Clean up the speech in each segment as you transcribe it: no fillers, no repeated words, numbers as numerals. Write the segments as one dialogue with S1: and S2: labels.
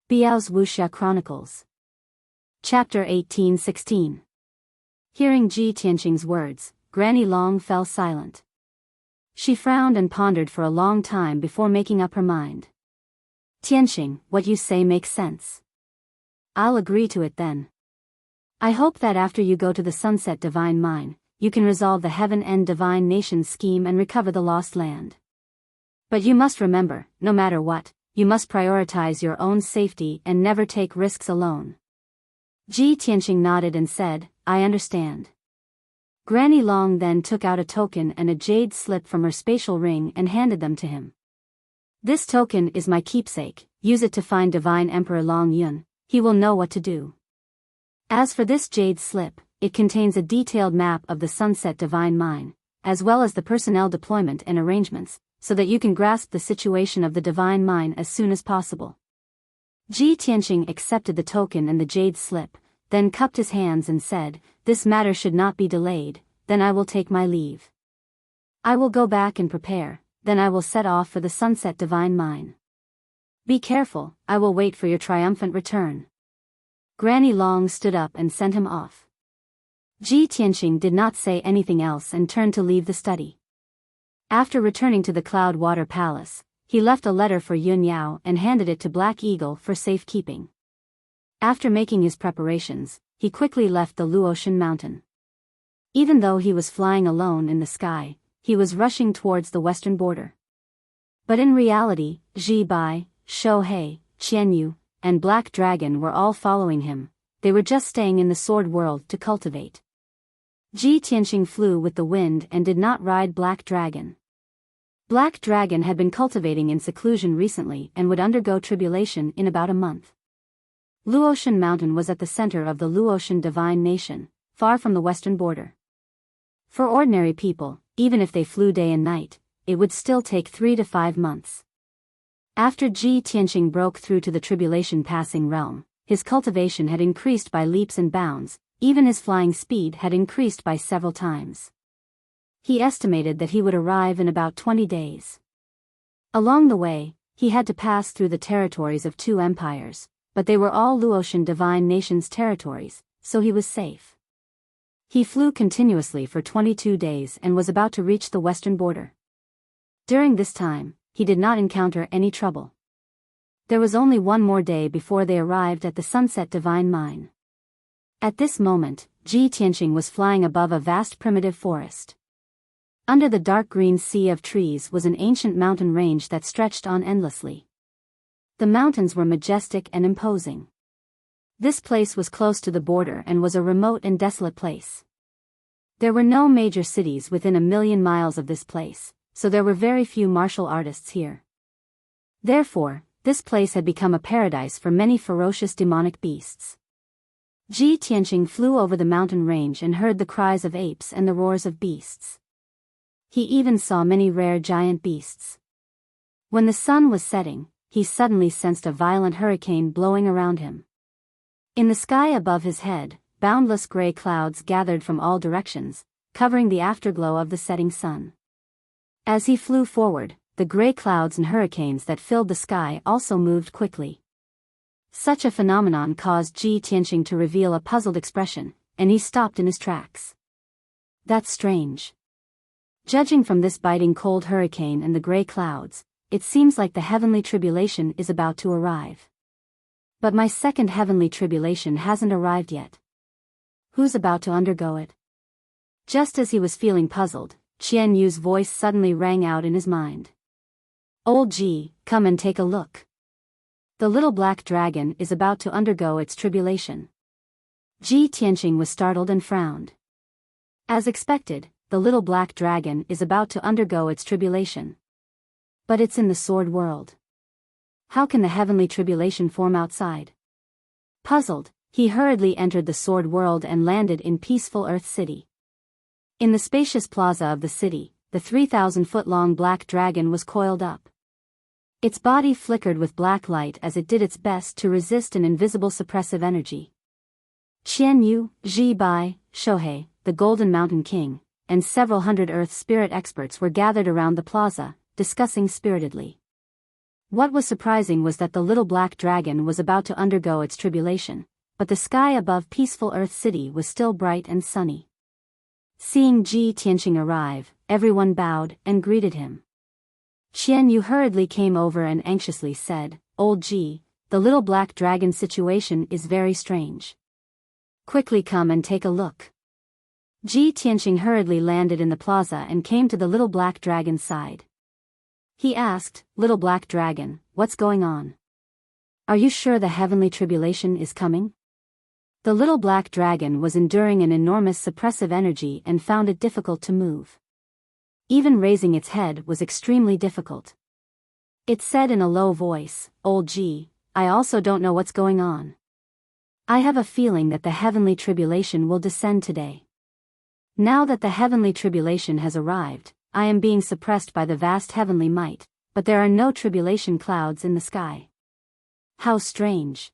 S1: Biyao's Wuxia Chronicles. Chapter 18-16. Hearing Ji Tianqing's words, Granny Long fell silent. She frowned and pondered for a long time before making up her mind. Tianqing, what you say makes sense. I'll agree to it then. I hope that after you go to the Sunset Divine Mine, you can resolve the Heaven End Divine Nations scheme and recover the lost land. But you must remember, no matter what, you must prioritize your own safety and never take risks alone. Ji Tianqing nodded and said, I understand. Granny Long then took out a token and a jade slip from her spatial ring and handed them to him. This token is my keepsake, use it to find Divine Emperor Long Yun, he will know what to do. As for this jade slip, it contains a detailed map of the Sunset Divine Mine, as well as the personnel deployment and arrangements, so that you can grasp the situation of the Divine Mine as soon as possible. Ji Tianqing accepted the token and the jade slip, then cupped his hands and said, this matter should not be delayed, then I will take my leave. I will go back and prepare, then I will set off for the Sunset Divine Mine. Be careful, I will wait for your triumphant return. Granny Long stood up and sent him off. Ji Tianqing did not say anything else and turned to leave the study. After returning to the Cloud Water Palace, he left a letter for Yun Yao and handed it to Black Eagle for safekeeping. After making his preparations, he quickly left the Luotian mountain. Even though he was flying alone in the sky, he was rushing towards the western border. But in reality, Zhi Bai, Shou He, Qian Yu, and Black Dragon were all following him. They were just staying in the Sword World to cultivate. Ji Tianqing flew with the wind and did not ride Black Dragon. Black Dragon had been cultivating in seclusion recently and would undergo tribulation in about a month. Luotian Mountain was at the center of the Luotian Divine Nation, far from the western border. For ordinary people, even if they flew day and night, it would still take 3 to 5 months. After Ji Tianqing broke through to the tribulation passing realm, his cultivation had increased by leaps and bounds, even his flying speed had increased by several times. He estimated that he would arrive in about 20 days. Along the way, he had to pass through the territories of 2 empires, but they were all Luotian Divine Nations territories, so he was safe. He flew continuously for 22 days and was about to reach the western border. During this time, he did not encounter any trouble. There was only one more day before they arrived at the Sunset Divine Mine. At this moment, Ji Tianqing was flying above a vast primitive forest. Under the dark green sea of trees was an ancient mountain range that stretched on endlessly. The mountains were majestic and imposing. This place was close to the border and was a remote and desolate place. There were no major cities within 1,000,000 miles of this place, so there were very few martial artists here. Therefore, this place had become a paradise for many ferocious demonic beasts. Ji Tianqing flew over the mountain range and heard the cries of apes and the roars of beasts. He even saw many rare giant beasts. When the sun was setting, he suddenly sensed a violent hurricane blowing around him. In the sky above his head, boundless gray clouds gathered from all directions, covering the afterglow of the setting sun. As he flew forward, the gray clouds and hurricanes that filled the sky also moved quickly. Such a phenomenon caused Ji Tianqing to reveal a puzzled expression, and he stopped in his tracks. That's strange. Judging from this biting cold hurricane and the gray clouds, it seems like the heavenly tribulation is about to arrive. But my second heavenly tribulation hasn't arrived yet. Who's about to undergo it? Just as he was feeling puzzled, Qian Yu's voice suddenly rang out in his mind. Old Ji, come and take a look. The little black dragon is about to undergo its tribulation. Ji Tianqing was startled and frowned. As expected, the little black dragon is about to undergo its tribulation. But it's in the Sword World. How can the heavenly tribulation form outside? Puzzled, he hurriedly entered the Sword World and landed in peaceful Earth City. In the spacious plaza of the city, the 3,000-foot-long black dragon was coiled up. Its body flickered with black light as it did its best to resist an invisible suppressive energy. Qian Yu, Zhi Bai, Shou He, the Golden Mountain King, and several hundred Earth spirit experts were gathered around the plaza, discussing spiritedly. What was surprising was that the little black dragon was about to undergo its tribulation, but the sky above peaceful Earth City was still bright and sunny. Seeing Ji Tianqing arrive, everyone bowed and greeted him. Qian Yu hurriedly came over and anxiously said, "Old Ji, the little black dragon situation is very strange. Quickly come and take a look." Ji Tianqing hurriedly landed in the plaza and came to the little black dragon's side. He asked, "Little black dragon, what's going on? Are you sure the heavenly tribulation is coming?" The little black dragon was enduring an enormous suppressive energy and found it difficult to move. Even raising its head was extremely difficult. It said in a low voice, "Old Ji, I also don't know what's going on. I have a feeling that the heavenly tribulation will descend today. Now that the heavenly tribulation has arrived, I am being suppressed by the vast heavenly might, but there are no tribulation clouds in the sky. How strange."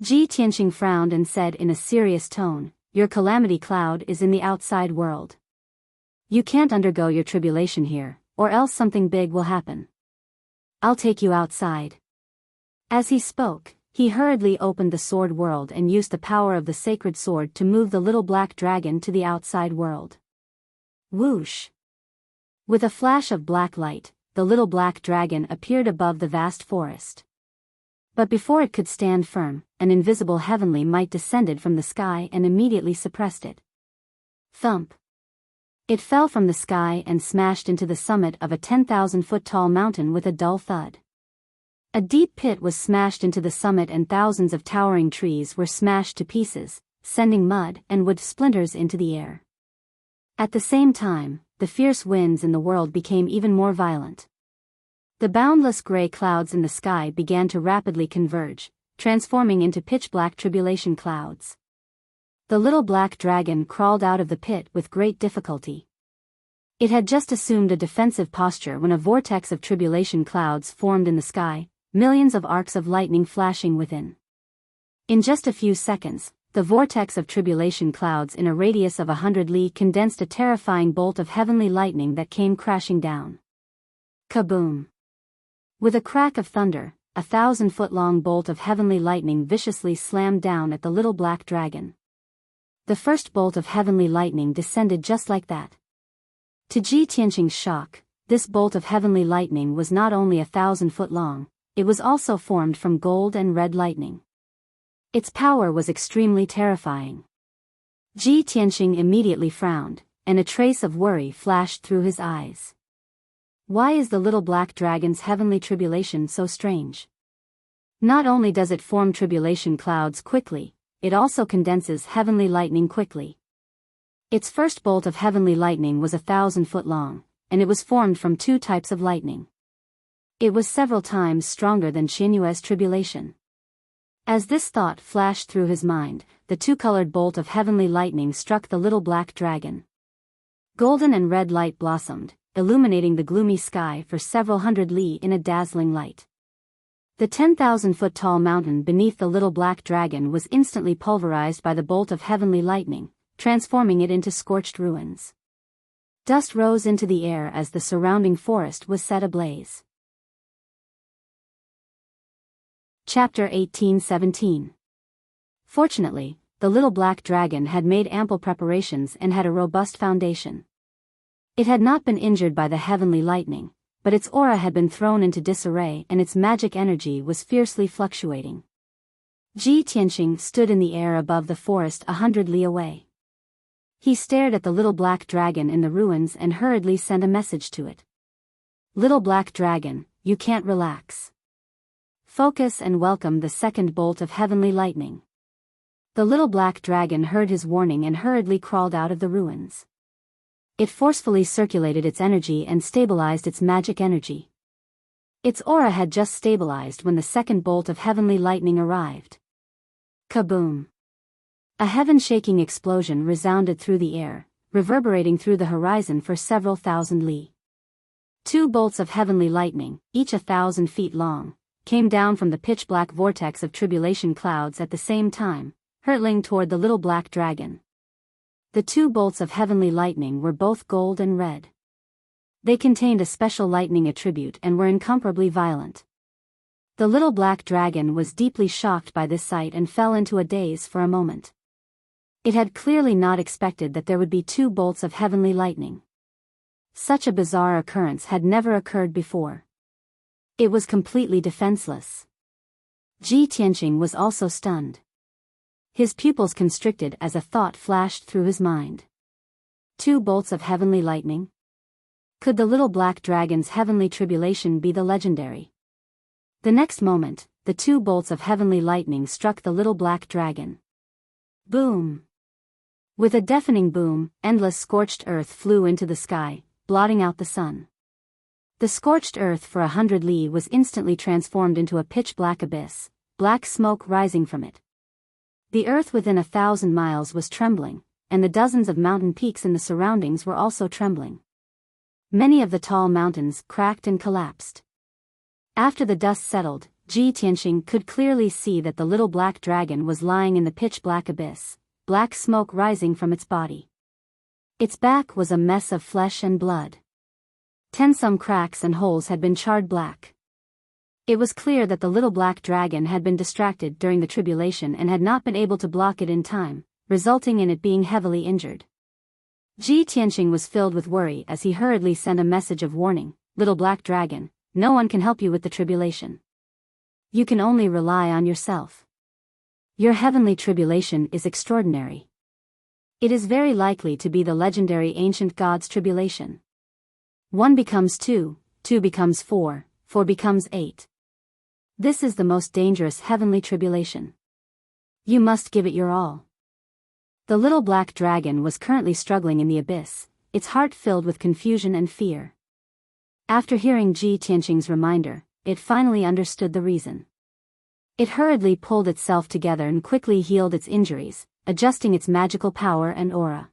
S1: Ji Tianqing frowned and said in a serious tone, "Your calamity cloud is in the outside world. You can't undergo your tribulation here, or else something big will happen. I'll take you outside." As he spoke, he hurriedly opened the sword world and used the power of the sacred sword to move the little black dragon to the outside world. Whoosh! With a flash of black light, the little black dragon appeared above the vast forest. But before it could stand firm, an invisible heavenly might descended from the sky and immediately suppressed it. Thump! It fell from the sky and smashed into the summit of a 10,000-foot tall mountain with a dull thud. A deep pit was smashed into the summit and thousands of towering trees were smashed to pieces, sending mud and wood splinters into the air. At the same time, the fierce winds in the world became even more violent. The boundless gray clouds in the sky began to rapidly converge, transforming into pitch-black tribulation clouds. The little black dragon crawled out of the pit with great difficulty. It had just assumed a defensive posture when a vortex of tribulation clouds formed in the sky, millions of arcs of lightning flashing within. In just a few seconds, the vortex of tribulation clouds in a radius of 100 li condensed a terrifying bolt of heavenly lightning that came crashing down. Kaboom! With a crack of thunder, a 1,000-foot-long bolt of heavenly lightning viciously slammed down at the little black dragon. The first bolt of heavenly lightning descended just like that. To Ji Tianqing's shock, this bolt of heavenly lightning was not only 1,000 foot long, it was also formed from gold and red lightning. Its power was extremely terrifying. Ji Tianqing immediately frowned, and a trace of worry flashed through his eyes. Why is the little black dragon's heavenly tribulation so strange? Not only does it form tribulation clouds quickly, it also condenses heavenly lightning quickly. Its first bolt of heavenly lightning was 1,000 foot long, and it was formed from two types of lightning. It was several times stronger than Qianyue's tribulation. As this thought flashed through his mind, the two-colored bolt of heavenly lightning struck the little black dragon. Golden and red light blossomed, illuminating the gloomy sky for several hundred li in a dazzling light. The 10,000-foot tall mountain beneath the little black dragon was instantly pulverized by the bolt of heavenly lightning, transforming it into scorched ruins. Dust rose into the air as the surrounding forest was set ablaze. Chapter 1817. Fortunately, the little black dragon had made ample preparations and had a robust foundation. It had not been injured by the heavenly lightning, but its aura had been thrown into disarray and its magic energy was fiercely fluctuating. Ji Tianqing stood in the air above the forest 100 li away. He stared at the little black dragon in the ruins and hurriedly sent a message to it. "Little black dragon, you can't relax. Focus and welcome the second bolt of heavenly lightning." The little black dragon heard his warning and hurriedly crawled out of the ruins. It forcefully circulated its energy and stabilized its magic energy. Its aura had just stabilized when the second bolt of heavenly lightning arrived. Kaboom! A heaven-shaking explosion resounded through the air, reverberating through the horizon for several thousand li. Two bolts of heavenly lightning, each 1,000 feet long, came down from the pitch-black vortex of tribulation clouds at the same time, hurtling toward the little black dragon. The two bolts of heavenly lightning were both gold and red. They contained a special lightning attribute and were incomparably violent. The little black dragon was deeply shocked by this sight and fell into a daze for a moment. It had clearly not expected that there would be 2 bolts of heavenly lightning. Such a bizarre occurrence had never occurred before. It was completely defenseless. Ji Tianqing was also stunned. His pupils constricted as a thought flashed through his mind. 2 bolts of heavenly lightning? Could the little black dragon's heavenly tribulation be the legendary? The next moment, the 2 bolts of heavenly lightning struck the little black dragon. Boom! With a deafening boom, endless scorched earth flew into the sky, blotting out the sun. The scorched earth for 100 li was instantly transformed into a pitch-black abyss, black smoke rising from it. The earth within 1,000 miles was trembling, and the dozens of mountain peaks in the surroundings were also trembling. Many of the tall mountains cracked and collapsed. After the dust settled, Ji Tianqing could clearly see that the little black dragon was lying in the pitch-black abyss, black smoke rising from its body. Its back was a mess of flesh and blood. Some cracks and holes had been charred black. It was clear that the little black dragon had been distracted during the tribulation and had not been able to block it in time, resulting in it being heavily injured. Ji Tianqing was filled with worry as he hurriedly sent a message of warning. Little black dragon, no one can help you with the tribulation. You can only rely on yourself. Your heavenly tribulation is extraordinary. It is very likely to be the legendary ancient god's tribulation. 1 becomes 2, 2 becomes 4, 4 becomes 8. This is the most dangerous heavenly tribulation. You must give it your all. The little black dragon was currently struggling in the abyss, its heart filled with confusion and fear. After hearing Ji Tianqing's reminder, it finally understood the reason. It hurriedly pulled itself together and quickly healed its injuries, adjusting its magical power and aura.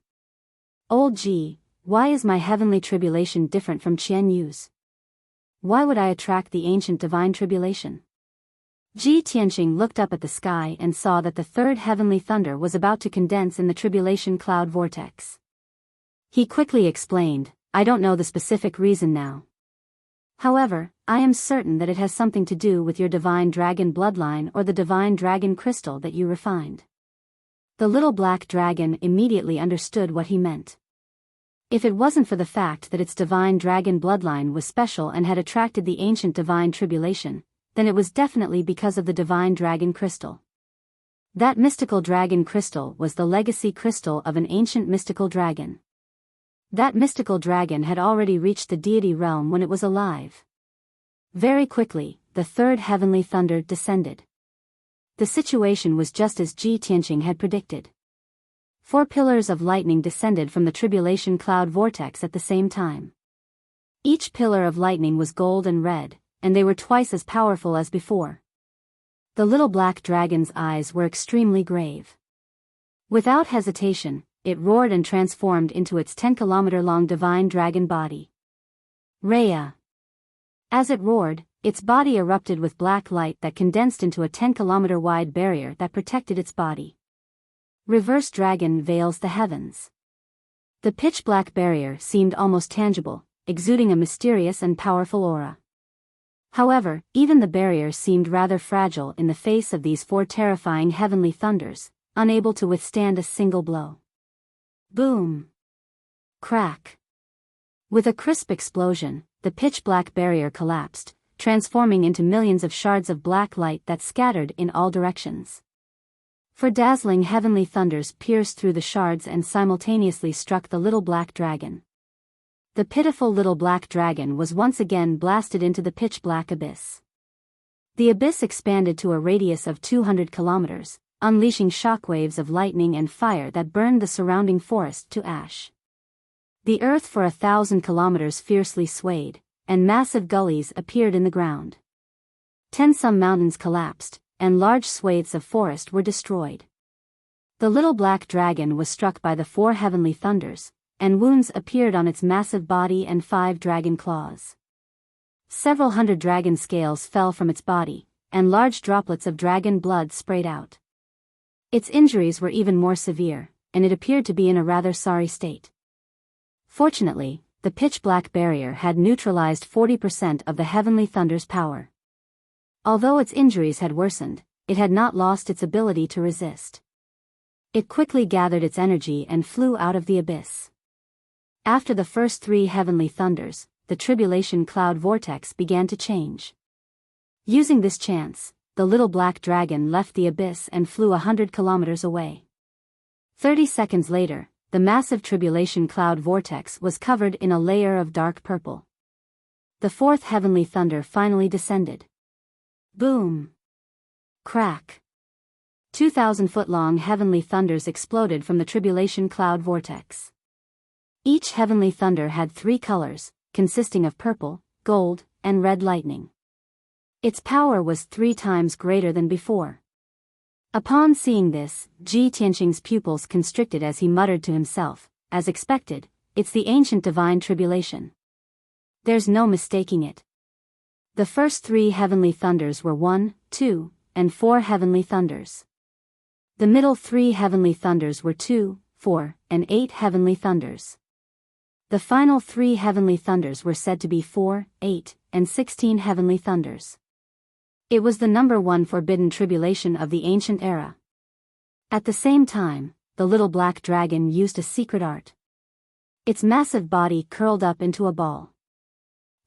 S1: Old Ji, why is my heavenly tribulation different from Qian Yu's? Why would I attract the ancient divine tribulation? Ji Tianqing looked up at the sky and saw that the 3rd heavenly thunder was about to condense in the tribulation cloud vortex. He quickly explained, I don't know the specific reason now. However, I am certain that it has something to do with your divine dragon bloodline or the divine dragon crystal that you refined. The little black dragon immediately understood what he meant. If it wasn't for the fact that its divine dragon bloodline was special and had attracted the ancient divine tribulation, then it was definitely because of the divine dragon crystal. That mystical dragon crystal was the legacy crystal of an ancient mystical dragon. That mystical dragon had already reached the deity realm when it was alive. Very quickly, the 3rd heavenly thunder descended. The situation was just as Ji Tianqing had predicted. 4 pillars of lightning descended from the tribulation cloud vortex at the same time. Each pillar of lightning was gold and red, and they were twice as powerful as before. The little black dragon's eyes were extremely grave. Without hesitation, it roared and transformed into its 10-kilometer-long divine dragon body. Rhea. As it roared, its body erupted with black light that condensed into a 10-kilometer-wide barrier that protected its body. Reverse dragon veils the heavens. The pitch-black barrier seemed almost tangible, exuding a mysterious and powerful aura. However, even the barrier seemed rather fragile in the face of these 4 terrifying heavenly thunders, unable to withstand a single blow. Boom! Crack! With a crisp explosion, the pitch-black barrier collapsed, transforming into millions of shards of black light that scattered in all directions. 4 dazzling heavenly thunders pierced through the shards and simultaneously struck the little black dragon. The pitiful little black dragon was once again blasted into the pitch-black abyss. The abyss expanded to a radius of 200 kilometers, unleashing shockwaves of lightning and fire that burned the surrounding forest to ash. The earth for 1,000 kilometers fiercely swayed, and massive gullies appeared in the ground. Some mountains collapsed, and large swathes of forest were destroyed. The little black dragon was struck by the 4 heavenly thunders, and wounds appeared on its massive body and 5 dragon claws. Several hundred dragon scales fell from its body, and large droplets of dragon blood sprayed out. Its injuries were even more severe, and it appeared to be in a rather sorry state. Fortunately, the pitch-black barrier had neutralized 40% of the heavenly thunder's power. Although its injuries had worsened, it had not lost its ability to resist. It quickly gathered its energy and flew out of the abyss. After the first 3 heavenly thunders, the tribulation cloud vortex began to change. Using this chance, the little black dragon left the abyss and flew 100 kilometers away. 30 seconds later, the massive tribulation cloud vortex was covered in a layer of dark purple. The 4th heavenly thunder finally descended. Boom! Crack! 2,000-foot-long heavenly thunders exploded from the tribulation cloud vortex. Each heavenly thunder had 3 colors, consisting of purple, gold, and red lightning. Its power was 3 times greater than before. Upon seeing this, Ji Tianqing's pupils constricted as he muttered to himself, as expected, it's the ancient divine tribulation. There's no mistaking it. The first 3 heavenly thunders were 1, 2, and 4 heavenly thunders. The middle 3 heavenly thunders were 2, 4, and 8 heavenly thunders. The final 3 heavenly thunders were said to be 4, 8, and 16 heavenly thunders. It was the number 1 forbidden tribulation of the ancient era. At the same time, the little black dragon used a secret art. Its massive body curled up into a ball.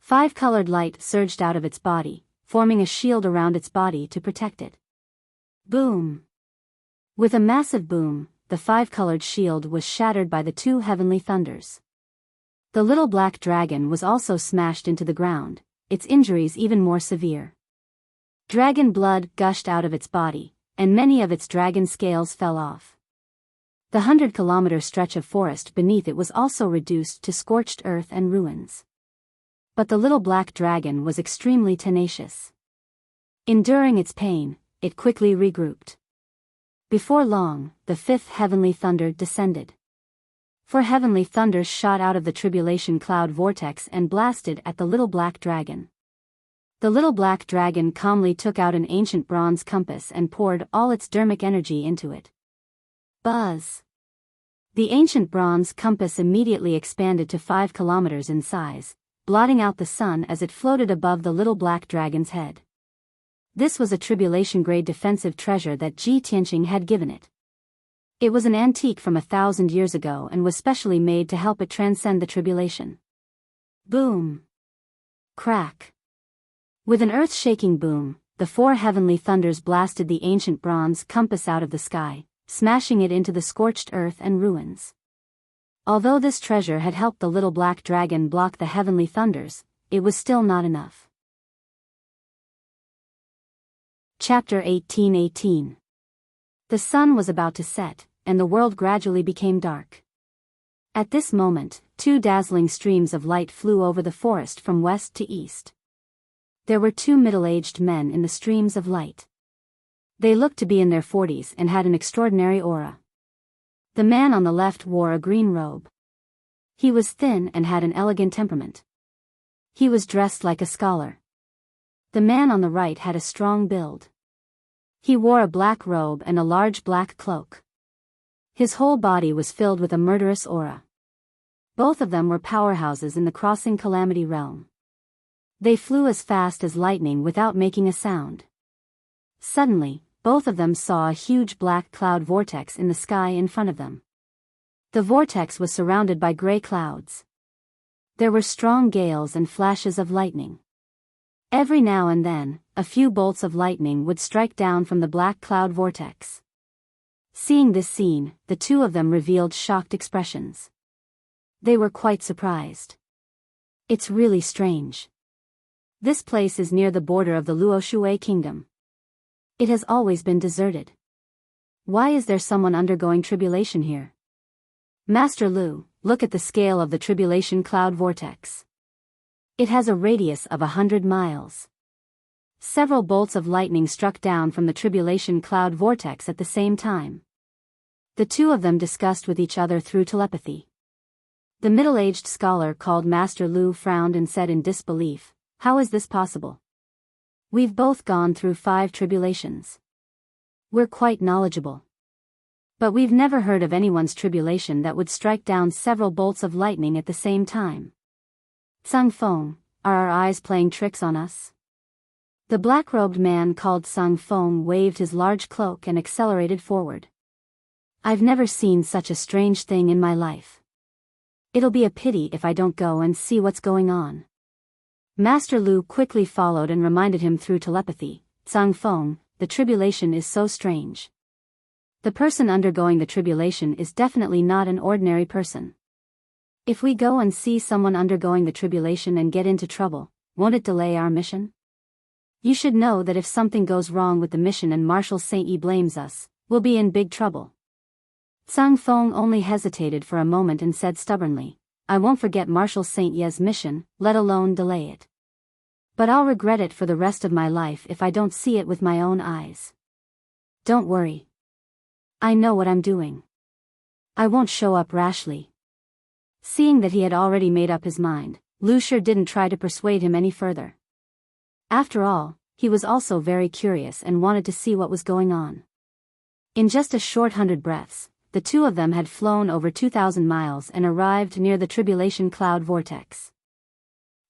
S1: 5-colored light surged out of its body, forming a shield around its body to protect it. Boom! With a massive boom, the 5-colored shield was shattered by the 2 heavenly thunders. The little black dragon was also smashed into the ground, its injuries even more severe. Dragon blood gushed out of its body, and many of its dragon scales fell off. The 100-kilometer stretch of forest beneath it was also reduced to scorched earth and ruins. But the little black dragon was extremely tenacious. Enduring its pain, it quickly regrouped. Before long, the 5th heavenly thunder descended. 4 heavenly thunders shot out of the tribulation cloud vortex and blasted at the little black dragon. The little black dragon calmly took out an ancient bronze compass and poured all its dermic energy into it. Buzz! The ancient bronze compass immediately expanded to 5 kilometers in size, blotting out the sun as it floated above the little black dragon's head. This was a tribulation-grade defensive treasure that Ji Tianqing had given it. It was an antique from 1,000 years ago and was specially made to help it transcend the tribulation. Boom! Crack! With an earth-shaking boom, the 4 heavenly thunders blasted the ancient bronze compass out of the sky, smashing it into the scorched earth and ruins. Although this treasure had helped the little black dragon block the heavenly thunders, it was still not enough. Chapter 18:18. The sun was about to set, and the world gradually became dark. At this moment, 2 dazzling streams of light flew over the forest from west to east. There were 2 middle-aged men in the streams of light. They looked to be in their 40s and had an extraordinary aura. The man on the left wore a green robe. He was thin and had an elegant temperament. He was dressed like a scholar. The man on the right had a strong build. He wore a black robe and a large black cloak. His whole body was filled with a murderous aura. Both of them were powerhouses in the crossing calamity realm. They flew as fast as lightning without making a sound. Suddenly, both of them saw a huge black cloud vortex in the sky in front of them. The vortex was surrounded by gray clouds. There were strong gales and flashes of lightning. Every now and then, a few bolts of lightning would strike down from the black cloud vortex. Seeing this scene, the 2 of them revealed shocked expressions. They were quite surprised. It's really strange. This place is near the border of the Luoshui kingdom. It has always been deserted. Why is there someone undergoing tribulation here? Master Lu, look at the scale of the tribulation cloud vortex. It has a radius of 100 miles. Several bolts of lightning struck down from the tribulation cloud vortex at the same time. The 2 of them discussed with each other through telepathy. The middle-aged scholar called Master Lu frowned and said in disbelief, "How is this possible? We've both gone through 5 tribulations. We're quite knowledgeable. But we've never heard of anyone's tribulation that would strike down several bolts of lightning at the same time. Tsang Feng, are our eyes playing tricks on us?" The black-robed man called Sang Feng waved his large cloak and accelerated forward. I've never seen such a strange thing in my life. It'll be a pity if I don't go and see what's going on. Master Lu quickly followed and reminded him through telepathy, Sang Feng, the tribulation is so strange. The person undergoing the tribulation is definitely not an ordinary person. If we go and see someone undergoing the tribulation and get into trouble, won't it delay our mission? You should know that if something goes wrong with the mission and Marshal Saint Yi blames us, we'll be in big trouble. Sang Feng only hesitated for a moment and said stubbornly, I won't forget Marshal Saint Yi's mission, let alone delay it. But I'll regret it for the rest of my life if I don't see it with my own eyes. Don't worry. I know what I'm doing. I won't show up rashly. Seeing that he had already made up his mind, Lu Shi didn't try to persuade him any further. After all, he was also very curious and wanted to see what was going on. In just a short 100 breaths, the two of them had flown over 2,000 miles and arrived near the tribulation cloud vortex.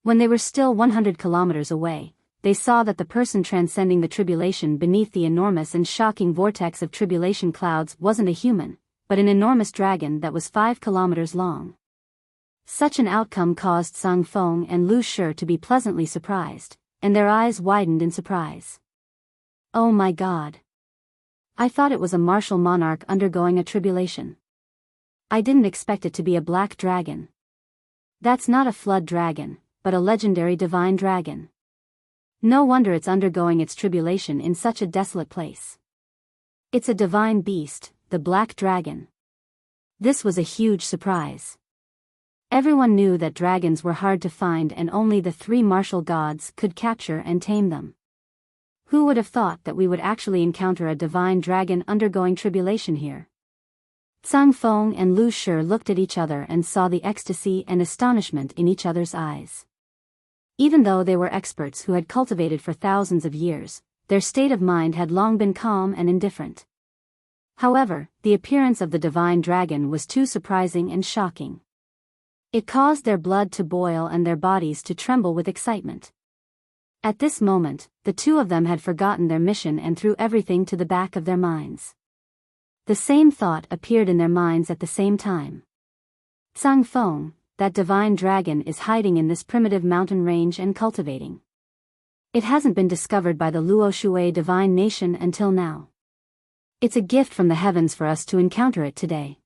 S1: When they were still 100 kilometers away, they saw that the person transcending the tribulation beneath the enormous and shocking vortex of tribulation clouds wasn't a human, but an enormous dragon that was 5 kilometers long. Such an outcome caused Sang Feng and Lu Shi to be pleasantly surprised, and their eyes widened in surprise. Oh my God! I thought it was a martial monarch undergoing a tribulation. I didn't expect it to be a black dragon. That's not a flood dragon, but a legendary divine dragon. No wonder it's undergoing its tribulation in such a desolate place. It's a divine beast, the black dragon. This was a huge surprise. Everyone knew that dragons were hard to find and only the 3 martial gods could capture and tame them. Who would have thought that we would actually encounter a divine dragon undergoing tribulation here? Sang Feng and Lu Shi looked at each other and saw the ecstasy and astonishment in each other's eyes. Even though they were experts who had cultivated for thousands of years, their state of mind had long been calm and indifferent. However, the appearance of the divine dragon was too surprising and shocking. It caused their blood to boil and their bodies to tremble with excitement. At this moment, the two of them had forgotten their mission and threw everything to the back of their minds. The same thought appeared in their minds at the same time. Sang Feng, that divine dragon is hiding in this primitive mountain range and cultivating. It hasn't been discovered by the Luoshui divine nation until now. It's a gift from the heavens for us to encounter it today.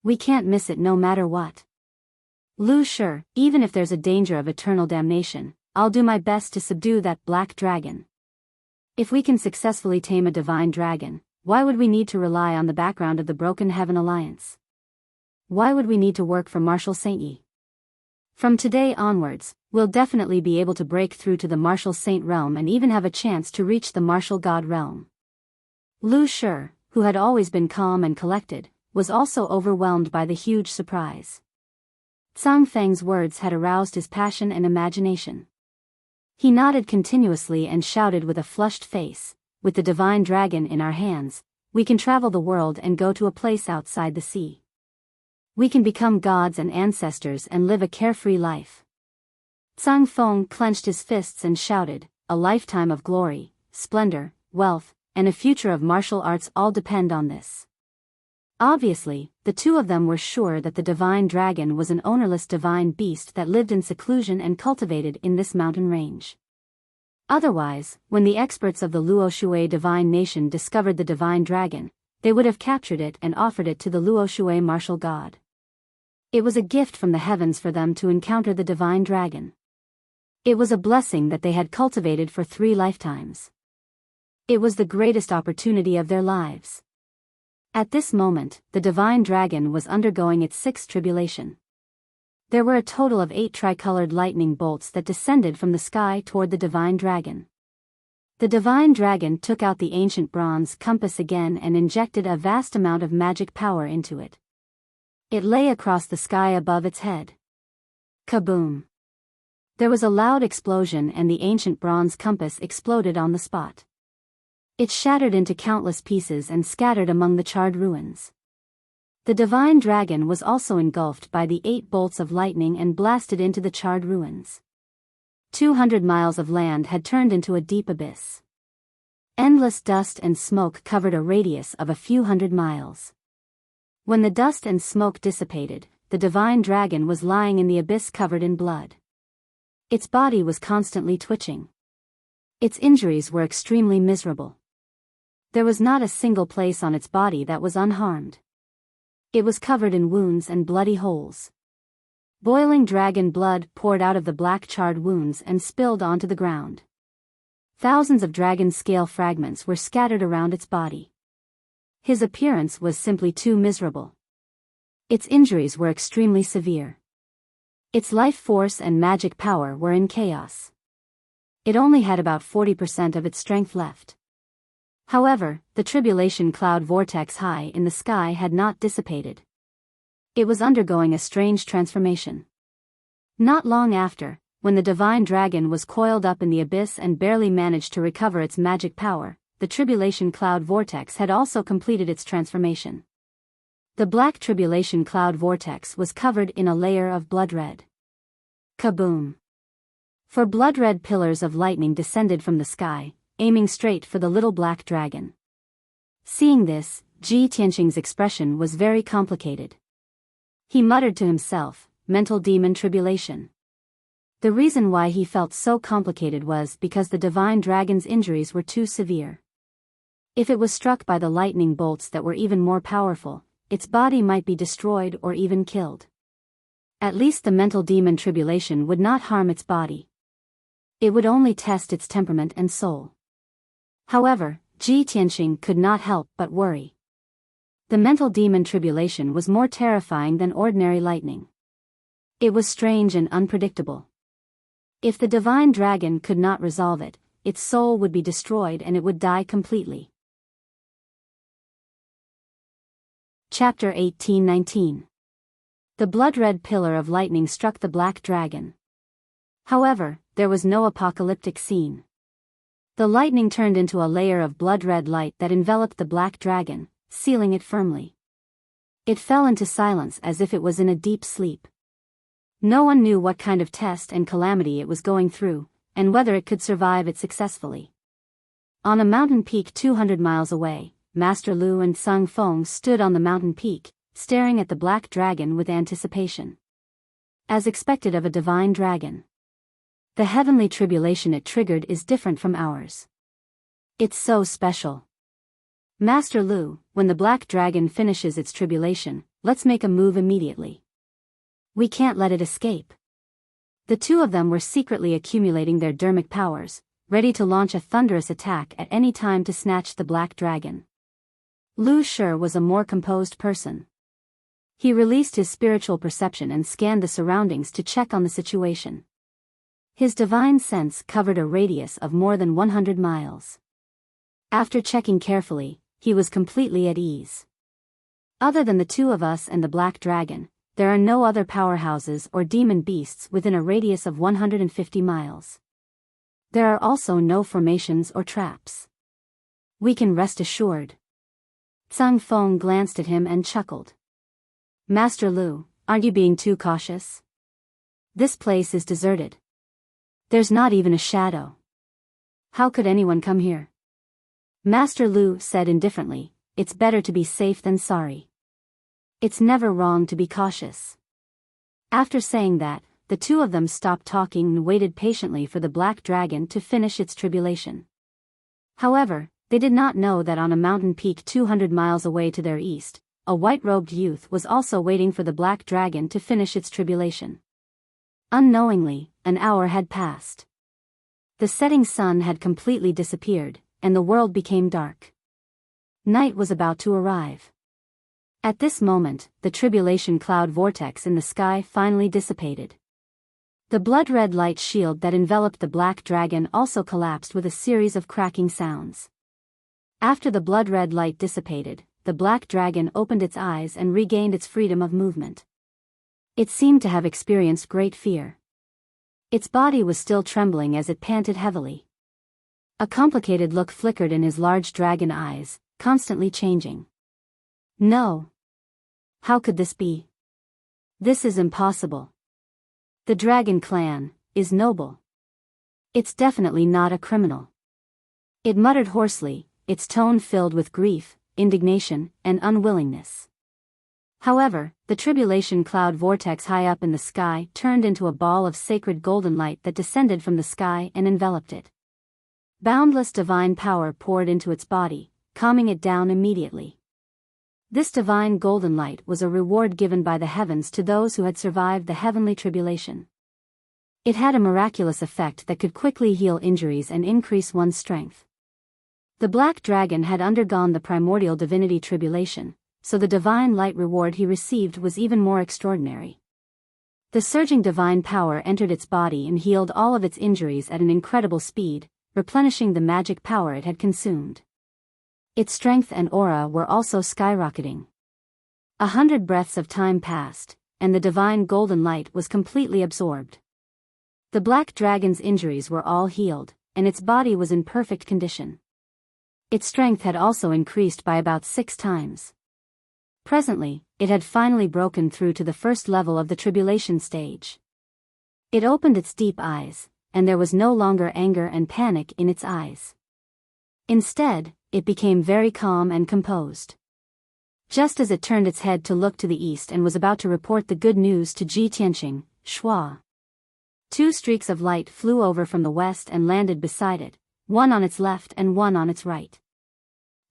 S1: We can't miss it no matter what. Lu Shi, even if there's a danger of eternal damnation, I'll do my best to subdue that black dragon. If we can successfully tame a divine dragon, why would we need to rely on the background of the Broken Heaven Alliance? Why would we need to work for Marshal Saint Yi? From today onwards, we'll definitely be able to break through to the Martial Saint realm and even have a chance to reach the Martial God realm. Lu Shi, who had always been calm and collected, was also overwhelmed by the huge surprise. Sang Feng's words had aroused his passion and imagination. He nodded continuously and shouted with a flushed face, with the divine dragon in our hands, we can travel the world and go to a place outside the sea. We can become gods and ancestors and live a carefree life. Sang Feng clenched his fists and shouted, a lifetime of glory, splendor, wealth, and a future of martial arts all depend on this. Obviously, the two of them were sure that the divine dragon was an ownerless divine beast that lived in seclusion and cultivated in this mountain range. Otherwise, when the experts of the Luoshui divine nation discovered the divine dragon, they would have captured it and offered it to the Luoshui martial god. It was a gift from the heavens for them to encounter the divine dragon. It was a blessing that they had cultivated for 3 lifetimes. It was the greatest opportunity of their lives. At this moment, the divine dragon was undergoing its 6th tribulation. There were a total of 8 tricolored lightning bolts that descended from the sky toward the divine dragon. The divine dragon took out the ancient bronze compass again and injected a vast amount of magic power into it. It lay across the sky above its head. Kaboom! There was a loud explosion and the ancient bronze compass exploded on the spot. It shattered into countless pieces and scattered among the charred ruins. The divine dragon was also engulfed by the 8 bolts of lightning and blasted into the charred ruins. 200 miles of land had turned into a deep abyss. Endless dust and smoke covered a radius of a few hundred miles. When the dust and smoke dissipated, the divine dragon was lying in the abyss covered in blood. Its body was constantly twitching. Its injuries were extremely miserable. There was not a single place on its body that was unharmed. It was covered in wounds and bloody holes. Boiling dragon blood poured out of the black charred wounds and spilled onto the ground. Thousands of dragon scale fragments were scattered around its body. His appearance was simply too miserable. Its injuries were extremely severe. Its life force and magic power were in chaos. It only had about 40% of its strength left. However, the tribulation cloud vortex high in the sky had not dissipated. It was undergoing a strange transformation. Not long after, when the divine dragon was coiled up in the abyss and barely managed to recover its magic power, the tribulation cloud vortex had also completed its transformation. The black tribulation cloud vortex was covered in a layer of blood red. Kaboom! Four blood red pillars of lightning descended from the sky, aiming straight for the little black dragon. Seeing this, Ji Tianqing's expression was very complicated. He muttered to himself, "Mental demon tribulation." The reason why he felt so complicated was because the divine dragon's injuries were too severe. If it was struck by the lightning bolts that were even more powerful, its body might be destroyed or even killed. At least the mental demon tribulation would not harm its body. It would only test its temperament and soul. However, Ji Tianqing could not help but worry. The mental demon tribulation was more terrifying than ordinary lightning. It was strange and unpredictable. If the divine dragon could not resolve it, its soul would be destroyed and it would die completely. Chapter 18:19. The blood-red pillar of lightning struck the black dragon. However, there was no apocalyptic scene. The lightning turned into a layer of blood-red light that enveloped the black dragon, sealing it firmly. It fell into silence as if it was in a deep sleep. No one knew what kind of test and calamity it was going through, and whether it could survive it successfully. On a mountain peak 200 miles away, Master Lu and Sung Feng stood on the mountain peak, staring at the black dragon with anticipation. As expected of a divine dragon. The heavenly tribulation it triggered is different from ours. It's so special. Master Lu, when the black dragon finishes its tribulation, let's make a move immediately. We can't let it escape. The two of them were secretly accumulating their dermic powers, ready to launch a thunderous attack at any time to snatch the black dragon. Lu Shi was a more composed person. He released his spiritual perception and scanned the surroundings to check on the situation. His divine sense covered a radius of more than 100 miles. After checking carefully, he was completely at ease. Other than the two of us and the black dragon, there are no other powerhouses or demon beasts within a radius of 150 miles. There are also no formations or traps. We can rest assured. Sung Feng glanced at him and chuckled. Master Lu, aren't you being too cautious? This place is deserted. There's not even a shadow. How could anyone come here? Master Lu said indifferently, it's better to be safe than sorry. It's never wrong to be cautious. After saying that, the two of them stopped talking and waited patiently for the black dragon to finish its tribulation. However, they did not know that on a mountain peak 200 miles away to their east, a white-robed youth was also waiting for the black dragon to finish its tribulation. Unknowingly, an hour had passed. The setting sun had completely disappeared, and the world became dark. Night was about to arrive. At this moment, the tribulation cloud vortex in the sky finally dissipated. The blood-red light shield that enveloped the black dragon also collapsed with a series of cracking sounds. After the blood-red light dissipated, the black dragon opened its eyes and regained its freedom of movement. It seemed to have experienced great fear. Its body was still trembling as it panted heavily. A complicated look flickered in his large dragon eyes, constantly changing. No. How could this be? This is impossible. The dragon clan is noble. It's definitely not a criminal. It muttered hoarsely, its tone filled with grief, indignation, and unwillingness. However, the tribulation cloud vortex high up in the sky turned into a ball of sacred golden light that descended from the sky and enveloped it. Boundless divine power poured into its body, calming it down immediately. This divine golden light was a reward given by the heavens to those who had survived the heavenly tribulation. It had a miraculous effect that could quickly heal injuries and increase one's strength. The black dragon had undergone the primordial divinity tribulation, so the divine light reward he received was even more extraordinary. The surging divine power entered its body and healed all of its injuries at an incredible speed, replenishing the magic power it had consumed. Its strength and aura were also skyrocketing. 100 breaths of time passed, and the divine golden light was completely absorbed. The black dragon's injuries were all healed, and its body was in perfect condition. Its strength had also increased by about 6 times. Presently, it had finally broken through to the first level of the tribulation stage. It opened its deep eyes, and there was no longer anger and panic in its eyes. Instead, it became very calm and composed. Just as it turned its head to look to the east and was about to report the good news to Ji Tianqing, Shua. 2 streaks of light flew over from the west and landed beside it, one on its left and one on its right.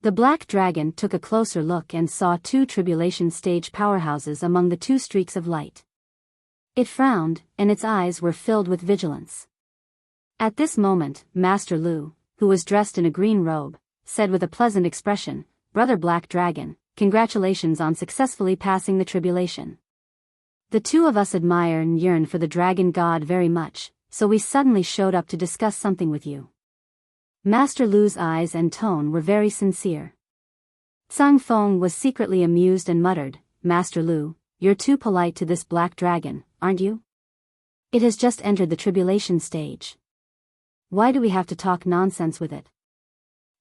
S1: The black dragon took a closer look and saw 2 tribulation stage powerhouses among the 2 streaks of light. It frowned, and its eyes were filled with vigilance. At this moment, Master Lu, who was dressed in a green robe, said with a pleasant expression, "Brother Black Dragon, congratulations on successfully passing the tribulation. The 2 of us admire and yearn for the dragon god very much, so we suddenly showed up to discuss something with you." Master Lu's eyes and tone were very sincere. Tsang Feng was secretly amused and muttered, "Master Lu, you're too polite to this black dragon, aren't you? It has just entered the tribulation stage. Why do we have to talk nonsense with it?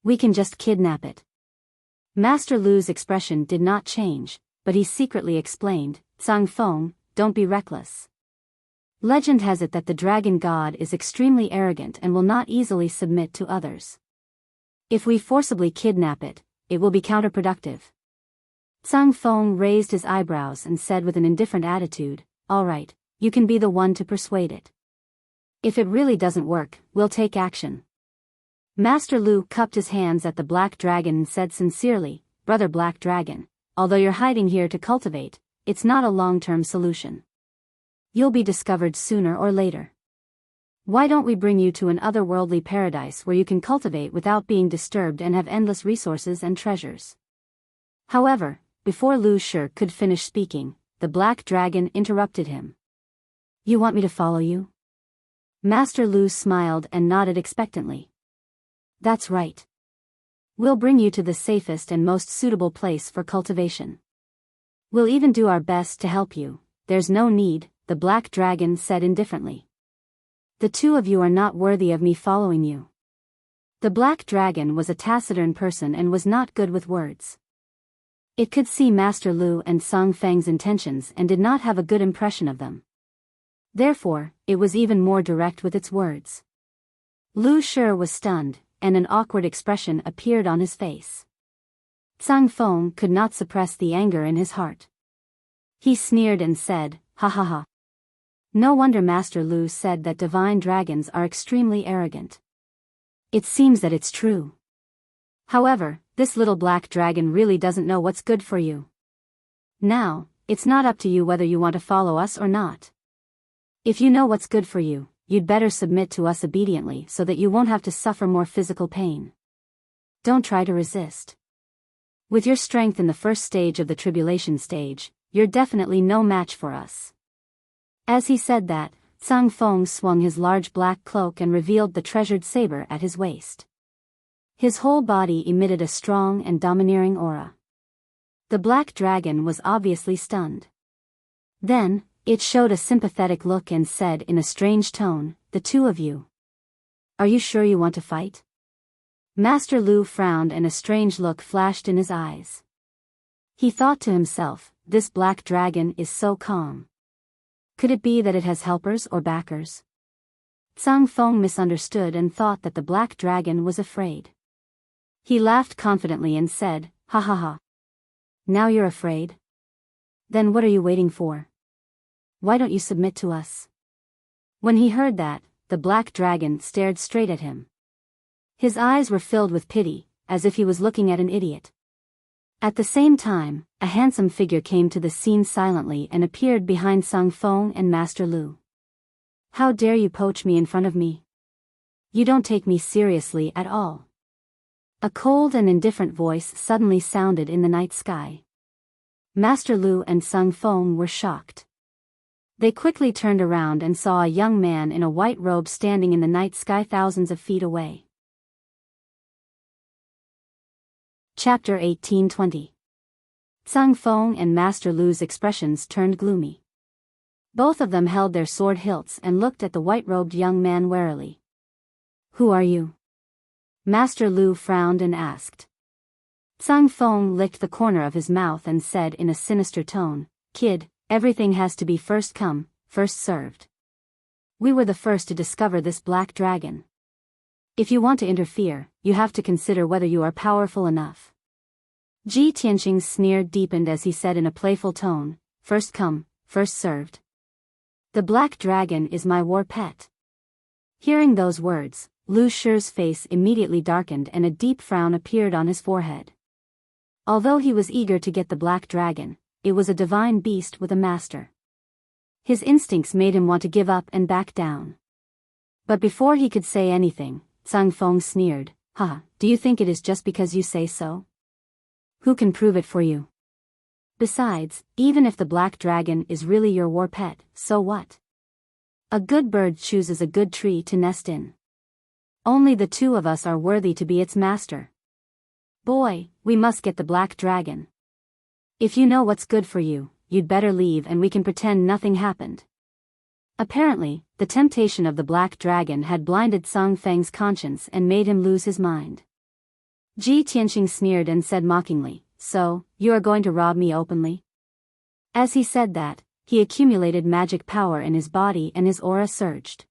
S1: We can just kidnap it." Master Lu's expression did not change, but he secretly explained, "Tsang Feng, don't be reckless. Legend has it that the dragon god is extremely arrogant and will not easily submit to others. If we forcibly kidnap it, it will be counterproductive." Tsang Feng raised his eyebrows and said with an indifferent attitude, "All right, you can be the one to persuade it. If it really doesn't work, we'll take action." Master Lu cupped his hands at the black dragon and said sincerely, "Brother Black Dragon, although you're hiding here to cultivate, it's not a long-term solution. You'll be discovered sooner or later. Why don't we bring you to an otherworldly paradise where you can cultivate without being disturbed and have endless resources and treasures?" However, before Lu Shi could finish speaking, the black dragon interrupted him. "You want me to follow you?" Master Lu smiled and nodded expectantly. "That's right. We'll bring you to the safest and most suitable place for cultivation. We'll even do our best to help you. There's no need," the black dragon said indifferently. "The 2 of you are not worthy of me following you." The black dragon was a taciturn person and was not good with words. It could see Master Lu and Tsang Feng's intentions and did not have a good impression of them. Therefore, it was even more direct with its words. Lu Shi was stunned, and an awkward expression appeared on his face. Tsang Feng could not suppress the anger in his heart. He sneered and said, "Ha ha ha. No wonder Master Lu said that divine dragons are extremely arrogant. It seems that it's true. However, this little black dragon really doesn't know what's good for you. Now, it's not up to you whether you want to follow us or not. If you know what's good for you, you'd better submit to us obediently so that you won't have to suffer more physical pain. Don't try to resist. With your strength in the first stage of the tribulation stage, you're definitely no match for us." As he said that, Tsang Feng swung his large black cloak and revealed the treasured saber at his waist. His whole body emitted a strong and domineering aura. The black dragon was obviously stunned. Then, it showed a sympathetic look and said in a strange tone, "The 2 of you. Are you sure you want to fight?" Master Lu frowned and a strange look flashed in his eyes. He thought to himself, "This black dragon is so calm. Could it be that it has helpers or backers?" Tsang Feng misunderstood and thought that the black dragon was afraid. He laughed confidently and said, "Ha ha ha. Now you're afraid? Then what are you waiting for? Why don't you submit to us?" When he heard that, the black dragon stared straight at him. His eyes were filled with pity, as if he was looking at an idiot. At the same time, a handsome figure came to the scene silently and appeared behind Tsang Feng and Master Lu. "How dare you poach me in front of me? You don't take me seriously at all." A cold and indifferent voice suddenly sounded in the night sky. Master Lu and Tsang Feng were shocked. They quickly turned around and saw a young man in a white robe standing in the night sky thousands of feet away. Chapter 18:20. Tsang Feng and Master Lu's expressions turned gloomy. Both of them held their sword hilts and looked at the white-robed young man warily. "Who are you?" Master Lu frowned and asked. Tsang Feng licked the corner of his mouth and said in a sinister tone, "Kid, everything has to be first come, first served. We were the first to discover this black dragon. If you want to interfere, you have to consider whether you are powerful enough." Ji Tianqing's sneer deepened as he said in a playful tone, "First come, first served. The black dragon is my war pet." Hearing those words, Lu Shi's face immediately darkened and a deep frown appeared on his forehead. Although he was eager to get the black dragon, it was a divine beast with a master. His instincts made him want to give up and back down. But before he could say anything, Tsang Feng sneered, "Ha, do you think it is just because you say so? Who can prove it for you? Besides, even if the black dragon is really your war pet, so what? A good bird chooses a good tree to nest in. Only the two of us are worthy to be its master. Boy, we must get the black dragon. If you know what's good for you, you'd better leave and we can pretend nothing happened." Apparently, the temptation of the black dragon had blinded Tsang Feng's conscience and made him lose his mind. Ji Tianqing sneered and said mockingly, "So, you are going to rob me openly?" As he said that, he accumulated magic power in his body and his aura surged.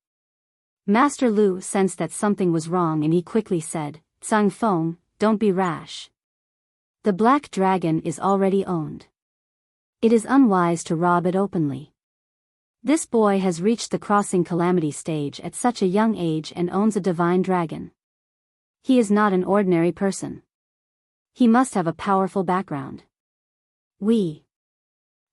S1: Master Lu sensed that something was wrong and he quickly said, "Tsang Feng, don't be rash. The black dragon is already owned. It is unwise to rob it openly. This boy has reached the crossing calamity stage at such a young age and owns a divine dragon. He is not an ordinary person. He must have a powerful background. We."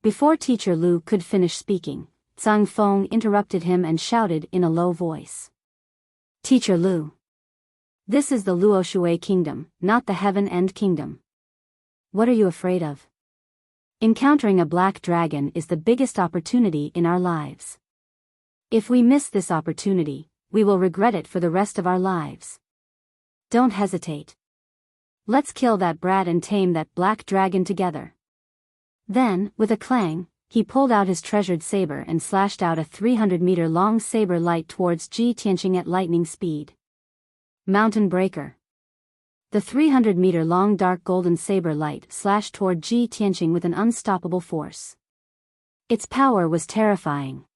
S1: Before Teacher Lu could finish speaking, Tsang Feng interrupted him and shouted in a low voice. "Teacher Lu. This is the Luoshui Kingdom, not the Heaven End Kingdom. What are you afraid of? Encountering a black dragon is the biggest opportunity in our lives. If we miss this opportunity, we will regret it for the rest of our lives. Don't hesitate. Let's kill that brat and tame that black dragon together." Then, with a clang, he pulled out his treasured saber and slashed out a 300-meter-long saber light towards Ji Tianqing at lightning speed. Mountain Breaker. The 300-meter-long dark golden saber light slashed toward Ji Tianqing with an unstoppable force. Its power was terrifying.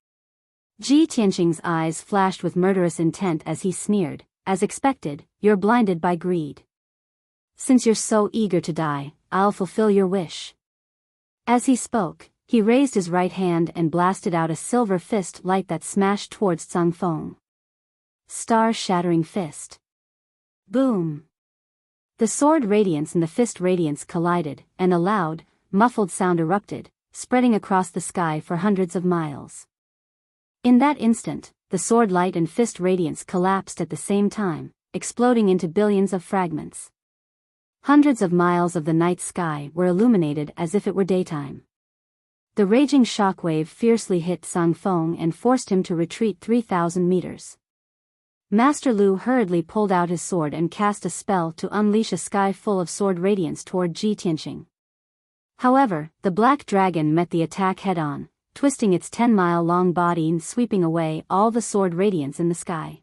S1: Ji Tianqing's eyes flashed with murderous intent as he sneered, "As expected, you're blinded by greed. Since you're so eager to die, I'll fulfill your wish." As he spoke, he raised his right hand and blasted out a silver fist light that smashed towards Tsang Feng. Star-shattering fist. Boom! The sword radiance and the fist radiance collided, and a loud, muffled sound erupted, spreading across the sky for hundreds of miles. In that instant, the sword light and fist radiance collapsed at the same time, exploding into billions of fragments. Hundreds of miles of the night sky were illuminated as if it were daytime. The raging shockwave fiercely hit Tsang Feng and forced him to retreat 3,000 meters. Master Lu hurriedly pulled out his sword and cast a spell to unleash a sky full of sword radiance toward Ji Tianqing. However, the black dragon met the attack head-on, twisting its 10-mile-long body and sweeping away all the sword radiance in the sky.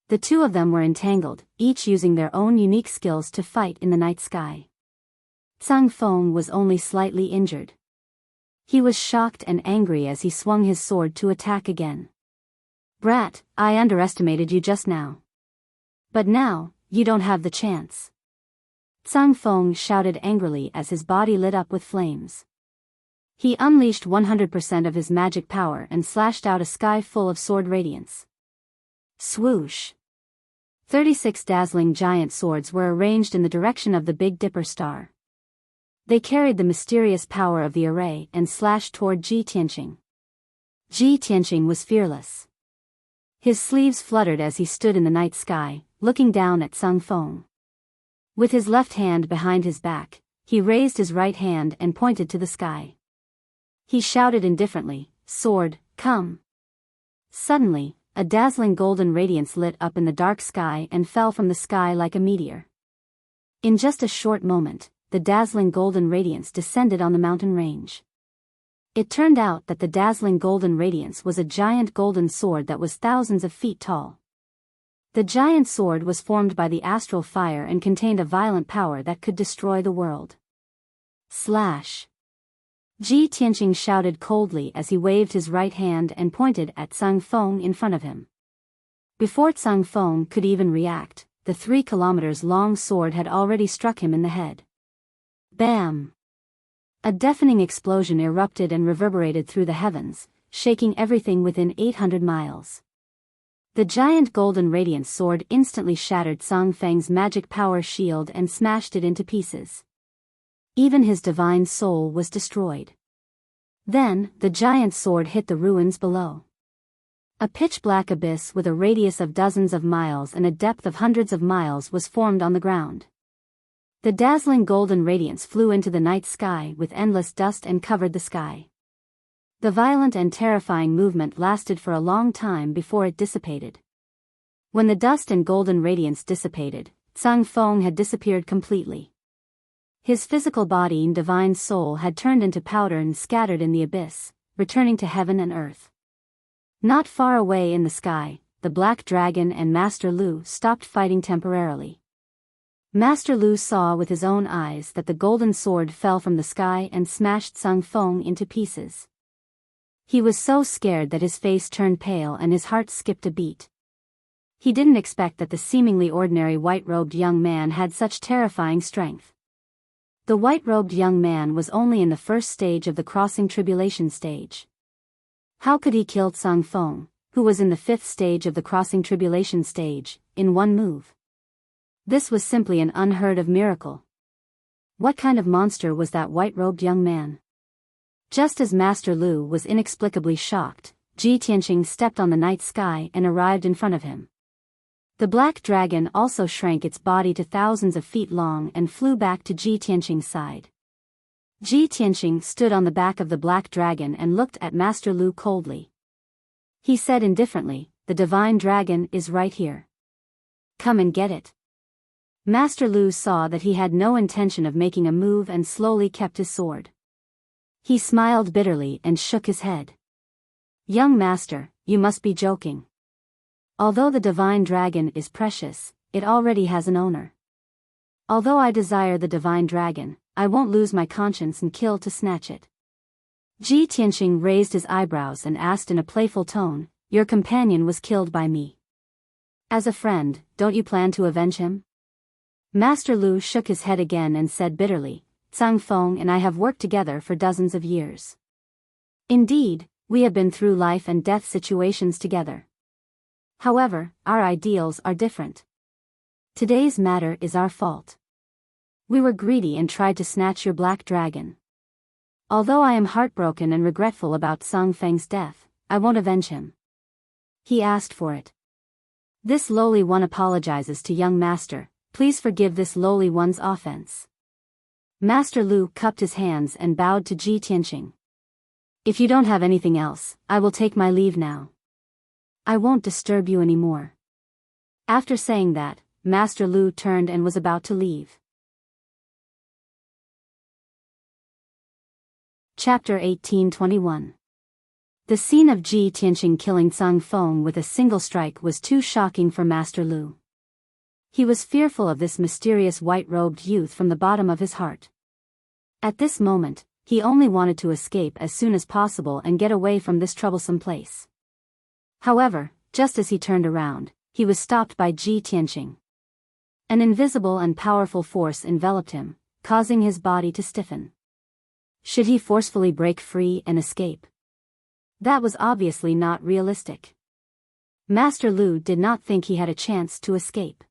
S1: The two of them were entangled, each using their own unique skills to fight in the night sky. Tsang Feng was only slightly injured. He was shocked and angry as he swung his sword to attack again. Brat, I underestimated you just now. But now, you don't have the chance. Tsang Feng shouted angrily as his body lit up with flames. He unleashed 100% of his magic power and slashed out a sky full of sword radiance. Swoosh! 36 dazzling giant swords were arranged in the direction of the Big Dipper star. They carried the mysterious power of the array and slashed toward Ji Tianqing. Ji Tianqing was fearless. His sleeves fluttered as he stood in the night sky, looking down at Tsang Feng. With his left hand behind his back, he raised his right hand and pointed to the sky. He shouted indifferently, "Sword, come!" Suddenly, a dazzling golden radiance lit up in the dark sky and fell from the sky like a meteor. In just a short moment, the dazzling golden radiance descended on the mountain range. It turned out that the dazzling golden radiance was a giant golden sword that was thousands of feet tall. The giant sword was formed by the astral fire and contained a violent power that could destroy the world. Slash! Ji Tianqing shouted coldly as he waved his right hand and pointed at Tsang Feng in front of him. Before Tsang Feng could even react, the 3 kilometers long sword had already struck him in the head. Bam! A deafening explosion erupted and reverberated through the heavens, shaking everything within 800 miles. The giant golden radiance sword instantly shattered Tsang Feng's magic power shield and smashed it into pieces. Even his divine soul was destroyed. Then, the giant sword hit the ruins below. A pitch-black abyss with a radius of dozens of miles and a depth of hundreds of miles was formed on the ground. The dazzling golden radiance flew into the night sky with endless dust and covered the sky. The violent and terrifying movement lasted for a long time before it dissipated. When the dust and golden radiance dissipated, Tsang Feng had disappeared completely. His physical body and divine soul had turned into powder and scattered in the abyss, returning to heaven and earth. Not far away in the sky, the Black Dragon and Master Lu stopped fighting temporarily. Master Lu saw with his own eyes that the golden sword fell from the sky and smashed Tsang Feng into pieces. He was so scared that his face turned pale and his heart skipped a beat. He didn't expect that the seemingly ordinary white-robed young man had such terrifying strength. The white-robed young man was only in the first stage of the crossing tribulation stage. How could he kill Tsang Feng, who was in the 5th stage of the crossing tribulation stage, in one move? This was simply an unheard-of miracle. What kind of monster was that white-robed young man? Just as Master Lu was inexplicably shocked, Ji Tianqing stepped on the night sky and arrived in front of him. The Black Dragon also shrank its body to thousands of feet long and flew back to Ji Tianqing's side. Ji Tianqing stood on the back of the Black Dragon and looked at Master Lu coldly. He said indifferently, "The Divine Dragon is right here. Come and get it." Master Lu saw that he had no intention of making a move and slowly kept his sword. He smiled bitterly and shook his head. "Young master, you must be joking. Although the Divine Dragon is precious, it already has an owner. Although I desire the Divine Dragon, I won't lose my conscience and kill to snatch it." Ji Tianqing raised his eyebrows and asked in a playful tone, "Your companion was killed by me. As a friend, don't you plan to avenge him?" Master Lu shook his head again and said bitterly, "Tsang Feng and I have worked together for dozens of years. Indeed, we have been through life and death situations together. However, our ideals are different. Today's matter is our fault. We were greedy and tried to snatch your Black Dragon. Although I am heartbroken and regretful about Tsang Feng's death, I won't avenge him. He asked for it. This lowly one apologizes to young master, please forgive this lowly one's offense." Master Lu cupped his hands and bowed to Ji Tianqing. "If you don't have anything else, I will take my leave now. I won't disturb you anymore." After saying that, Master Lu turned and was about to leave. Chapter 1821. The scene of Ji Tianqing killing Tsang Feng with a single strike was too shocking for Master Lu. He was fearful of this mysterious white-robed youth from the bottom of his heart. At this moment, he only wanted to escape as soon as possible and get away from this troublesome place. However, Just as he turned around, he was stopped by Ji Tianqing. An invisible and powerful force enveloped him, causing his body to stiffen. Should he forcefully break free and escape? That was obviously not realistic. Master Lu did not think he had a chance to escape.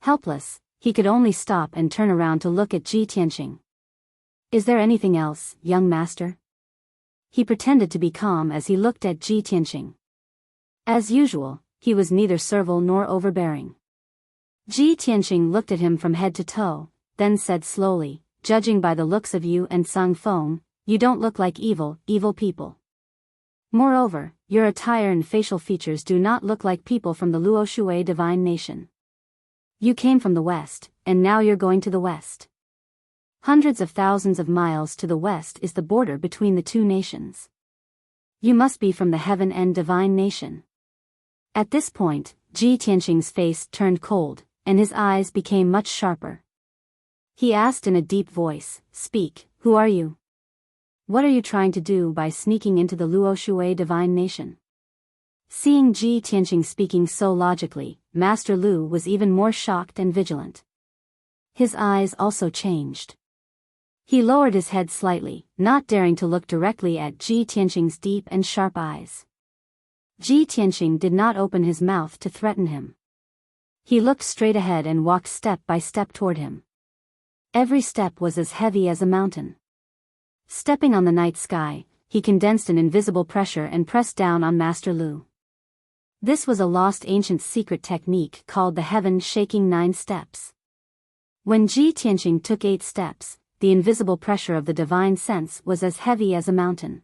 S1: Helpless, he could only stop and turn around to look at Ji Tianqing. Is there anything else, young master? He pretended to be calm as he looked at Ji Tianqing. As usual, he was neither servile nor overbearing. Ji Tianqing looked at him from head to toe, then said slowly, judging by the looks of you and Sang Feng, you don't look like evil people. Moreover, your attire and facial features do not look like people from the Luo Shui divine nation. You came from the west, and now you're going to the west. Hundreds of thousands of miles to the west is the border between the two nations. You must be from the heaven and divine nation. At this point, Ji Tianqing's face turned cold, and his eyes became much sharper. He asked in a deep voice, "Speak, who are you? What are you trying to do by sneaking into the Luo Shui divine nation?" Seeing Ji Tianqing speaking so logically, Master Lu was even more shocked and vigilant. His eyes also changed. He lowered his head slightly, not daring to look directly at Ji Tianqing's deep and sharp eyes. Ji Tianqing did not open his mouth to threaten him. He looked straight ahead and walked step by step toward him. Every step was as heavy as a mountain. Stepping on the night sky, he condensed an invisible pressure and pressed down on Master Lu. This was a lost ancient secret technique called the heaven-shaking 9 steps. When Ji Tianqing took 8 steps, the invisible pressure of the divine sense was as heavy as a mountain.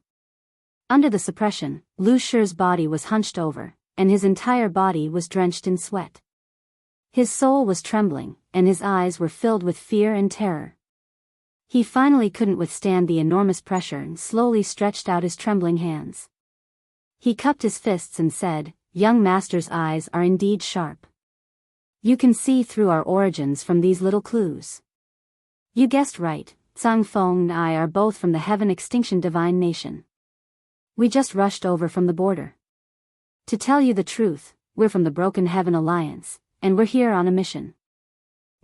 S1: Under the suppression, Lu Shi's body was hunched over, and his entire body was drenched in sweat. His soul was trembling, and his eyes were filled with fear and terror. He finally couldn't withstand the enormous pressure and slowly stretched out his trembling hands. He cupped his fists and said, "Young master's eyes are indeed sharp. You can see through our origins from these little clues. You guessed right, Sang Feng and I are both from the Heaven Extinction Divine Nation. We just rushed over from the border. To tell you the truth, we're from the Broken Heaven Alliance, and we're here on a mission."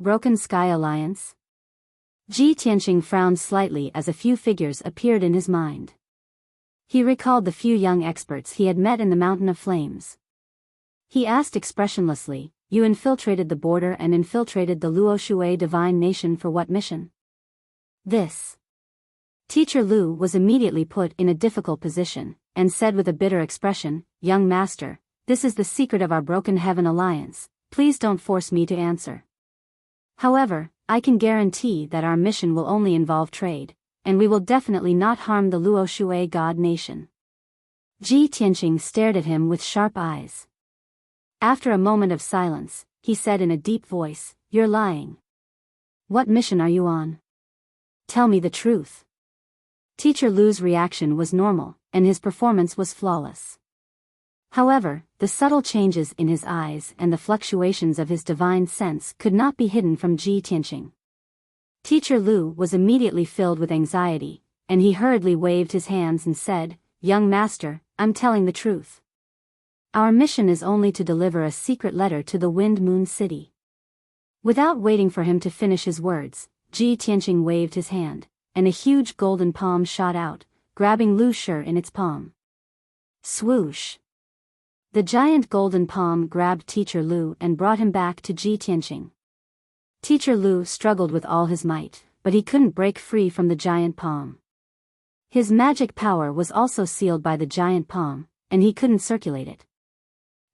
S1: Broken Sky Alliance? Ji Tianqing frowned slightly as a few figures appeared in his mind. He recalled the few young experts he had met in the Mountain of Flames. He asked expressionlessly, "You infiltrated the border and infiltrated the Luo Shui divine nation for what mission?" "This." Teacher Lu was immediately put in a difficult position, and said with a bitter expression, "Young master, this is the secret of our Broken Heaven Alliance, please don't force me to answer. However, I can guarantee that our mission will only involve trade, and we will definitely not harm the Luo Shui God nation." Ji Tianqing stared at him with sharp eyes. After a moment of silence, he said in a deep voice, "You're lying. What mission are you on? Tell me the truth." Teacher Lu's reaction was normal, and his performance was flawless. However, the subtle changes in his eyes and the fluctuations of his divine sense could not be hidden from Ji Tianqing. Teacher Lu was immediately filled with anxiety, and he hurriedly waved his hands and said, "Young master, I'm telling the truth. Our mission is only to deliver a secret letter to the Wind Moon City." Without waiting for him to finish his words, Ji Tianqing waved his hand, and a huge golden palm shot out, grabbing Lu Shi in its palm. Swoosh! The giant golden palm grabbed Teacher Lu and brought him back to Ji Tianqing. Teacher Lu struggled with all his might, but he couldn't break free from the giant palm. His magic power was also sealed by the giant palm, and he couldn't circulate it.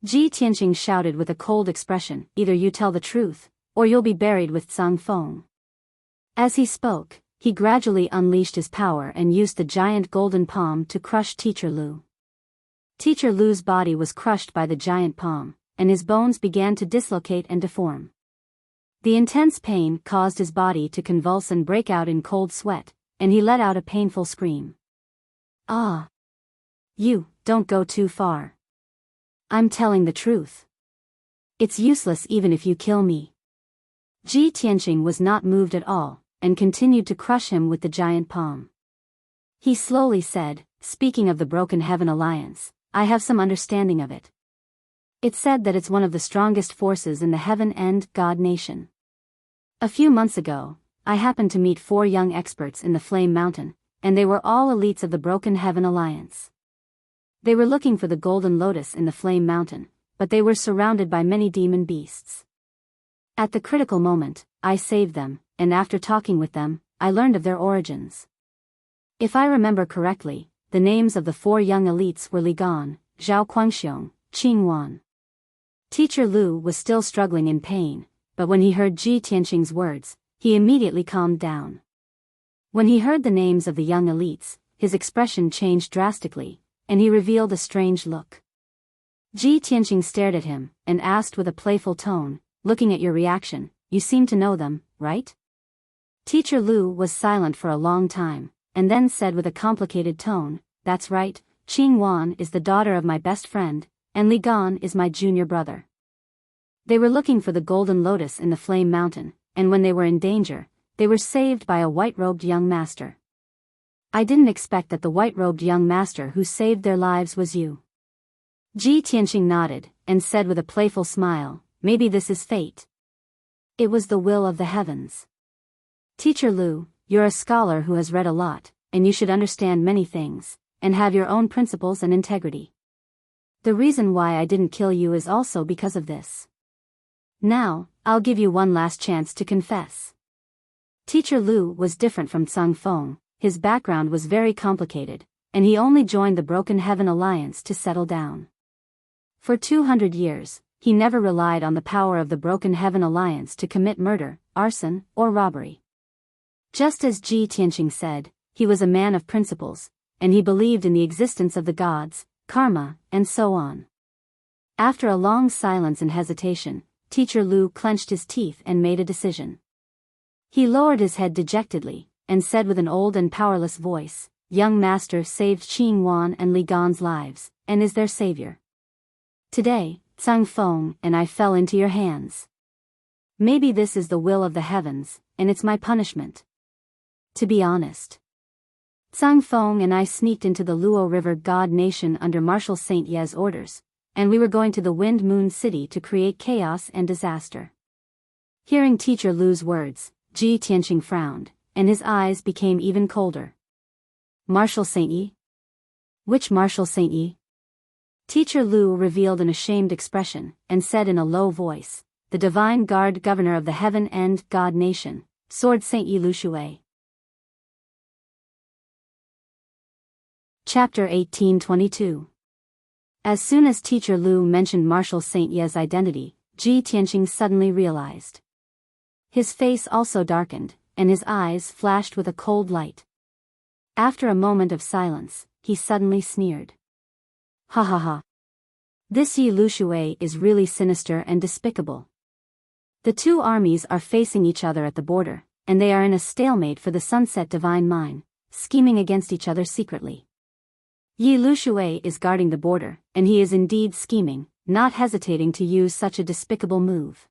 S1: Ji Tianqing shouted with a cold expression, "Either you tell the truth, or you'll be buried with Sang Feng." As he spoke, he gradually unleashed his power and used the giant golden palm to crush Teacher Lu. Teacher Lu's body was crushed by the giant palm, and his bones began to dislocate and deform. The intense pain caused his body to convulse and break out in cold sweat, and he let out a painful scream. "Ah! You, don't go too far. I'm telling the truth. It's useless even if you kill me." Ji Tianqing was not moved at all, and continued to crush him with the giant palm. He slowly said, "Speaking of the Broken Heaven Alliance, I have some understanding of it. It's said that it's one of the strongest forces in the Heaven and God Nation. A few months ago, I happened to meet 4 young experts in the Flame Mountain, and they were all elites of the Broken Heaven Alliance. They were looking for the Golden Lotus in the Flame Mountain, but they were surrounded by many demon beasts. At the critical moment, I saved them, and after talking with them, I learned of their origins. If I remember correctly, the names of the 4 young elites were Li Gan, Zhao Guangxiong, Qing Wan. Teacher Lu was still struggling in pain, but when he heard Ji Tianqing's words, he immediately calmed down. When he heard the names of the young elites, his expression changed drastically, and he revealed a strange look. Ji Tianqing stared at him, and asked with a playful tone, "Looking at your reaction, you seem to know them, right?" Teacher Lu was silent for a long time, and then said with a complicated tone, "That's right, Qing Wan is the daughter of my best friend, and Li Gan is my junior brother. They were looking for the Golden Lotus in the Flame Mountain, and when they were in danger, they were saved by a white-robed young master. I didn't expect that the white-robed young master who saved their lives was you." Ji Tianqing nodded, and said with a playful smile, "Maybe this is fate. It was the will of the heavens. Teacher Lu, you're a scholar who has read a lot, and you should understand many things, and have your own principles and integrity. The reason why I didn't kill you is also because of this. Now, I'll give you one last chance to confess." Teacher Lu was different from Tsang Feng. His background was very complicated, and he only joined the Broken Heaven Alliance to settle down. For 200 years, he never relied on the power of the Broken Heaven Alliance to commit murder, arson, or robbery. Just as Ji Tianqing said, he was a man of principles, and he believed in the existence of the gods, karma, and so on. After a long silence and hesitation, Teacher Lu clenched his teeth and made a decision. He lowered his head dejectedly, and said with an old and powerless voice, "Young master saved Qing Wan and Li Gan's lives, and is their savior. Today, Tsang Feng and I fell into your hands. Maybe this is the will of the heavens, and it's my punishment. To be honest, Tsang Feng and I sneaked into the Luo River God Nation under Marshal Saint Ye's orders, and we were going to the Wind Moon City to create chaos and disaster." Hearing Teacher Lu's words, Ji Tianqing frowned, and his eyes became even colder. "Marshal Saint Yi? Which Marshal Saint Yi?" Teacher Lu revealed an ashamed expression, and said in a low voice, "The Divine Guard Governor of the Heaven and God Nation, Sword Saint Yi Lu Shui." Chapter 1822. As soon as Teacher Lu mentioned Marshal Saint Ye's identity, Ji Tianqing suddenly realized. His face also darkened, and his eyes flashed with a cold light. After a moment of silence, he suddenly sneered. "Ha ha ha. This Yi Lu Shui is really sinister and despicable. The 2 armies are facing each other at the border, and they are in a stalemate for the Sunset Divine Mine, scheming against each other secretly. Yi Lu Shui is guarding the border, and he is indeed scheming, not hesitating to use such a despicable move.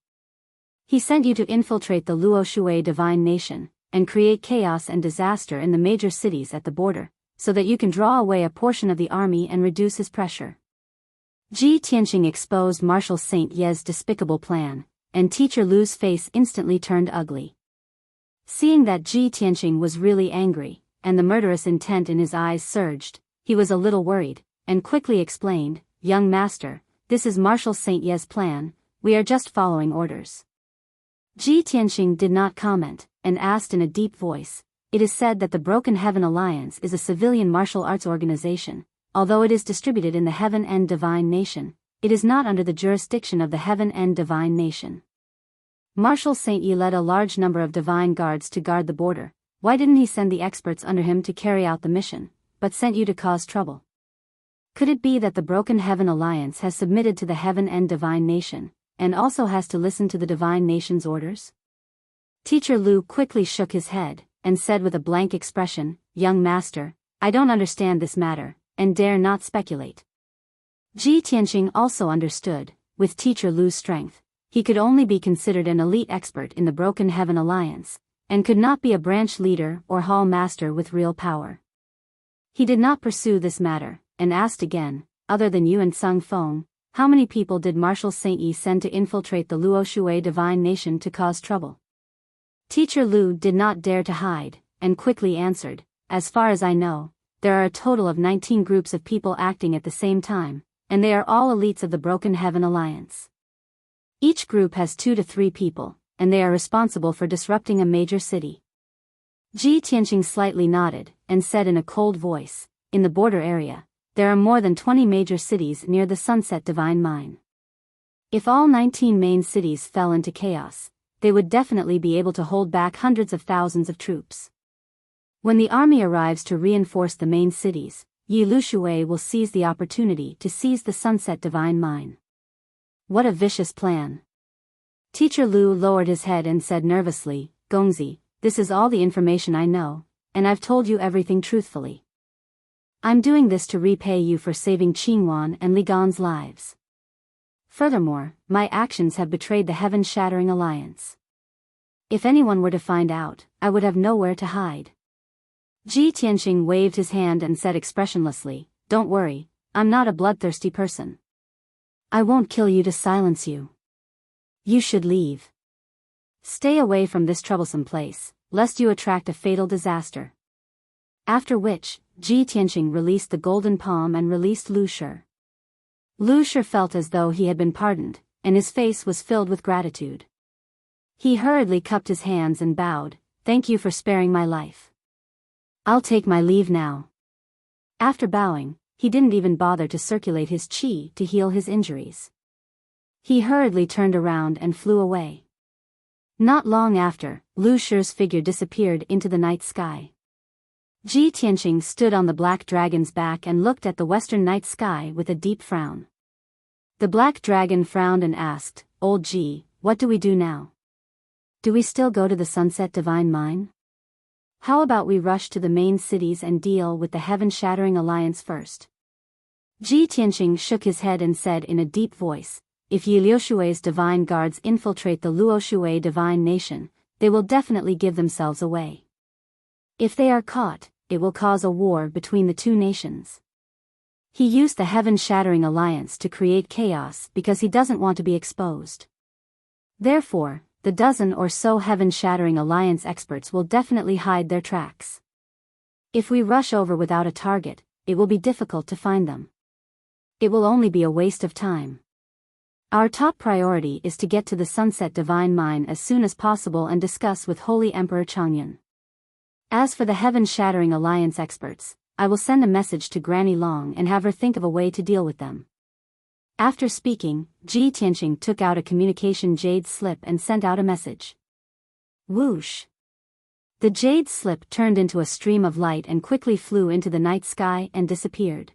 S1: He sent you to infiltrate the Luo Shui Divine Nation, and create chaos and disaster in the major cities at the border, so that you can draw away a portion of the army and reduce his pressure." Ji Tianqing exposed Marshal Saint Ye's despicable plan, and Teacher Lu's face instantly turned ugly. Seeing that Ji Tianqing was really angry, and the murderous intent in his eyes surged, he was a little worried, and quickly explained, "Young master, this is Marshal Saint Ye's plan, we are just following orders." Ji Tianqing did not comment, and asked in a deep voice, "It is said that the Broken Heaven Alliance is a civilian martial arts organization. Although it is distributed in the Heaven and Divine Nation, it is not under the jurisdiction of the Heaven and Divine Nation. Marshal Saint Yi led a large number of divine guards to guard the border. Why didn't he send the experts under him to carry out the mission, but sent you to cause trouble? Could it be that the Broken Heaven Alliance has submitted to the Heaven and Divine Nation, and also has to listen to the Divine Nation's orders?" Teacher Lu quickly shook his head, and said with a blank expression, "Young master, I don't understand this matter, and dare not speculate." Ji Tianqing also understood, with Teacher Lu's strength, he could only be considered an elite expert in the Broken Heaven Alliance, and could not be a branch leader or hall master with real power. He did not pursue this matter, and asked again, "Other than you and Tsang Feng, how many people did Marshal Saint Yi send to infiltrate the Luoshui divine nation to cause trouble? Teacher Lu did not dare to hide, and quickly answered, as far as I know, there are a total of 19 groups of people acting at the same time, and they are all elites of the Broken Heaven Alliance. Each group has 2 to 3 people, and they are responsible for disrupting a major city. Ji Tianqing slightly nodded, and said in a cold voice, in the border area, there are more than 20 major cities near the Sunset Divine Mine. If all 19 main cities fell into chaos, they would definitely be able to hold back hundreds of thousands of troops. When the army arrives to reinforce the main cities, Yi Lushui will seize the opportunity to seize the Sunset Divine Mine. What a vicious plan. Teacher Lu lowered his head and said nervously, Gongzi, this is all the information I know, and I've told you everything truthfully. I'm doing this to repay you for saving Qingwan and Li Gan's lives. Furthermore, my actions have betrayed the heaven-shattering alliance. If anyone were to find out, I would have nowhere to hide. Ji Tianqing waved his hand and said expressionlessly, Don't worry, I'm not a bloodthirsty person. I won't kill you to silence you. You should leave. Stay away from this troublesome place, lest you attract a fatal disaster. After which, Ji Tianqing released the golden palm and released Lu Shi. Lu Shi felt as though he had been pardoned, and his face was filled with gratitude. He hurriedly cupped his hands and bowed, Thank you for sparing my life. I'll take my leave now. After bowing, he didn't even bother to circulate his qi to heal his injuries. He hurriedly turned around and flew away. Not long after, Lu Shi's figure disappeared into the night sky. Ji Tianqing stood on the black dragon's back and looked at the western night sky with a deep frown. The black dragon frowned and asked, Old Ji, what do we do now? Do we still go to the Sunset Divine Mine? How about we rush to the main cities and deal with the heaven-shattering alliance first? Ji Tianqing shook his head and said in a deep voice, If Yi Liushui's divine guards infiltrate the Luoshui divine nation, they will definitely give themselves away. If they are caught, it will cause a war between the 2 nations. He used the heaven-shattering alliance to create chaos because he doesn't want to be exposed. Therefore, the dozen or so heaven-shattering alliance experts will definitely hide their tracks. If we rush over without a target, it will be difficult to find them. It will only be a waste of time. Our top priority is to get to the Sunset Divine Mine as soon as possible and discuss with Holy Emperor Changyan. As for the heaven-shattering alliance experts, I will send a message to Granny Long and have her think of a way to deal with them. After speaking, Ji Tianqing took out a communication jade slip and sent out a message. Whoosh! The jade slip turned into a stream of light and quickly flew into the night sky and disappeared.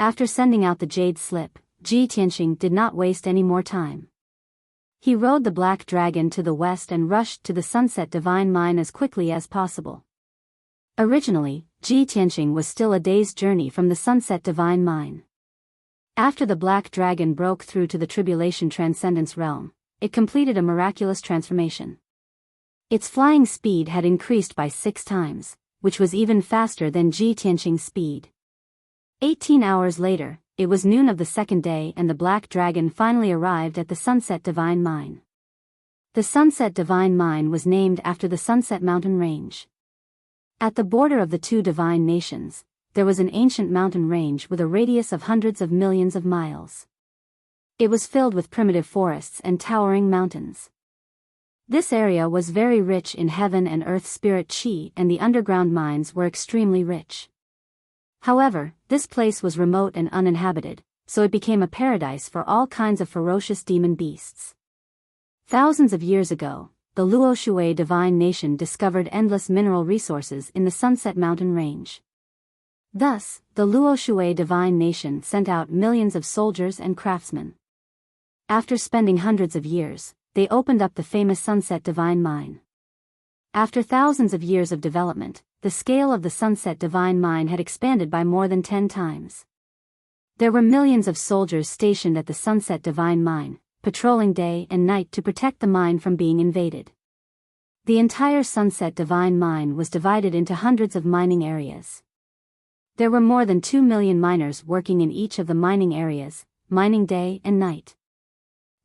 S1: After sending out the jade slip, Ji Tianqing did not waste any more time. He rode the black dragon to the west and rushed to the Sunset Divine Mine as quickly as possible. Originally, Ji Tianqing was still a day's journey from the Sunset Divine Mine. After the black dragon broke through to the Tribulation Transcendence realm, it completed a miraculous transformation. Its flying speed had increased by 6 times, which was even faster than Ji Tianqing's speed. 18 hours later, it was noon of the second day and the black dragon finally arrived at the Sunset Divine Mine. The Sunset Divine Mine was named after the Sunset Mountain Range. At the border of the 2 divine nations, there was an ancient mountain range with a radius of hundreds of millions of miles. It was filled with primitive forests and towering mountains. This area was very rich in heaven and earth spirit qi, and the underground mines were extremely rich. However, this place was remote and uninhabited, so it became a paradise for all kinds of ferocious demon beasts. Thousands of years ago, the Luoshui divine nation discovered endless mineral resources in the Sunset Mountain Range. Thus, the Luoshui divine nation sent out millions of soldiers and craftsmen. After spending hundreds of years, they opened up the famous Sunset Divine Mine. After thousands of years of development, the scale of the Sunset Divine Mine had expanded by more than 10 times. There were millions of soldiers stationed at the Sunset Divine Mine, patrolling day and night to protect the mine from being invaded. The entire Sunset Divine Mine was divided into hundreds of mining areas. There were more than 2 million miners working in each of the mining areas, mining day and night.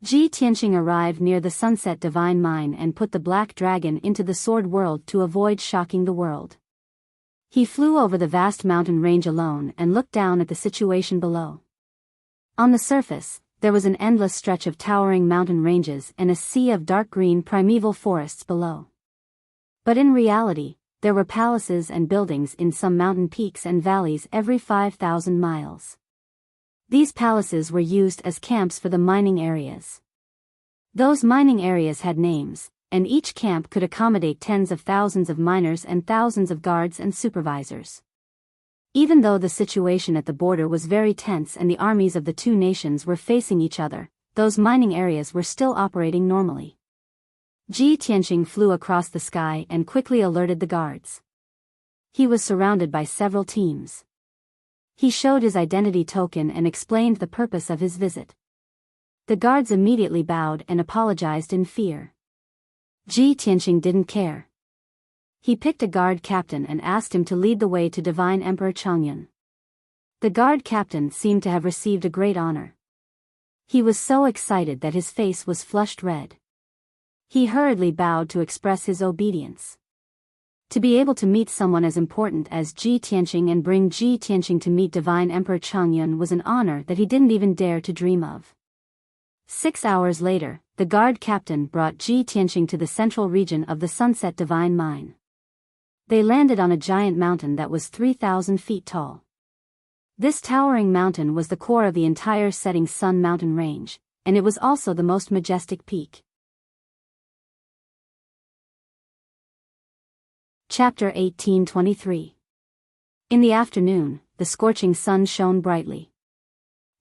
S1: Ji Tianqing arrived near the Sunset Divine Mine and put the Black Dragon into the Sword World to avoid shocking the world. He flew over the vast mountain range alone and looked down at the situation below. On the surface, there was an endless stretch of towering mountain ranges and a sea of dark green primeval forests below. But in reality, there were palaces and buildings in some mountain peaks and valleys every 5,000 miles. These palaces were used as camps for the mining areas. Those mining areas had names, and each camp could accommodate tens of thousands of miners and thousands of guards and supervisors. Even though the situation at the border was very tense and the armies of the two nations were facing each other, those mining areas were still operating normally. Ji Tianqing flew across the sky and quickly alerted the guards. He was surrounded by several teams. He showed his identity token and explained the purpose of his visit. The guards immediately bowed and apologized in fear. Ji Tianqing didn't care. He picked a guard captain and asked him to lead the way to Divine Emperor Chongyun. The guard captain seemed to have received a great honor. He was so excited that his face was flushed red. He hurriedly bowed to express his obedience. To be able to meet someone as important as Ji Tianqing and bring Ji Tianqing to meet Divine Emperor Chongyun was an honor that he didn't even dare to dream of. 6 hours later, the guard captain brought Ji Tianqing to the central region of the Sunset Divine Mine. They landed on a giant mountain that was 3,000 feet tall. This towering mountain was the core of the entire Setting Sun mountain range, and it was also the most majestic peak. Chapter 1823. In the afternoon, the scorching sun shone brightly.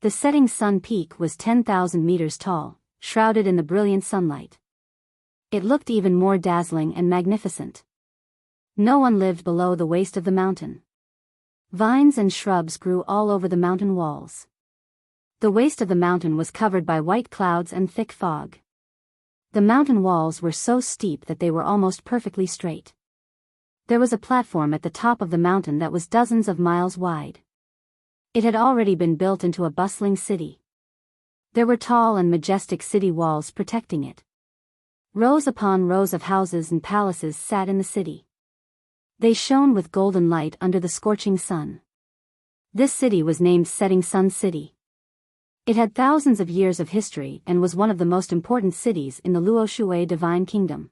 S1: The setting sun peak was 10,000 meters tall, shrouded in the brilliant sunlight. It looked even more dazzling and magnificent. No one lived below the waist of the mountain. Vines and shrubs grew all over the mountain walls. The waist of the mountain was covered by white clouds and thick fog. The mountain walls were so steep that they were almost perfectly straight. There was a platform at the top of the mountain that was dozens of miles wide. It had already been built into a bustling city. There were tall and majestic city walls protecting it. Rows upon rows of houses and palaces sat in the city. They shone with golden light under the scorching sun. This city was named Setting Sun City. It had thousands of years of history and was one of the most important cities in the Luoshui Divine Kingdom.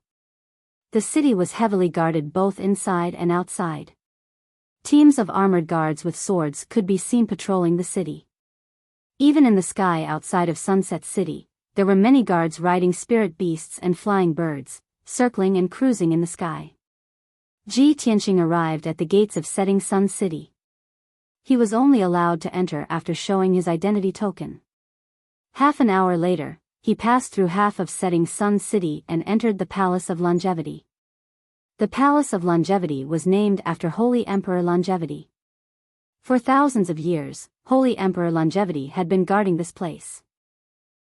S1: The city was heavily guarded both inside and outside. Teams of armored guards with swords could be seen patrolling the city. Even in the sky outside of Sunset City, there were many guards riding spirit beasts and flying birds, circling and cruising in the sky. Ji Tianqing arrived at the gates of Setting Sun City. He was only allowed to enter after showing his identity token. Half an hour later, he passed through half of Setting Sun City and entered the Palace of Longevity. The Palace of Longevity was named after Holy Emperor Longevity. For thousands of years, Holy Emperor Longevity had been guarding this place.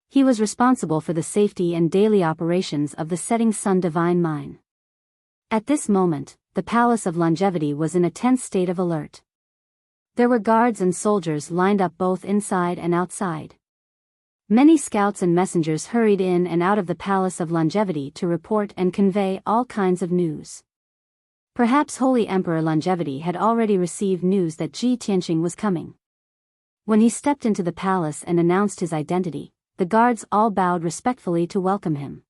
S1: He was responsible for the safety and daily operations of the Setting Sun Divine Mine. At this moment, the Palace of Longevity was in a tense state of alert. There were guards and soldiers lined up both inside and outside. Many scouts and messengers hurried in and out of the Palace of Longevity to report and convey all kinds of news. Perhaps Holy Emperor Longevity had already received news that Ji Tianqing was coming. When he stepped into the palace and announced his identity, the guards all bowed respectfully to welcome him.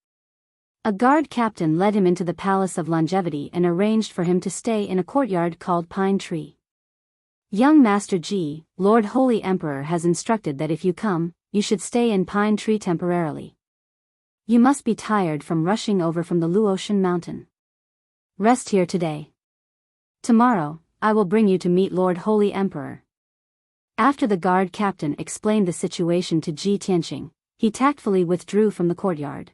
S1: A guard captain led him into the Palace of Longevity and arranged for him to stay in a courtyard called Pine Tree. Young Master Ji, Lord Holy Emperor has instructed that if you come, you should stay in Pine Tree temporarily. You must be tired from rushing over from the Luotian mountain. Rest here today. Tomorrow, I will bring you to meet Lord Holy Emperor. After the guard captain explained the situation to Ji Tianqing, he tactfully withdrew from the courtyard.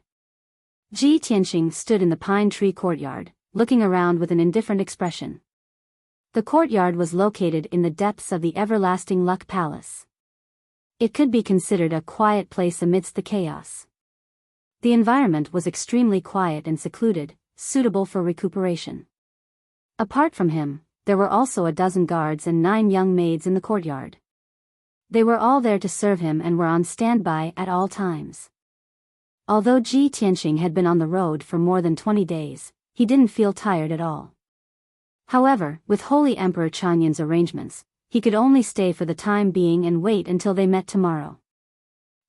S1: Ji Tianqing stood in the Pine Tree courtyard, looking around with an indifferent expression. The courtyard was located in the depths of the everlasting Luck Palace. It could be considered a quiet place amidst the chaos. The environment was extremely quiet and secluded, suitable for recuperation. Apart from him, there were also a dozen guards and 9 young maids in the courtyard. They were all there to serve him and were on standby at all times. Although Ji Tianqing had been on the road for more than 20 days, he didn't feel tired at all. However, with Holy Emperor Changyun's arrangements, he could only stay for the time being and wait until they met tomorrow.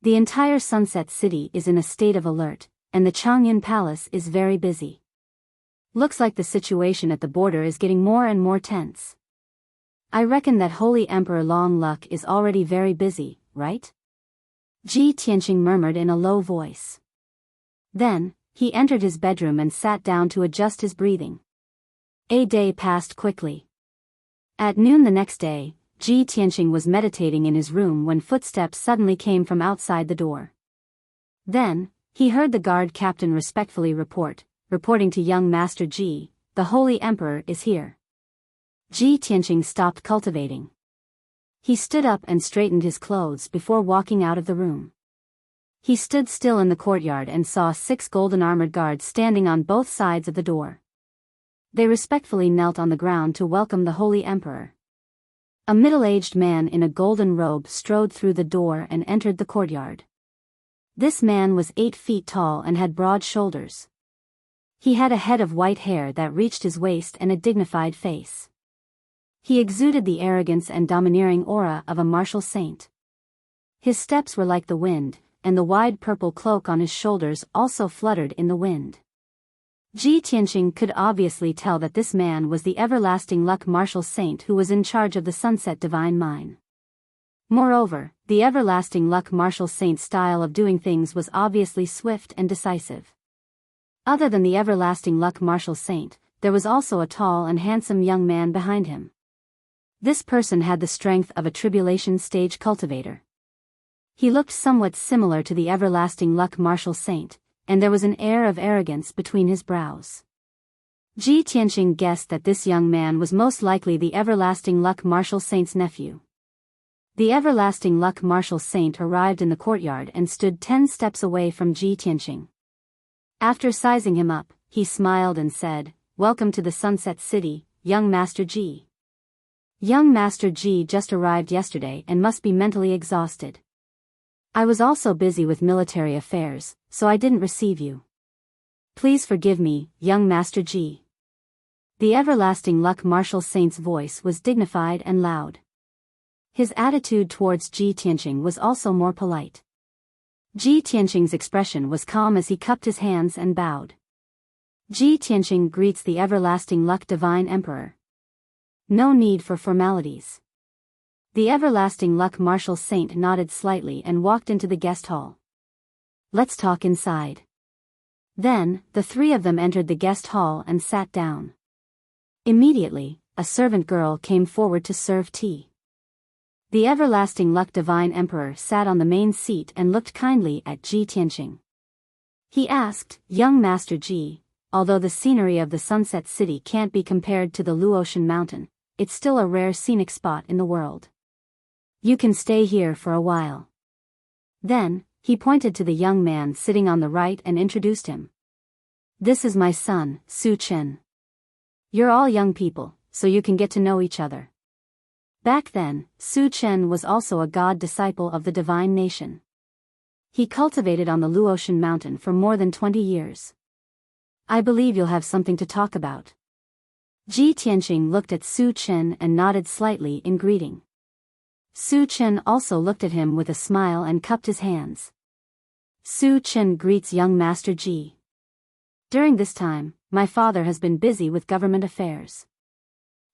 S1: The entire Sunset City is in a state of alert, and the Changyun Palace is very busy. Looks like the situation at the border is getting more and more tense. I reckon that Holy Emperor Long Luck is already very busy, right? Ji Tianqing murmured in a low voice. Then, he entered his bedroom and sat down to adjust his breathing. A day passed quickly. At noon the next day, Ji Tianqing was meditating in his room when footsteps suddenly came from outside the door. Then, he heard the guard captain respectfully reporting to young Master Ji, "The Holy Emperor is here." Ji Tianqing stopped cultivating. He stood up and straightened his clothes before walking out of the room. He stood still in the courtyard and saw 6 golden-armored guards standing on both sides of the door. They respectfully knelt on the ground to welcome the Holy Emperor. A middle-aged man in a golden robe strode through the door and entered the courtyard. This man was 8 feet tall and had broad shoulders. He had a head of white hair that reached his waist and a dignified face. He exuded the arrogance and domineering aura of a martial saint. His steps were like the wind, and the wide purple cloak on his shoulders also fluttered in the wind. Ji Tianqing could obviously tell that this man was the everlasting luck martial saint who was in charge of the Sunset Divine Mine. Moreover, the everlasting luck martial saint's style of doing things was obviously swift and decisive. Other than the everlasting luck martial saint, there was also a tall and handsome young man behind him. This person had the strength of a tribulation stage cultivator. He looked somewhat similar to the everlasting luck martial saint, and there was an air of arrogance between his brows. Ji Tianqing guessed that this young man was most likely the everlasting luck martial saint's nephew. The everlasting luck martial saint arrived in the courtyard and stood 10 steps away from Ji Tianqing. After sizing him up, he smiled and said, "Welcome to the Sunset City, young Master Ji." Young Master Ji just arrived yesterday and must be mentally exhausted. I was also busy with military affairs, so I didn't receive you. Please forgive me, young Master Ji. The everlasting luck martial saint's voice was dignified and loud. His attitude towards Ji Tianqing was also more polite. Ji Tianqing's expression was calm as he cupped his hands and bowed. Ji Tianqing greets the everlasting luck divine emperor. No need for formalities. The everlasting luck martial saint nodded slightly and walked into the guest hall. Let's talk inside. Then, the 3 of them entered the guest hall and sat down. Immediately, a servant girl came forward to serve tea. The everlasting luck divine emperor sat on the main seat and looked kindly at Ji Tianqing. He asked, "Young Master Ji, although the scenery of the Sunset City can't be compared to the Luotian Mountain, it's still a rare scenic spot in the world. You can stay here for a while." Then, he pointed to the young man sitting on the right and introduced him. "This is my son, Su Chen. You're all young people, so you can get to know each other." Back then, Su Chen was also a god disciple of the divine nation. He cultivated on the Luotian Mountain for more than 20 years. "I believe you'll have something to talk about." Ji Tianqing looked at Su Chen and nodded slightly in greeting. Su Chen also looked at him with a smile and cupped his hands. Su Chen greets young Master Ji. "During this time, my father has been busy with government affairs.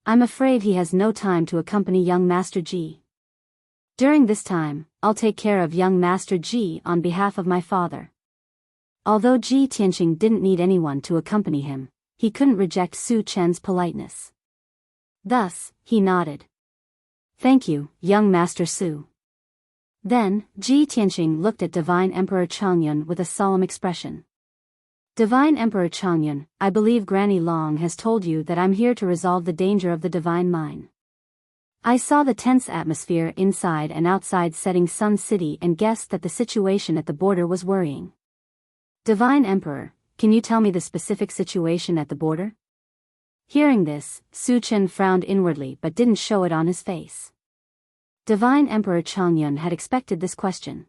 S1: I'm afraid he has no time to accompany young Master Ji. During this time, I'll take care of young Master Ji on behalf of my father." Although Ji Tianqing didn't need anyone to accompany him, he couldn't reject Su Chen's politeness. Thus, he nodded. "Thank you, young Master Su." Then, Ji Tianqing looked at Divine Emperor Changyun with a solemn expression. "Divine Emperor Changyun, I believe Granny Long has told you that I'm here to resolve the danger of the Divine Mine. I saw the tense atmosphere inside and outside Setting Sun City and guessed that the situation at the border was worrying. Divine Emperor, can you tell me the specific situation at the border?" Hearing this, Su Chen frowned inwardly but didn't show it on his face. Divine Emperor Changyun had expected this question.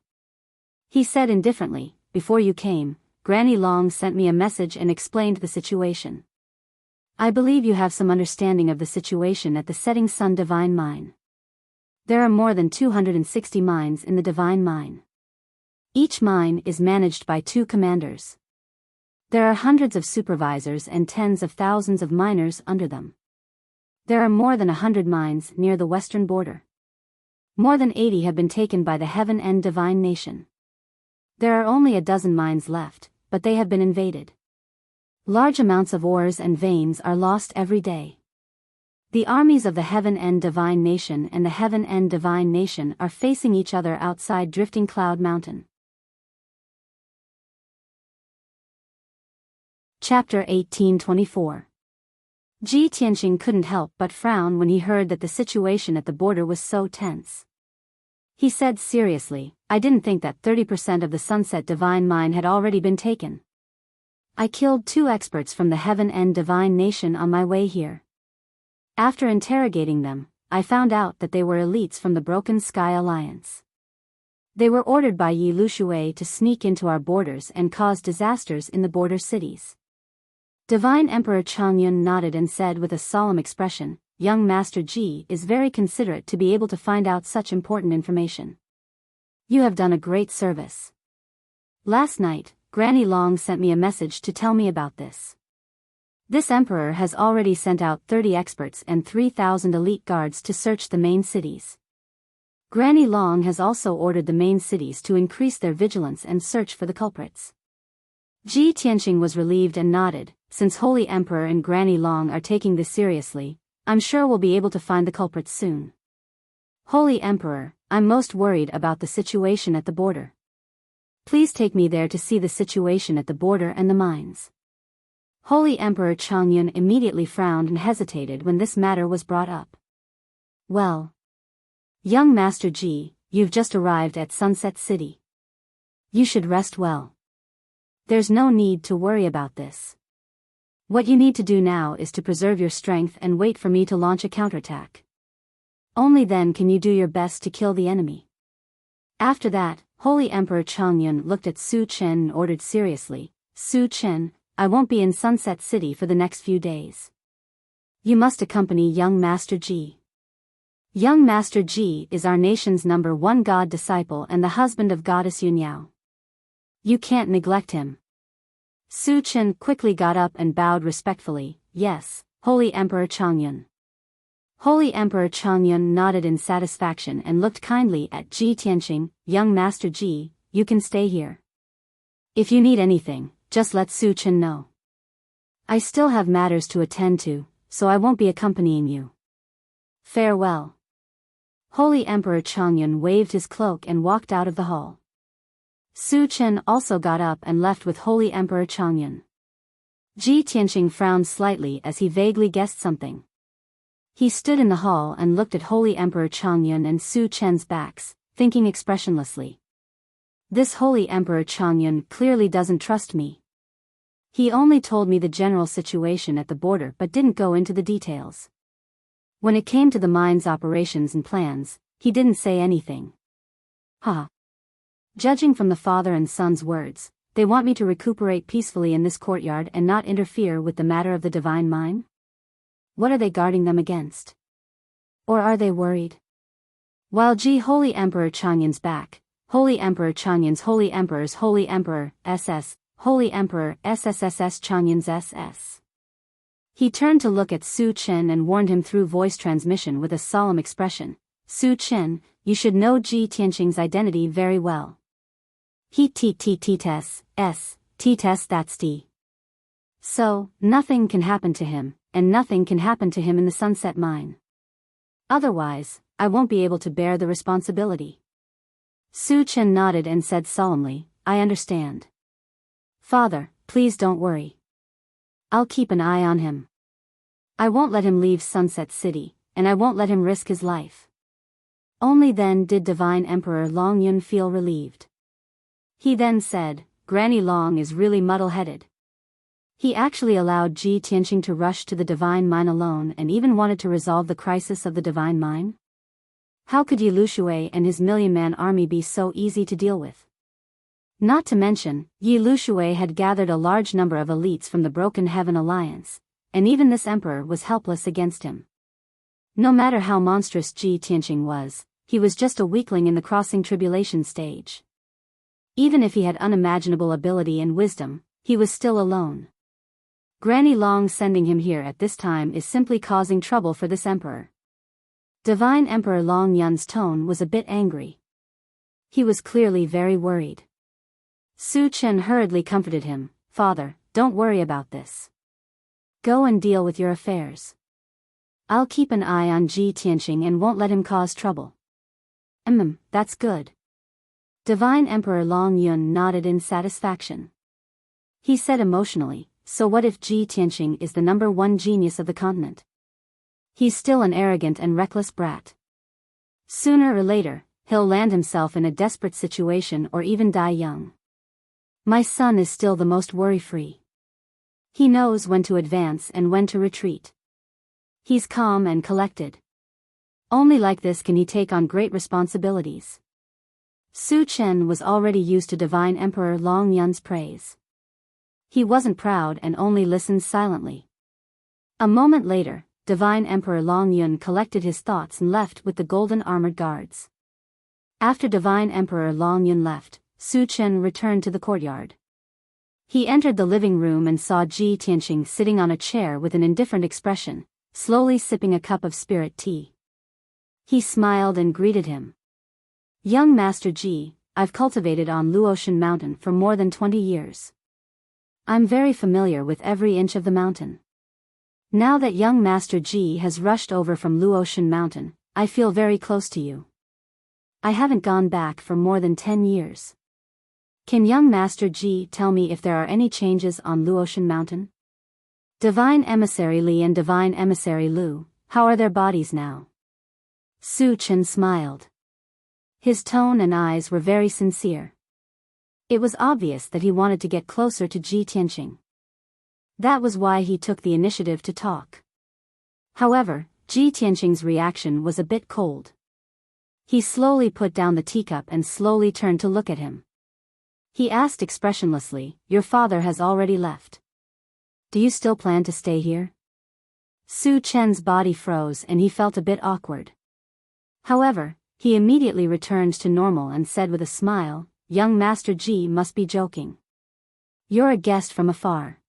S1: He said indifferently, "Before you came, Granny Long sent me a message and explained the situation. I believe you have some understanding of the situation at the Setting Sun Divine Mine. There are more than 260 mines in the Divine Mine. Each mine is managed by 2 commanders. There are hundreds of supervisors and tens of thousands of miners under them. There are more than 100 mines near the western border. More than 80 have been taken by the Heaven End Divine Nation. There are only a dozen mines left, but they have been invaded. Large amounts of ores and veins are lost every day. The armies of the Heaven End Divine Nation and the Heaven End Divine Nation are facing each other outside Drifting Cloud Mountain." Chapter 1824. Ji Tianqing couldn't help but frown when he heard that the situation at the border was so tense. He said seriously, "I didn't think that 30% of the Sunset Divine Mine had already been taken. I killed 2 experts from the Heaven End Divine Nation on my way here. After interrogating them, I found out that they were elites from the Broken Sky Alliance. They were ordered by Yi Lushui to sneak into our borders and cause disasters in the border cities." Divine Emperor Changyun nodded and said with a solemn expression, "Young Master Ji is very considerate to be able to find out such important information. You have done a great service. Last night, Granny Long sent me a message to tell me about this. This emperor has already sent out 30 experts and 3,000 elite guards to search the main cities. Granny Long has also ordered the main cities to increase their vigilance and search for the culprits." Ji Tianqing was relieved and nodded. "Since Holy Emperor and Granny Long are taking this seriously, I'm sure we'll be able to find the culprits soon. Holy Emperor, I'm most worried about the situation at the border. Please take me there to see the situation at the border and the mines." Holy Emperor Changyun immediately frowned and hesitated when this matter was brought up. "Well, young Master Ji, you've just arrived at Sunset City. You should rest well. There's no need to worry about this. What you need to do now is to preserve your strength and wait for me to launch a counterattack. Only then can you do your best to kill the enemy." After that, Holy Emperor Changyun looked at Su Chen and ordered seriously, "Su Chen, I won't be in Sunset City for the next few days. You must accompany young Master Ji. Young Master Ji is our nation's #1 god disciple and the husband of Goddess Yunyao. You can't neglect him." Su Chen quickly got up and bowed respectfully, "Yes, Holy Emperor Changyun." Holy Emperor Changyun nodded in satisfaction and looked kindly at Ji Tianqing. "Young Master Ji, you can stay here. If you need anything, just let Su Chen know. I still have matters to attend to, so I won't be accompanying you. Farewell." Holy Emperor Changyun waved his cloak and walked out of the hall. Su Chen also got up and left with Holy Emperor Changyun. Ji Tianqing frowned slightly as he vaguely guessed something. He stood in the hall and looked at Holy Emperor Changyun and Su Chen's backs, thinking expressionlessly. This Holy Emperor Changyun clearly doesn't trust me. He only told me the general situation at the border but didn't go into the details. When it came to the mine's operations and plans, he didn't say anything. Ha! Judging from the father and son's words, they want me to recuperate peacefully in this courtyard and not interfere with the matter of the Divine Mine? What are they guarding them against? Or are they worried? While Holy Emperor Changyun's back, Holy Emperor Changyun's Holy Emperor's Holy Emperor, SS, Holy Emperor SSSS Changyun's SS. He turned to look at Su Chen and warned him through voice transmission with a solemn expression. "Su Chen, you should know Ji Tianqing's identity very well. He T-T-T-Tes, S, T-Tes that's T. So, nothing can happen to him, and nothing can happen to him in the Sunset Mine. Otherwise, I won't be able to bear the responsibility." Su Chen nodded and said solemnly, "I understand. Father, please don't worry. I'll keep an eye on him. I won't let him leave Sunset City, and I won't let him risk his life." Only then did Divine Emperor Long Yun feel relieved. He then said, "Granny Long is really muddle-headed. He actually allowed Ji Tianqing to rush to the Divine Mine alone and even wanted to resolve the crisis of the Divine Mine? How could Yi Lushui and his million-man army be so easy to deal with? Not to mention, Yi Lushui had gathered a large number of elites from the Broken Heaven Alliance, and even this emperor was helpless against him. No matter how monstrous Ji Tianqing was, he was just a weakling in the crossing tribulation stage. Even if he had unimaginable ability and wisdom, he was still alone. Granny Long sending him here at this time is simply causing trouble for this emperor. Divine Emperor Long Yun's tone was a bit angry. He was clearly very worried. Su Chen hurriedly comforted him, "Father, don't worry about this. Go and deal with your affairs. I'll keep an eye on Ji Tianqing and won't let him cause trouble." That's good." Divine Emperor Long Yun nodded in satisfaction. He said emotionally, "So what if Ji Tianqing is the #1 genius of the continent? He's still an arrogant and reckless brat. Sooner or later, he'll land himself in a desperate situation or even die young. My son is still the most worry-free. He knows when to advance and when to retreat. He's calm and collected. Only like this can he take on great responsibilities." Su Chen was already used to Divine Emperor Long Yun's praise. He wasn't proud and only listened silently. A moment later, Divine Emperor Long Yun collected his thoughts and left with the golden armored guards. After Divine Emperor Long Yun left, Su Chen returned to the courtyard. He entered the living room and saw Ji Tianqing sitting on a chair with an indifferent expression, slowly sipping a cup of spirit tea. He smiled and greeted him. "Young Master Ji, I've cultivated on Luotian Mountain for more than 20 years. I'm very familiar with every inch of the mountain. Now that young Master Ji has rushed over from Luotian Mountain, I feel very close to you. I haven't gone back for more than 10 years. Can young Master Ji tell me if there are any changes on Luotian Mountain? Divine Emissary Li and Divine Emissary Lu, how are their bodies now?" Su Chen smiled. His tone and eyes were very sincere. It was obvious that he wanted to get closer to Ji Tianqing. That was why he took the initiative to talk. However, Ji Tianqing's reaction was a bit cold. He slowly put down the teacup and slowly turned to look at him. He asked expressionlessly, "Your father has already left. Do you still plan to stay here?" Su Chen's body froze and he felt a bit awkward. However, he immediately returned to normal and said with a smile, "Young Master Ji must be joking. You're a guest from afar.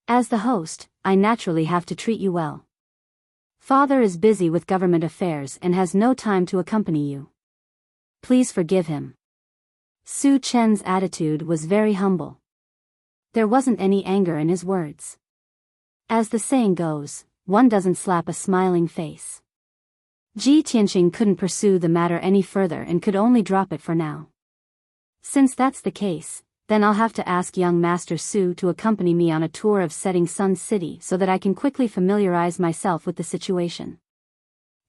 S1: As the host, I naturally have to treat you well. Father is busy with government affairs and has no time to accompany you. Please forgive him." Su Chen's attitude was very humble. There wasn't any anger in his words. As the saying goes, one doesn't slap a smiling face. Ji Tianqing couldn't pursue the matter any further and could only drop it for now. "Since that's the case, then I'll have to ask young Master Su to accompany me on a tour of Setting Sun City so that I can quickly familiarize myself with the situation."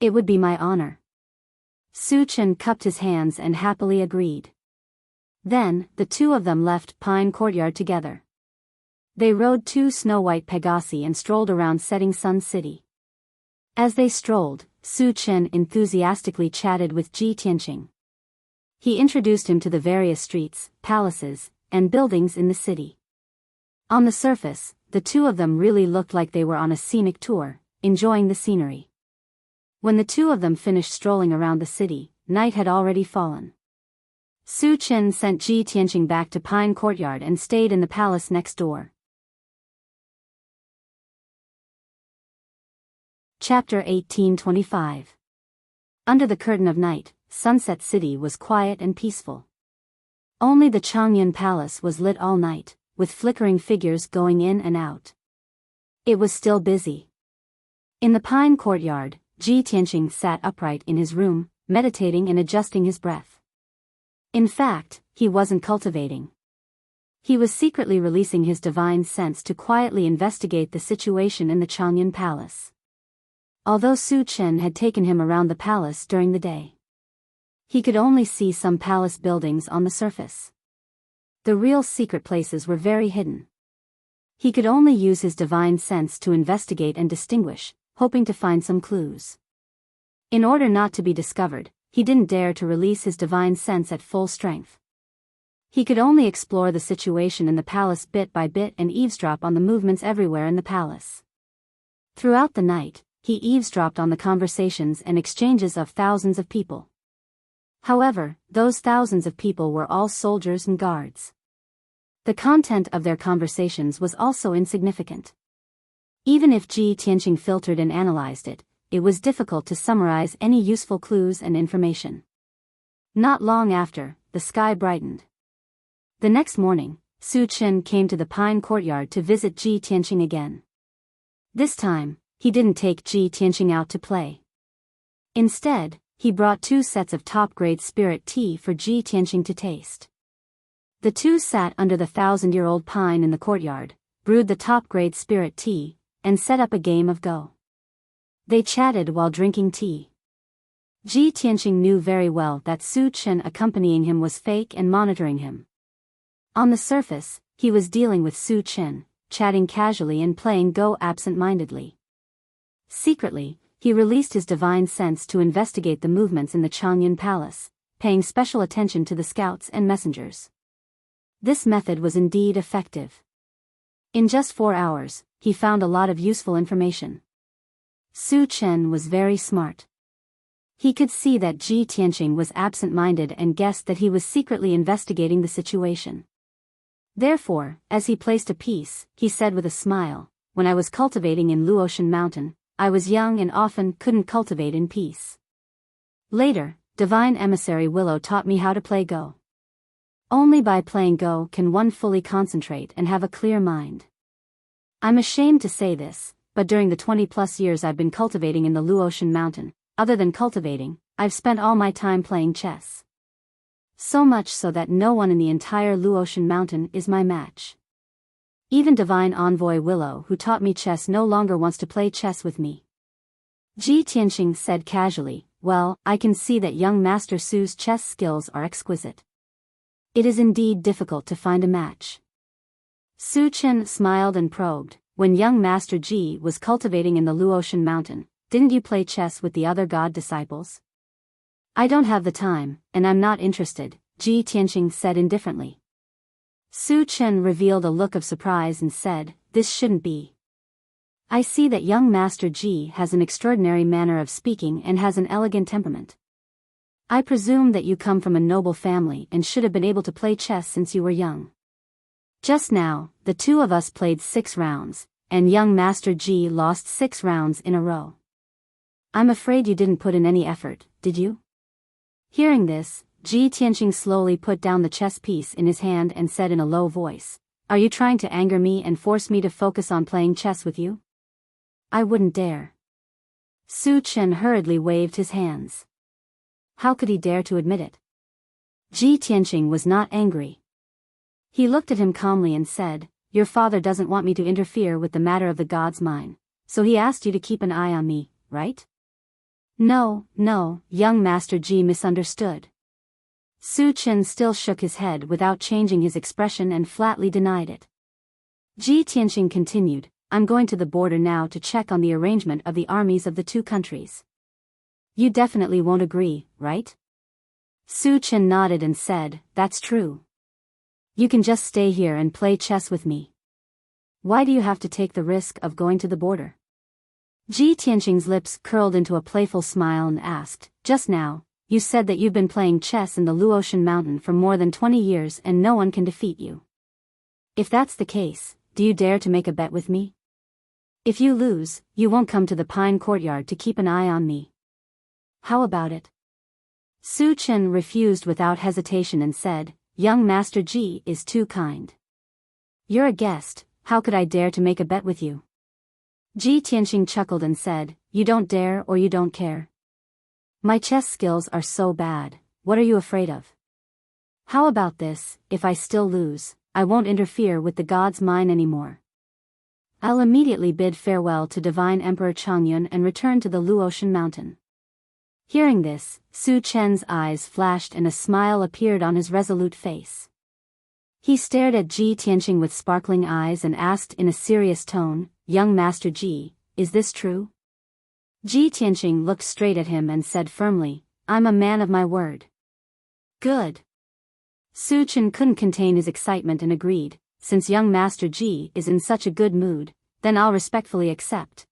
S1: "It would be my honor." Su Chen cupped his hands and happily agreed. Then, the two of them left Pine Courtyard together. They rode 2 snow-white Pegasi and strolled around Setting Sun City. As they strolled, Su Chen enthusiastically chatted with Ji Tianqing. He introduced him to the various streets, palaces, and buildings in the city. On the surface, the two of them really looked like they were on a scenic tour, enjoying the scenery. When the two of them finished strolling around the city, night had already fallen. Su Chen sent Ji Tianqing back to Pine Courtyard and stayed in the palace next door. Chapter 1825. Under the curtain of night, Sunset City was quiet and peaceful. Only the Changyun Palace was lit all night, with flickering figures going in and out. It was still busy. In the Pine Courtyard, Ji Tianqing sat upright in his room, meditating and adjusting his breath. In fact, he wasn't cultivating. He was secretly releasing his divine sense to quietly investigate the situation in the Changyun Palace. Although Su Chen had taken him around the palace during the day, he could only see some palace buildings on the surface. The real secret places were very hidden. He could only use his divine sense to investigate and distinguish, hoping to find some clues. In order not to be discovered, he didn't dare to release his divine sense at full strength. He could only explore the situation in the palace bit by bit and eavesdrop on the movements everywhere in the palace. Throughout the night, he eavesdropped on the conversations and exchanges of thousands of people. However, those thousands of people were all soldiers and guards. The content of their conversations was also insignificant. Even if Ji Tianqing filtered and analyzed it, it was difficult to summarize any useful clues and information. Not long after, the sky brightened. The next morning, Su Chen came to the pine courtyard to visit Ji Tianqing again. This time, he didn't take Ji Tianqing out to play. Instead, he brought 2 sets of top-grade spirit tea for Ji Tianqing to taste. The two sat under the 1,000-year-old pine in the courtyard, brewed the top-grade spirit tea, and set up a game of Go. They chatted while drinking tea. Ji Tianqing knew very well that Su Chen accompanying him was fake and monitoring him. On the surface, he was dealing with Su Chen, chatting casually and playing Go absent-mindedly. Secretly, he released his divine sense to investigate the movements in the Changyun Palace, paying special attention to the scouts and messengers. This method was indeed effective. In just 4 hours, he found a lot of useful information. Su Chen was very smart. He could see that Ji Tianqing was absent-minded and guessed that he was secretly investigating the situation. Therefore, as he placed a piece, he said with a smile, "When I was cultivating in Luotian Mountain, I was young and often couldn't cultivate in peace. Later, Divine Emissary Willow taught me how to play Go. Only by playing Go can one fully concentrate and have a clear mind. I'm ashamed to say this, but during the 20+ years I've been cultivating in the Luotian Mountain, other than cultivating, I've spent all my time playing chess. So much so that no one in the entire Luotian Mountain is my match. Even Divine Envoy Willow, who taught me chess, no longer wants to play chess with me." Ji Tianqing said casually, "Well, I can see that young Master Su's chess skills are exquisite. It is indeed difficult to find a match." Su Chen smiled and probed, "When young Master Ji was cultivating in the Luotian Mountain, didn't you play chess with the other god disciples?" "I don't have the time, and I'm not interested," Ji Tianqing said indifferently. Su Chen revealed a look of surprise and said, "This shouldn't be. I see that young Master Ji has an extraordinary manner of speaking and has an elegant temperament. I presume that you come from a noble family and should have been able to play chess since you were young. Just now, the two of us played 6 rounds, and young Master Ji lost 6 rounds in a row. I'm afraid you didn't put in any effort, did you?" Hearing this, Ji Tianqing slowly put down the chess piece in his hand and said in a low voice, "Are you trying to anger me and force me to focus on playing chess with you? I wouldn't dare." Su Chen hurriedly waved his hands. How could he dare to admit it? Ji Tianqing was not angry. He looked at him calmly and said, "Your father doesn't want me to interfere with the matter of the god's mine, so he asked you to keep an eye on me, right?" No, young Master Ji misunderstood." Su Chen still shook his head without changing his expression and flatly denied it. Ji Tianqing continued, "I'm going to the border now to check on the arrangement of the armies of the 2 countries. You definitely won't agree, right?" Su Chen nodded and said, "That's true. You can just stay here and play chess with me. Why do you have to take the risk of going to the border?" Ji Tianqing's lips curled into a playful smile and asked, "Just now, you said that you've been playing chess in the Luotian Mountain for more than 20 years and no one can defeat you. If that's the case, do you dare to make a bet with me? If you lose, you won't come to the pine courtyard to keep an eye on me. How about it?" Su Chen refused without hesitation and said, "Young Master Ji is too kind. You're a guest, how could I dare to make a bet with you?" Ji Tianqing chuckled and said, "You don't dare or you don't care. My chess skills are so bad, what are you afraid of? How about this, if I still lose, I won't interfere with the god's mine anymore. I'll immediately bid farewell to Divine Emperor Changyun and return to the Luotian Mountain." Hearing this, Su Chen's eyes flashed and a smile appeared on his resolute face. He stared at Ji Tianqing with sparkling eyes and asked in a serious tone, "Young Master Ji, is this true?" Ji Tianqing looked straight at him and said firmly, "I'm a man of my word." "Good." Su Chen couldn't contain his excitement and agreed, "Since young Master Ji is in such a good mood, then I'll respectfully accept."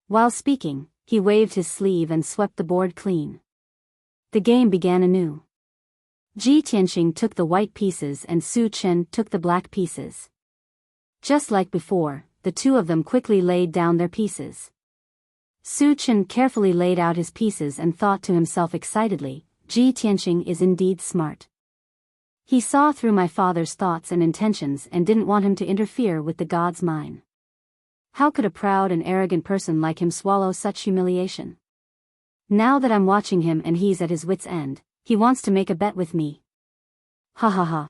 S1: While speaking, he waved his sleeve and swept the board clean. The game began anew. Ji Tianqing took the white pieces and Su Chen took the black pieces. Just like before, the two of them quickly laid down their pieces. Su Chen carefully laid out his pieces and thought to himself excitedly, "Ji Tianqing is indeed smart. He saw through my father's thoughts and intentions and didn't want him to interfere with the god's mine. How could a proud and arrogant person like him swallow such humiliation? Now that I'm watching him and he's at his wit's end, he wants to make a bet with me. Ha ha ha.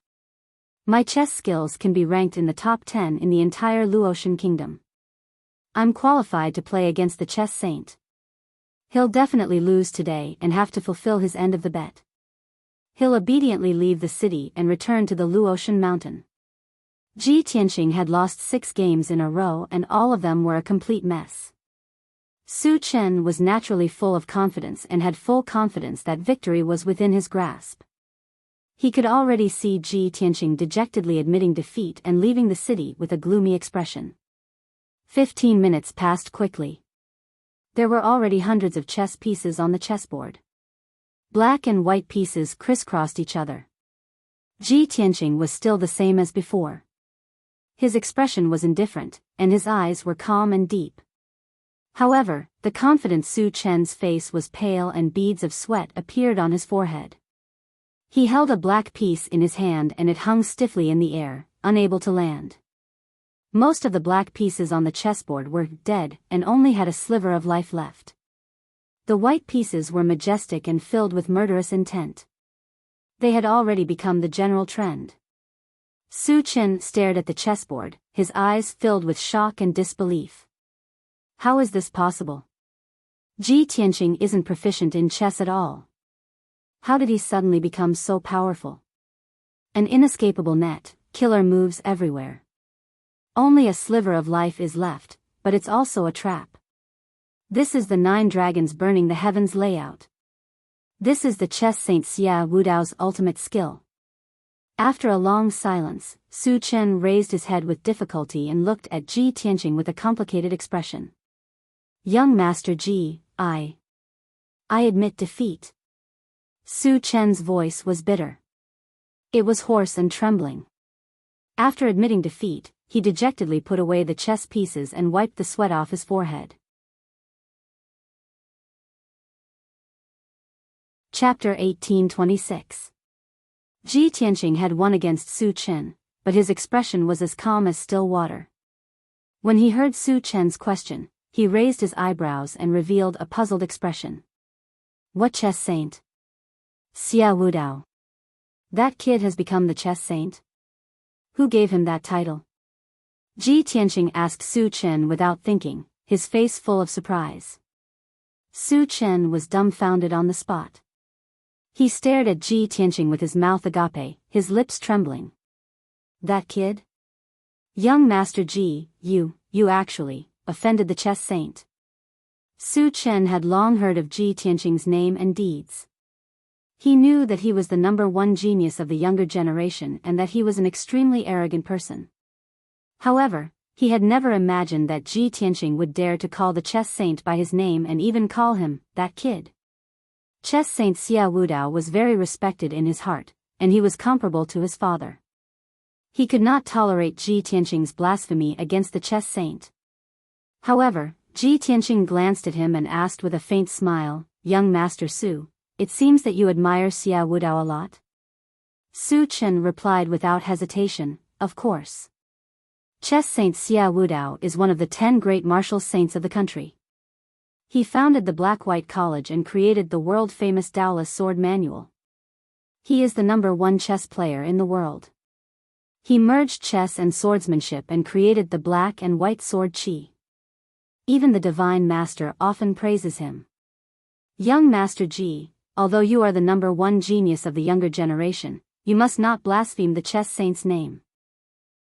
S1: My chess skills can be ranked in the top 10 in the entire Luotian kingdom. I'm qualified to play against the chess saint. He'll definitely lose today and have to fulfill his end of the bet. He'll obediently leave the city and return to the Luotian mountain." Ji Tianqing had lost 6 games in a row and all of them were a complete mess. Su Chen was naturally full of confidence and had full confidence that victory was within his grasp. He could already see Ji Tianqing dejectedly admitting defeat and leaving the city with a gloomy expression. 15 minutes passed quickly. There were already hundreds of chess pieces on the chessboard. Black and white pieces crisscrossed each other. Ji Tianqing was still the same as before. His expression was indifferent, and his eyes were calm and deep. However, the confident Su Chen's face was pale and beads of sweat appeared on his forehead. He held a black piece in his hand and it hung stiffly in the air, unable to land. Most of the black pieces on the chessboard were dead and only had a sliver of life left. The white pieces were majestic and filled with murderous intent. They had already become the general trend. Su Chen stared at the chessboard, his eyes filled with shock and disbelief. How is this possible? Ji Tianqing isn't proficient in chess at all. How did he suddenly become so powerful? An inescapable net, killer moves everywhere. Only a sliver of life is left, but it's also a trap. This is the 9 dragons burning the heavens layout. This is the chess saint Xia Wudao's ultimate skill. After a long silence, Su Chen raised his head with difficulty and looked at Ji Tianqing with a complicated expression. "Young Master Ji, I admit defeat." Su Chen's voice was bitter. It was hoarse and trembling. After admitting defeat, he dejectedly put away the chess pieces and wiped the sweat off his forehead. Chapter 1826. Ji Tianqing had won against Su Chen, but his expression was as calm as still water. When he heard Su Chen's question, he raised his eyebrows and revealed a puzzled expression. "What chess saint?" "Xia Wudao. That kid has become the chess saint? Who gave him that title?" Ji Tianqing asked Su Chen without thinking, his face full of surprise. Su Chen was dumbfounded on the spot. He stared at Ji Tianqing with his mouth agape, his lips trembling. "That kid? Young Master Ji, you actually offended the chess saint." Su Chen had long heard of Ji Tianqing's name and deeds. He knew that he was the #1 genius of the younger generation and that he was an extremely arrogant person. However, he had never imagined that Ji Tianqing would dare to call the chess saint by his name and even call him, "that kid." Chess saint Xia Wudao was very respected in his heart, and he was comparable to his father. He could not tolerate Ji Tianqing's blasphemy against the chess saint. However, Ji Tianqing glanced at him and asked with a faint smile, "Young Master Su, it seems that you admire Xia Wudao a lot?" Su Chen replied without hesitation, "Of course. Chess saint Xia Wudao is one of the 10 great martial saints of the country. He founded the Black-White College and created the world-famous Daoist sword manual. He is the #1 chess player in the world. He merged chess and swordsmanship and created the black and white sword Qi. Even the Divine Master often praises him. Young Master Ji, although you are the #1 genius of the younger generation, you must not blaspheme the chess saint's name."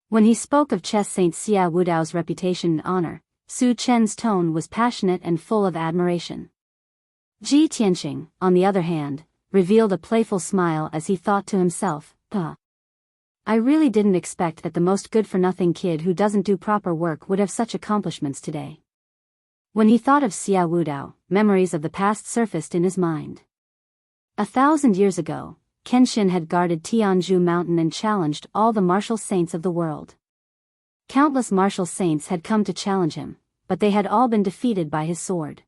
S1: When he spoke of chess saint Xia Wudao's reputation and honor, Su Chen's tone was passionate and full of admiration. Ji Tianqing, on the other hand, revealed a playful smile as he thought to himself, I really didn't expect that the most good-for-nothing kid who doesn't do proper work would have such accomplishments today. When he thought of Xia Wudao, memories of the past surfaced in his mind. 1,000 years ago, Kenshin had guarded Tianzhu Mountain and challenged all the martial saints of the world. Countless martial saints had come to challenge him, but they had all been defeated by his sword.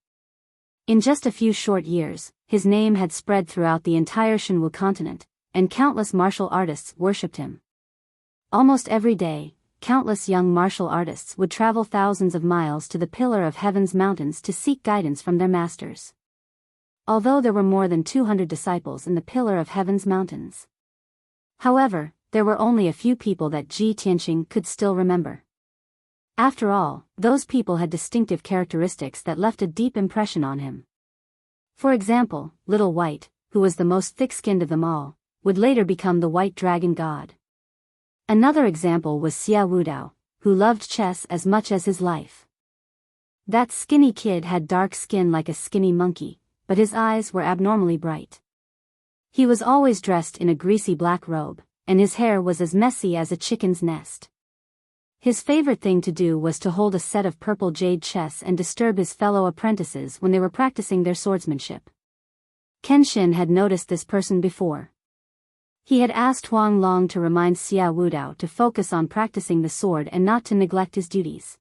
S1: In just a few short years, his name had spread throughout the entire Shenwu continent, and countless martial artists worshipped him. Almost every day, countless young martial artists would travel thousands of miles to the Pillar of Heaven's mountains to seek guidance from their masters. Although there were more than 200 disciples in the Pillar of Heaven's mountains. However, there were only a few people that Ji Tianqing could still remember. After all, those people had distinctive characteristics that left a deep impression on him. For example, Little White, who was the most thick-skinned of them all, would later become the White Dragon God. Another example was Xia Wudao, who loved chess as much as his life. That skinny kid had dark skin like a skinny monkey, but his eyes were abnormally bright. He was always dressed in a greasy black robe, and his hair was as messy as a chicken's nest. His favorite thing to do was to hold a set of purple jade chess and disturb his fellow apprentices when they were practicing their swordsmanship. Kenshin had noticed this person before. He had asked Huang Long to remind Xia Wudao to focus on practicing the sword and not to neglect his duties.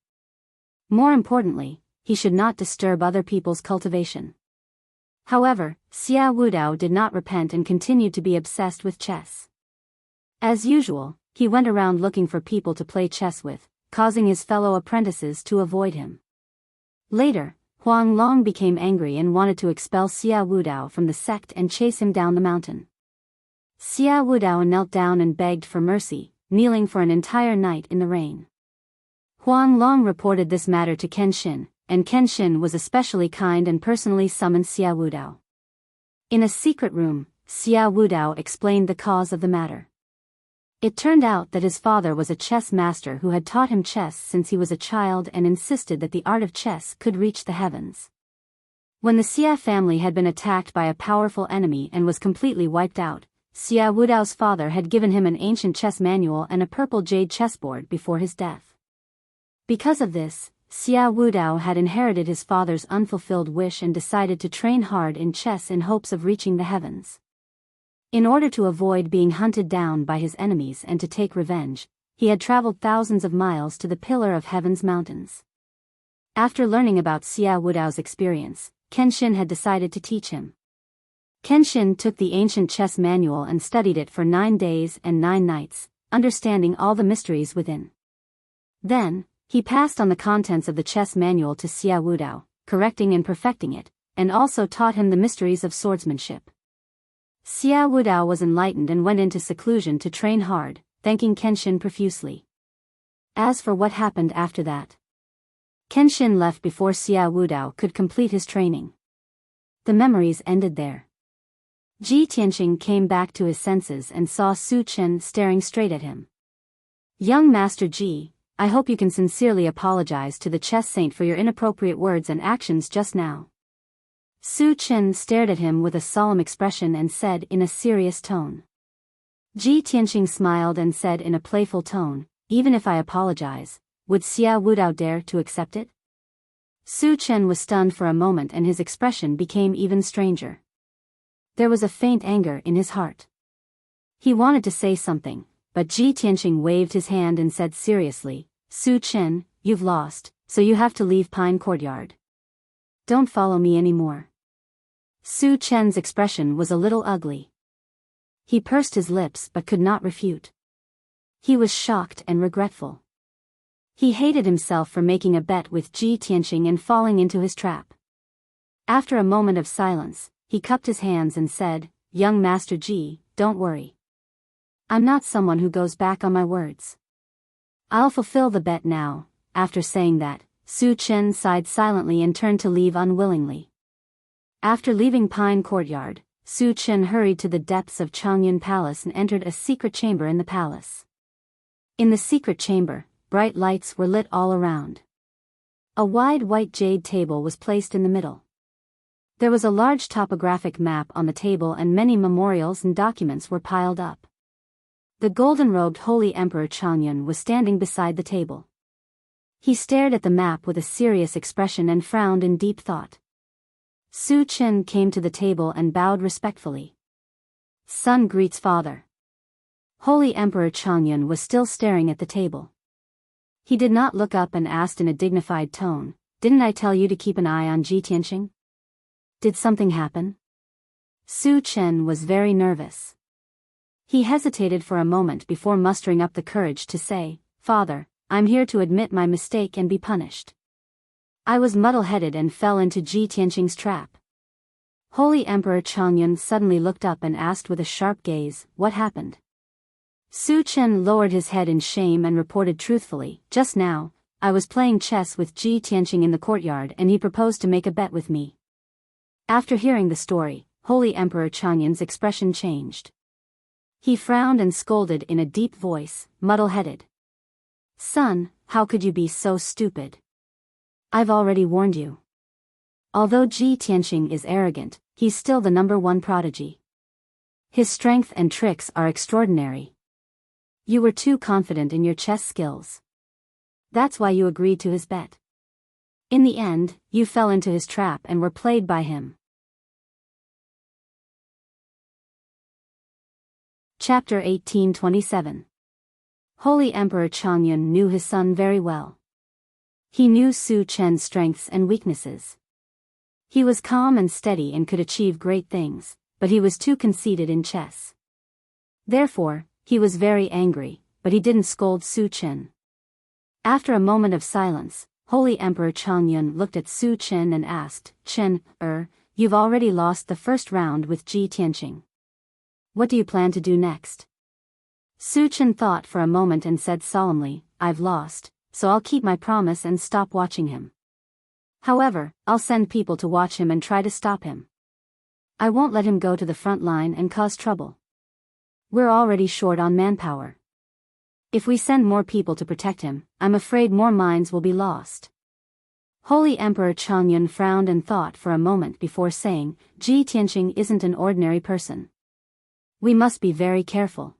S1: More importantly, he should not disturb other people's cultivation. However, Xia Wudao did not repent and continued to be obsessed with chess. As usual, he went around looking for people to play chess with, causing his fellow apprentices to avoid him. Later, Huang Long became angry and wanted to expel Xia Wudao from the sect and chase him down the mountain. Xia Wudao knelt down and begged for mercy, kneeling for an entire night in the rain. Huang Long reported this matter to Kenshin, and Kenshin was especially kind and personally summoned Xia Wudao. In a secret room, Xia Wudao explained the cause of the matter. It turned out that his father was a chess master who had taught him chess since he was a child and insisted that the art of chess could reach the heavens. When the Xia family had been attacked by a powerful enemy and was completely wiped out, Xia Wudao's father had given him an ancient chess manual and a purple jade chessboard before his death. Because of this, Xia Wudao had inherited his father's unfulfilled wish and decided to train hard in chess in hopes of reaching the heavens. In order to avoid being hunted down by his enemies and to take revenge, he had traveled thousands of miles to the Pillar of Heaven's mountains. After learning about Xia Wudao's experience, Kenshin had decided to teach him. Kenshin took the ancient chess manual and studied it for 9 days and 9 nights, understanding all the mysteries within. Then, he passed on the contents of the chess manual to Xia Wudao, correcting and perfecting it, and also taught him the mysteries of swordsmanship. Xia Wudao was enlightened and went into seclusion to train hard, thanking Kenshin profusely. As for what happened after that, Kenshin left before Xia Wudao could complete his training. The memories ended there. Ji Tianqing came back to his senses and saw Su Chen staring straight at him. Young Master Ji, I hope you can sincerely apologize to the chess saint for your inappropriate words and actions just now. Su Chen stared at him with a solemn expression and said in a serious tone. Ji Tianqing smiled and said in a playful tone, even if I apologize, would Xia Wudao dare to accept it? Su Chen was stunned for a moment and his expression became even stranger. There was a faint anger in his heart. He wanted to say something, but Ji Tianqing waved his hand and said seriously, Su Chen, you've lost, so you have to leave Pine Courtyard. Don't follow me anymore. Su Chen's expression was a little ugly. He pursed his lips but could not refute. He was shocked and regretful. He hated himself for making a bet with Ji Tianqing and falling into his trap. After a moment of silence, he cupped his hands and said, Young Master Ji, don't worry. I'm not someone who goes back on my words. I'll fulfill the bet now. After saying that, Su Chen sighed silently and turned to leave unwillingly. After leaving Pine Courtyard, Su Chen hurried to the depths of Changyun Palace and entered a secret chamber in the palace. In the secret chamber, bright lights were lit all around. A wide white jade table was placed in the middle. There was a large topographic map on the table and many memorials and documents were piled up. The golden-robed Holy Emperor Changyun was standing beside the table. He stared at the map with a serious expression and frowned in deep thought. Su Chen came to the table and bowed respectfully. Son greets father. Holy Emperor Changyun was still staring at the table. He did not look up and asked in a dignified tone, "Didn't I tell you to keep an eye on Ji Tianqing? Did something happen?" Su Chen was very nervous. He hesitated for a moment before mustering up the courage to say, "Father, I'm here to admit my mistake and be punished. I was muddle-headed and fell into Ji Tianqing's trap." Holy Emperor Changyun suddenly looked up and asked with a sharp gaze, "What happened?" Su Chen lowered his head in shame and reported truthfully, "Just now, I was playing chess with Ji Tianqing in the courtyard and he proposed to make a bet with me." After hearing the story, Holy Emperor Changyun's expression changed. He frowned and scolded in a deep voice, "Muddle-headed. Son, how could you be so stupid? I've already warned you. Although Ji Tianqing is arrogant, he's still the #1 prodigy. His strength and tricks are extraordinary. You were too confident in your chess skills. That's why you agreed to his bet. In the end, you fell into his trap and were played by him." Chapter 1827. Holy Emperor Changyun knew his son very well. He knew Su Chen's strengths and weaknesses. He was calm and steady and could achieve great things, but he was too conceited in chess. Therefore, he was very angry, but he didn't scold Su Chen. After a moment of silence, Holy Emperor Changyun looked at Su Chen and asked, "Chen, you've already lost the first round with Ji Tianqing. What do you plan to do next?" Su Chen thought for a moment and said solemnly, "I've lost, so I'll keep my promise and stop watching him. However, I'll send people to watch him and try to stop him. I won't let him go to the front line and cause trouble. We're already short on manpower. If we send more people to protect him, I'm afraid more minds will be lost." Holy Emperor Changyun frowned and thought for a moment before saying, "Ji Tianqing isn't an ordinary person. We must be very careful.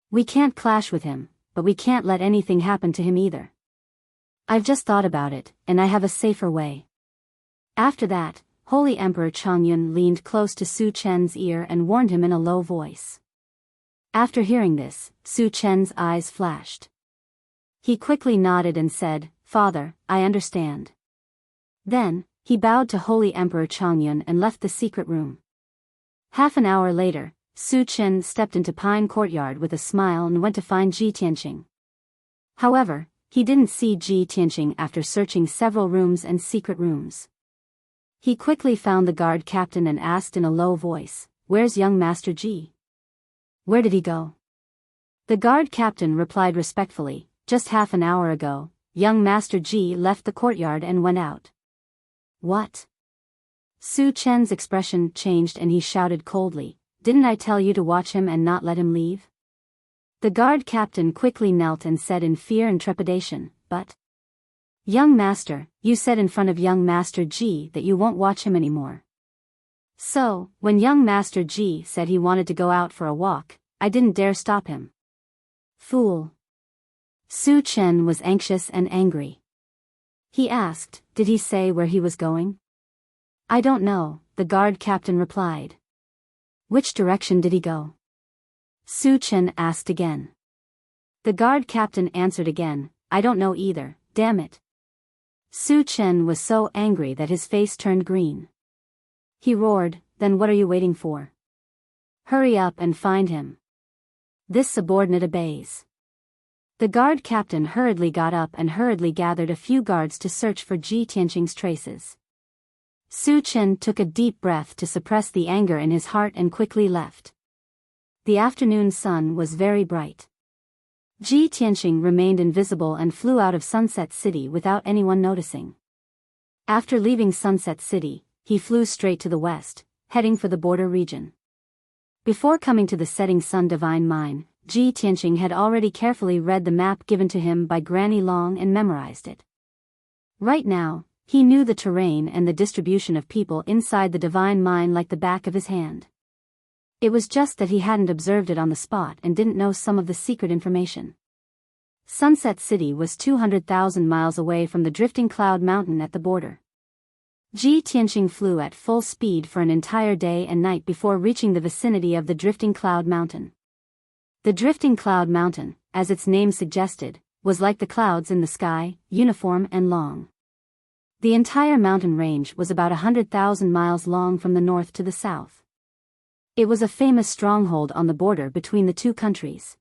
S1: We can't clash with him, but we can't let anything happen to him either. I've just thought about it, and I have a safer way." After that, Holy Emperor Changyun leaned close to Su Chen's ear and warned him in a low voice. After hearing this, Su Chen's eyes flashed. He quickly nodded and said, "Father, I understand." Then, he bowed to Holy Emperor Changyun and left the secret room. Half an hour later, Su Chen stepped into Pine Courtyard with a smile and went to find Ji Tianqing. However, he didn't see Ji Tianqing after searching several rooms and secret rooms. He quickly found the guard captain and asked in a low voice, "Where's young Master Ji? Where did he go?" The guard captain replied respectfully, "Just half an hour ago, young Master Ji left the courtyard and went out." "What?" Su Chen's expression changed and he shouted coldly, "Didn't I tell you to watch him and not let him leave?" The guard captain quickly knelt and said in fear and trepidation, "But, young master, you said in front of young Master Ji that you won't watch him anymore. So, when young Master Ji said he wanted to go out for a walk, I didn't dare stop him." "Fool." Su Chen was anxious and angry. He asked, "Did he say where he was going?" "I don't know," the guard captain replied. "Which direction did he go?" Su Chen asked again. The guard captain answered again, "I don't know either, damn it." Su Chen was so angry that his face turned green. He roared, "Then what are you waiting for? Hurry up and find him." This subordinate obeys. The guard captain hurriedly got up and hurriedly gathered a few guards to search for Ji Tianqing's traces. Su Chen took a deep breath to suppress the anger in his heart and quickly left. The afternoon sun was very bright. Ji Tianqing remained invisible and flew out of Sunset City without anyone noticing. After leaving Sunset City, he flew straight to the west, heading for the border region. Before coming to the setting sun divine mine, Ji Tianqing had already carefully read the map given to him by Granny Long and memorized it. Right now, he knew the terrain and the distribution of people inside the divine mine like the back of his hand. It was just that he hadn't observed it on the spot and didn't know some of the secret information. Sunset City was 200,000 miles away from the drifting cloud mountain at the border. Ji Tianqing flew at full speed for an entire day and night before reaching the vicinity of the drifting cloud mountain. The drifting cloud mountain, as its name suggested, was like the clouds in the sky, uniform and long. The entire mountain range was about 100,000 miles long from the north to the south. It was a famous stronghold on the border between the two countries.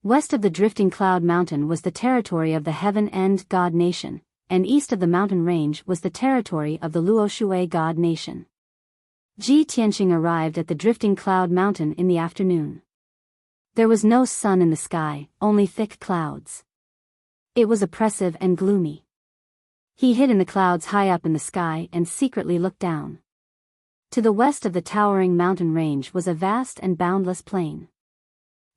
S1: West of the drifting cloud mountain was the territory of the Heaven End God Nation, and east of the mountain range was the territory of the Luoshui God Nation. Ji Tianqing arrived at the drifting cloud mountain in the afternoon. There was no sun in the sky, only thick clouds. It was oppressive and gloomy. He hid in the clouds high up in the sky and secretly looked down. To the west of the towering mountain range was a vast and boundless plain.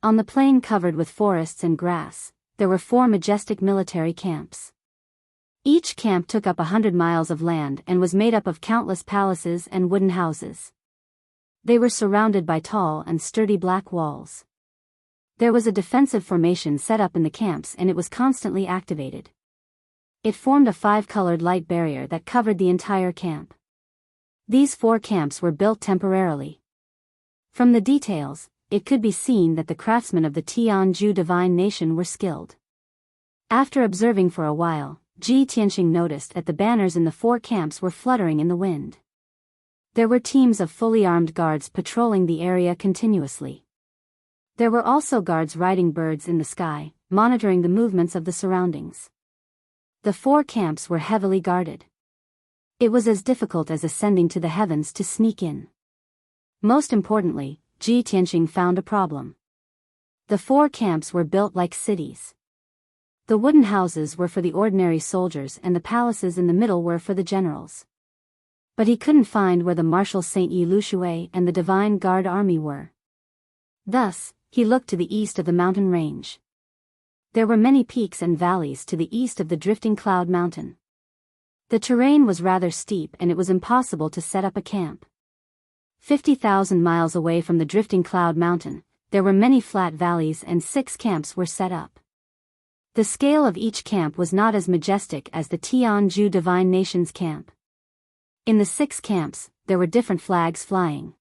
S1: On the plain covered with forests and grass, there were 4 majestic military camps. Each camp took up 100 miles of land and was made up of countless palaces and wooden houses. They were surrounded by tall and sturdy black walls. There was a defensive formation set up in the camps and it was constantly activated. It formed a 5-colored light barrier that covered the entire camp. These 4 camps were built temporarily. From the details, it could be seen that the craftsmen of the Tianju divine nation were skilled. After observing for a while, Ji Tianqing noticed that the banners in the 4 camps were fluttering in the wind. There were teams of fully armed guards patrolling the area continuously. There were also guards riding birds in the sky, monitoring the movements of the surroundings. The 4 camps were heavily guarded. It was as difficult as ascending to the heavens to sneak in. Most importantly, Ji Tianqing found a problem. The 4 camps were built like cities. The wooden houses were for the ordinary soldiers and the palaces in the middle were for the generals. But he couldn't find where the Marshal Saint Yi Lushui and the Divine Guard army were. Thus, he looked to the east of the mountain range. There were many peaks and valleys to the east of the drifting cloud mountain. The terrain was rather steep and it was impossible to set up a camp. 50,000 miles away from the drifting cloud mountain, there were many flat valleys and 6 camps were set up. The scale of each camp was not as majestic as the Tianju Divine Nation's camp. In the 6 camps, there were different flags flying.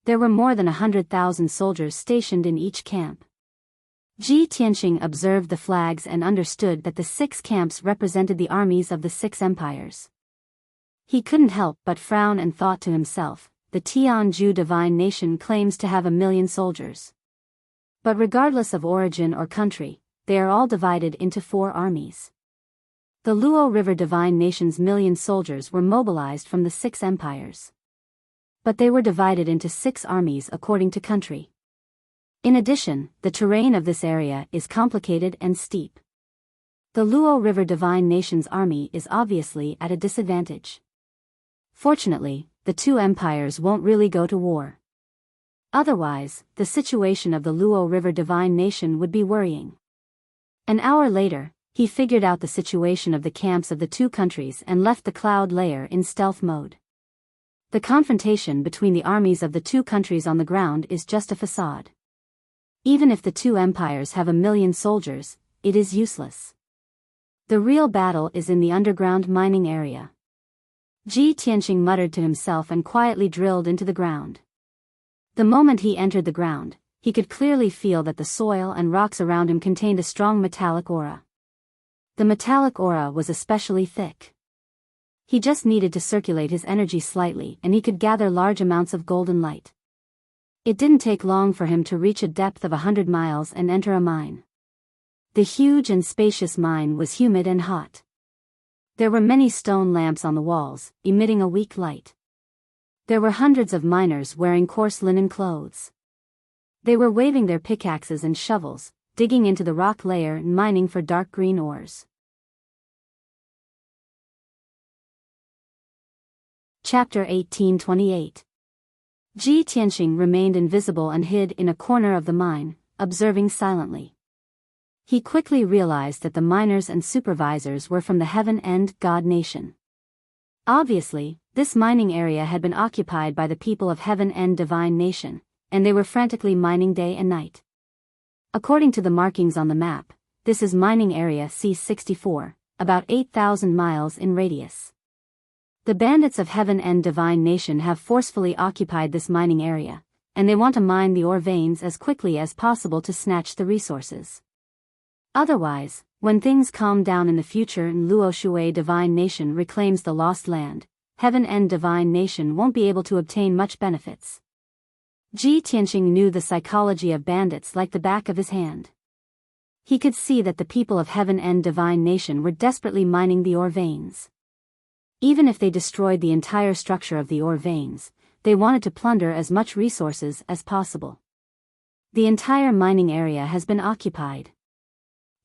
S1: There were more than 100,000 soldiers stationed in each camp. Ji Tianqing observed the flags and understood that the 6 camps represented the armies of the 6 empires. He couldn't help but frown and thought to himself, the Tianju Divine Nation claims to have 1 million soldiers. But regardless of origin or country, they are all divided into 4 armies. The Luo River Divine Nation's 1 million soldiers were mobilized from the 6 empires. But they were divided into 6 armies according to country. In addition, the terrain of this area is complicated and steep. The Luo River Divine Nation's army is obviously at a disadvantage. Fortunately, the 2 empires won't really go to war. Otherwise, the situation of the Luo River Divine Nation would be worrying. An hour later, he figured out the situation of the camps of the 2 countries and left the cloud layer in stealth mode. The confrontation between the armies of the 2 countries on the ground is just a facade. Even if the 2 empires have 1 million soldiers, it is useless. The real battle is in the underground mining area. Ji Tianqing muttered to himself and quietly drilled into the ground. The moment he entered the ground, he could clearly feel that the soil and rocks around him contained a strong metallic aura. The metallic aura was especially thick. He just needed to circulate his energy slightly and he could gather large amounts of golden light. It didn't take long for him to reach a depth of 100 miles and enter a mine. The huge and spacious mine was humid and hot. There were many stone lamps on the walls, emitting a weak light. There were hundreds of miners wearing coarse linen clothes. They were waving their pickaxes and shovels, digging into the rock layer and mining for dark green ores. Chapter 1828. Ji Tianqing remained invisible and hid in a corner of the mine, observing silently. He quickly realized that the miners and supervisors were from the Heaven End God Nation. Obviously, this mining area had been occupied by the people of Heaven End Divine Nation, and they were frantically mining day and night. According to the markings on the map, this is mining area C64, about 8,000 miles in radius. The bandits of Heaven End Divine Nation have forcefully occupied this mining area, and they want to mine the ore veins as quickly as possible to snatch the resources. Otherwise, when things calm down in the future and Luo Shui Divine Nation reclaims the lost land, Heaven End Divine Nation won't be able to obtain much benefits. Ji Tianqing knew the psychology of bandits like the back of his hand. He could see that the people of Heaven End Divine Nation were desperately mining the ore veins. Even if they destroyed the entire structure of the ore veins, they wanted to plunder as much resources as possible. The entire mining area has been occupied.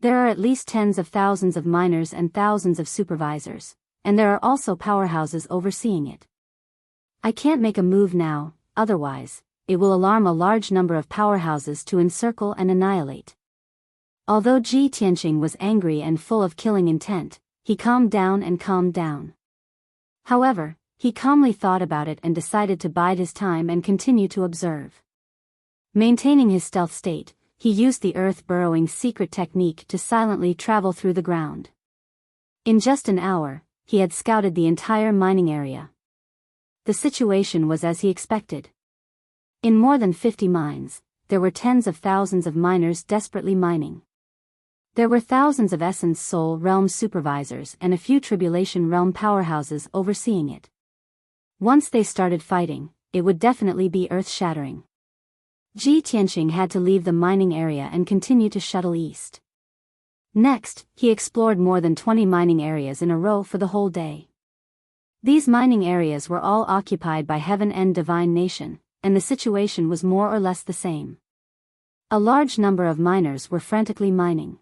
S1: There are at least tens of thousands of miners and thousands of supervisors, and there are also powerhouses overseeing it. I can't make a move now, otherwise, it will alarm a large number of powerhouses to encircle and annihilate. Although Ji Tianqing was angry and full of killing intent, he calmed down. However, he calmly thought about it and decided to bide his time and continue to observe. Maintaining his stealth state, he used the earth-burrowing secret technique to silently travel through the ground. In just an hour, he had scouted the entire mining area. The situation was as he expected. In more than 50 mines, there were tens of thousands of miners desperately mining. There were thousands of Essence Soul Realm supervisors and a few Tribulation Realm powerhouses overseeing it. Once they started fighting, it would definitely be earth-shattering. Ji Tianqing had to leave the mining area and continue to shuttle east. Next, he explored more than 20 mining areas in a row for the whole day. These mining areas were all occupied by Heaven End Divine Nation, and the situation was more or less the same. A large number of miners were frantically mining.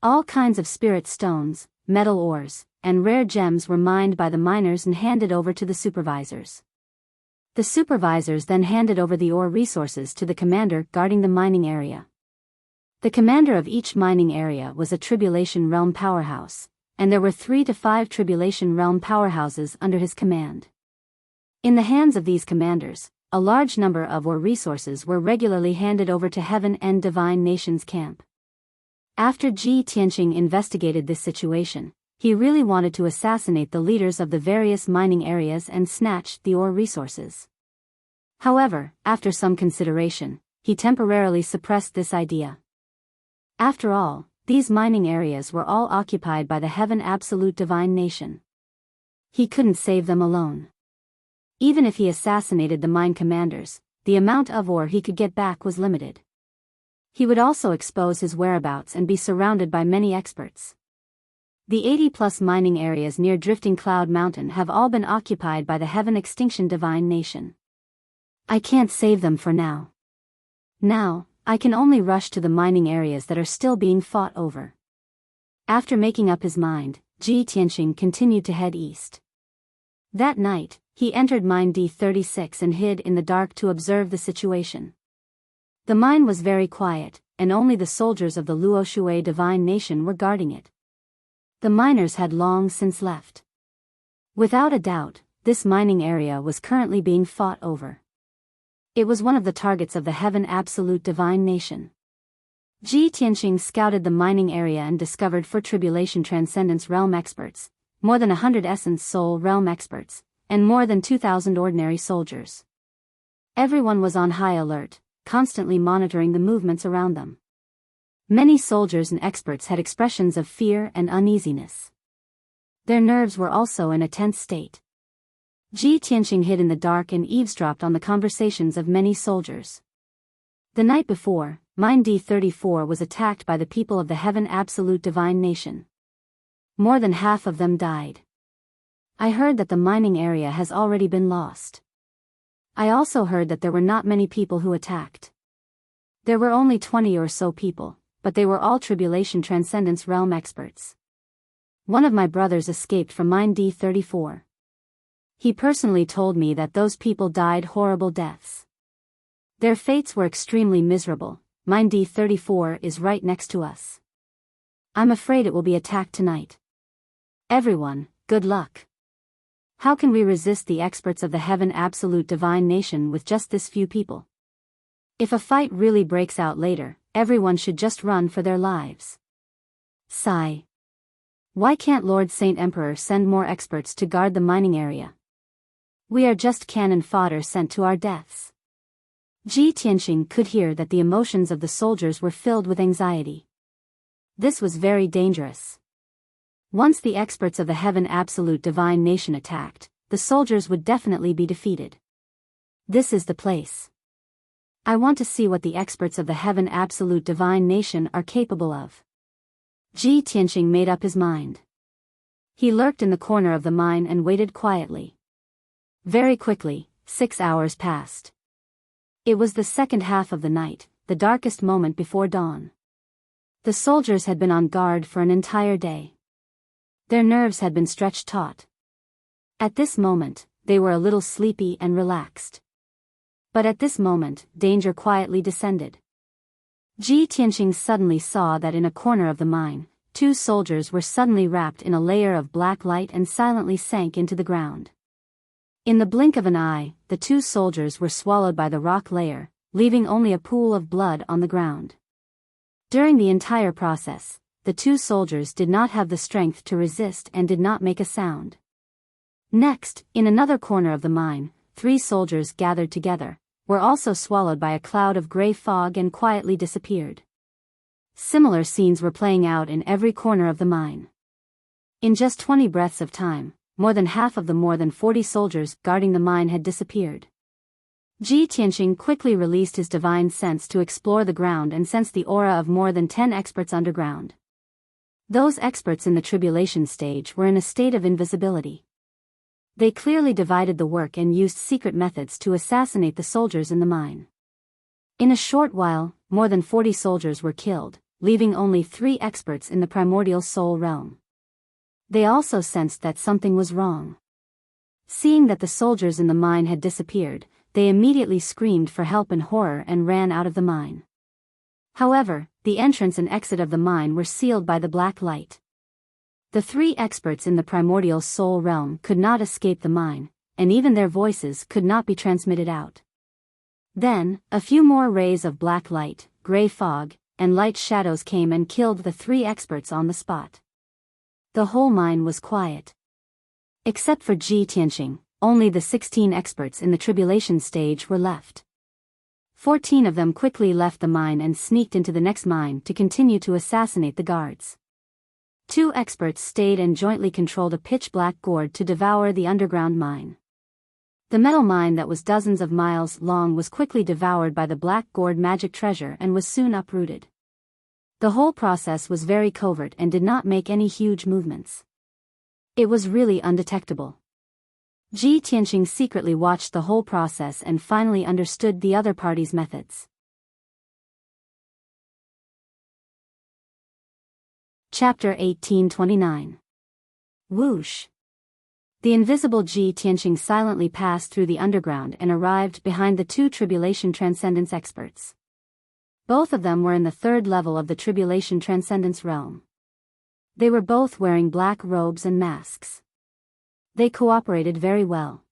S1: All kinds of spirit stones, metal ores, and rare gems were mined by the miners and handed over to the supervisors. The supervisors then handed over the ore resources to the commander guarding the mining area. The commander of each mining area was a Tribulation Realm powerhouse, and there were 3 to 5 Tribulation Realm powerhouses under his command. In the hands of these commanders, a large number of ore resources were regularly handed over to Heaven End Divine Nation's camp. After Ji Tianqing investigated this situation, he really wanted to assassinate the leaders of the various mining areas and snatch the ore resources. However, after some consideration, he temporarily suppressed this idea. After all, these mining areas were all occupied by the Heaven Absolute Divine Nation. He couldn't save them alone. Even if he assassinated the mine commanders, the amount of ore he could get back was limited. He would also expose his whereabouts and be surrounded by many experts. The 80-plus mining areas near Drifting Cloud Mountain have all been occupied by the Heaven Extinction Divine Nation. I can't save them for now. Now, I can only rush to the mining areas that are still being fought over. After making up his mind, Ji Tianqing continued to head east. That night, he entered mine D36 and hid in the dark to observe the situation. The mine was very quiet, and only the soldiers of the Luo Shui Divine Nation were guarding it. The miners had long since left. Without a doubt, this mining area was currently being fought over. It was one of the targets of the Heaven Absolute Divine Nation. Ji Tianqing scouted the mining area and discovered 4 Tribulation Transcendence Realm experts, more than 100 Essence Soul Realm experts, and more than 2,000 ordinary soldiers. Everyone was on high alert, constantly monitoring the movements around them. Many soldiers and experts had expressions of fear and uneasiness. Their nerves were also in a tense state. Ji Tianqing hid in the dark and eavesdropped on the conversations of many soldiers. The night before, mine D34 was attacked by the people of the Heaven Absolute Divine Nation. More than half of them died. I heard that the mining area has already been lost. I also heard that there were not many people who attacked. There were only 20 or so people, but they were all Tribulation Transcendence Realm experts. One of my brothers escaped from mine D34. He personally told me that those people died horrible deaths. Their fates were extremely miserable, mine D34 is right next to us. I'm afraid it will be attacked tonight. Everyone, good luck. How can we resist the experts of the Heaven Absolute Divine Nation with just this few people? If a fight really breaks out later, everyone should just run for their lives. Sigh. Why can't Lord Saint Emperor send more experts to guard the mining area? We are just cannon fodder sent to our deaths. Ji Tianqing could hear that the emotions of the soldiers were filled with anxiety. This was very dangerous. Once the experts of the Heaven Absolute Divine Nation attacked, the soldiers would definitely be defeated. This is the place. I want to see what the experts of the Heaven Absolute Divine Nation are capable of. Ji Tianqing made up his mind. He lurked in the corner of the mine and waited quietly. Very quickly, 6 hours passed. It was the second half of the night, the darkest moment before dawn. The soldiers had been on guard for an entire day. Their nerves had been stretched taut. At this moment, they were a little sleepy and relaxed. But at this moment, danger quietly descended. Ji Tianqing suddenly saw that in a corner of the mine, 2 soldiers were suddenly wrapped in a layer of black light and silently sank into the ground. In the blink of an eye, the 2 soldiers were swallowed by the rock layer, leaving only a pool of blood on the ground. During the entire process, the 2 soldiers did not have the strength to resist and did not make a sound. Next, in another corner of the mine, 3 soldiers gathered together, were also swallowed by a cloud of gray fog and quietly disappeared. Similar scenes were playing out in every corner of the mine. In just 20 breaths of time, more than half of the more than 40 soldiers guarding the mine had disappeared. Ji Tianqing quickly released his divine sense to explore the ground and sensed the aura of more than 10 experts underground. Those experts in the tribulation stage were in a state of invisibility. They clearly divided the work and used secret methods to assassinate the soldiers in the mine. In a short while, more than 40 soldiers were killed, leaving only 3 experts in the primordial soul realm. They also sensed that something was wrong. Seeing that the soldiers in the mine had disappeared, they immediately screamed for help in horror and ran out of the mine. However, the entrance and exit of the mine were sealed by the black light. The 3 experts in the primordial soul realm could not escape the mine, and even their voices could not be transmitted out. Then, a few more rays of black light, gray fog, and light shadows came and killed the 3 experts on the spot. The whole mine was quiet. Except for Ji Tianqing, only the 16 experts in the tribulation stage were left. 14 of them quickly left the mine and sneaked into the next mine to continue to assassinate the guards. 2 experts stayed and jointly controlled a pitch-black gourd to devour the underground mine. The metal mine that was dozens of miles long was quickly devoured by the black gourd magic treasure and was soon uprooted. The whole process was very covert and did not make any huge movements. It was really undetectable. Ji Tianqing secretly watched the whole process and finally understood the other party's methods. Chapter 1829. Whoosh. The invisible Ji Tianqing silently passed through the underground and arrived behind the 2 tribulation transcendence experts. Both of them were in the 3rd level of the tribulation transcendence realm. They were both wearing black robes and masks. They cooperated very well.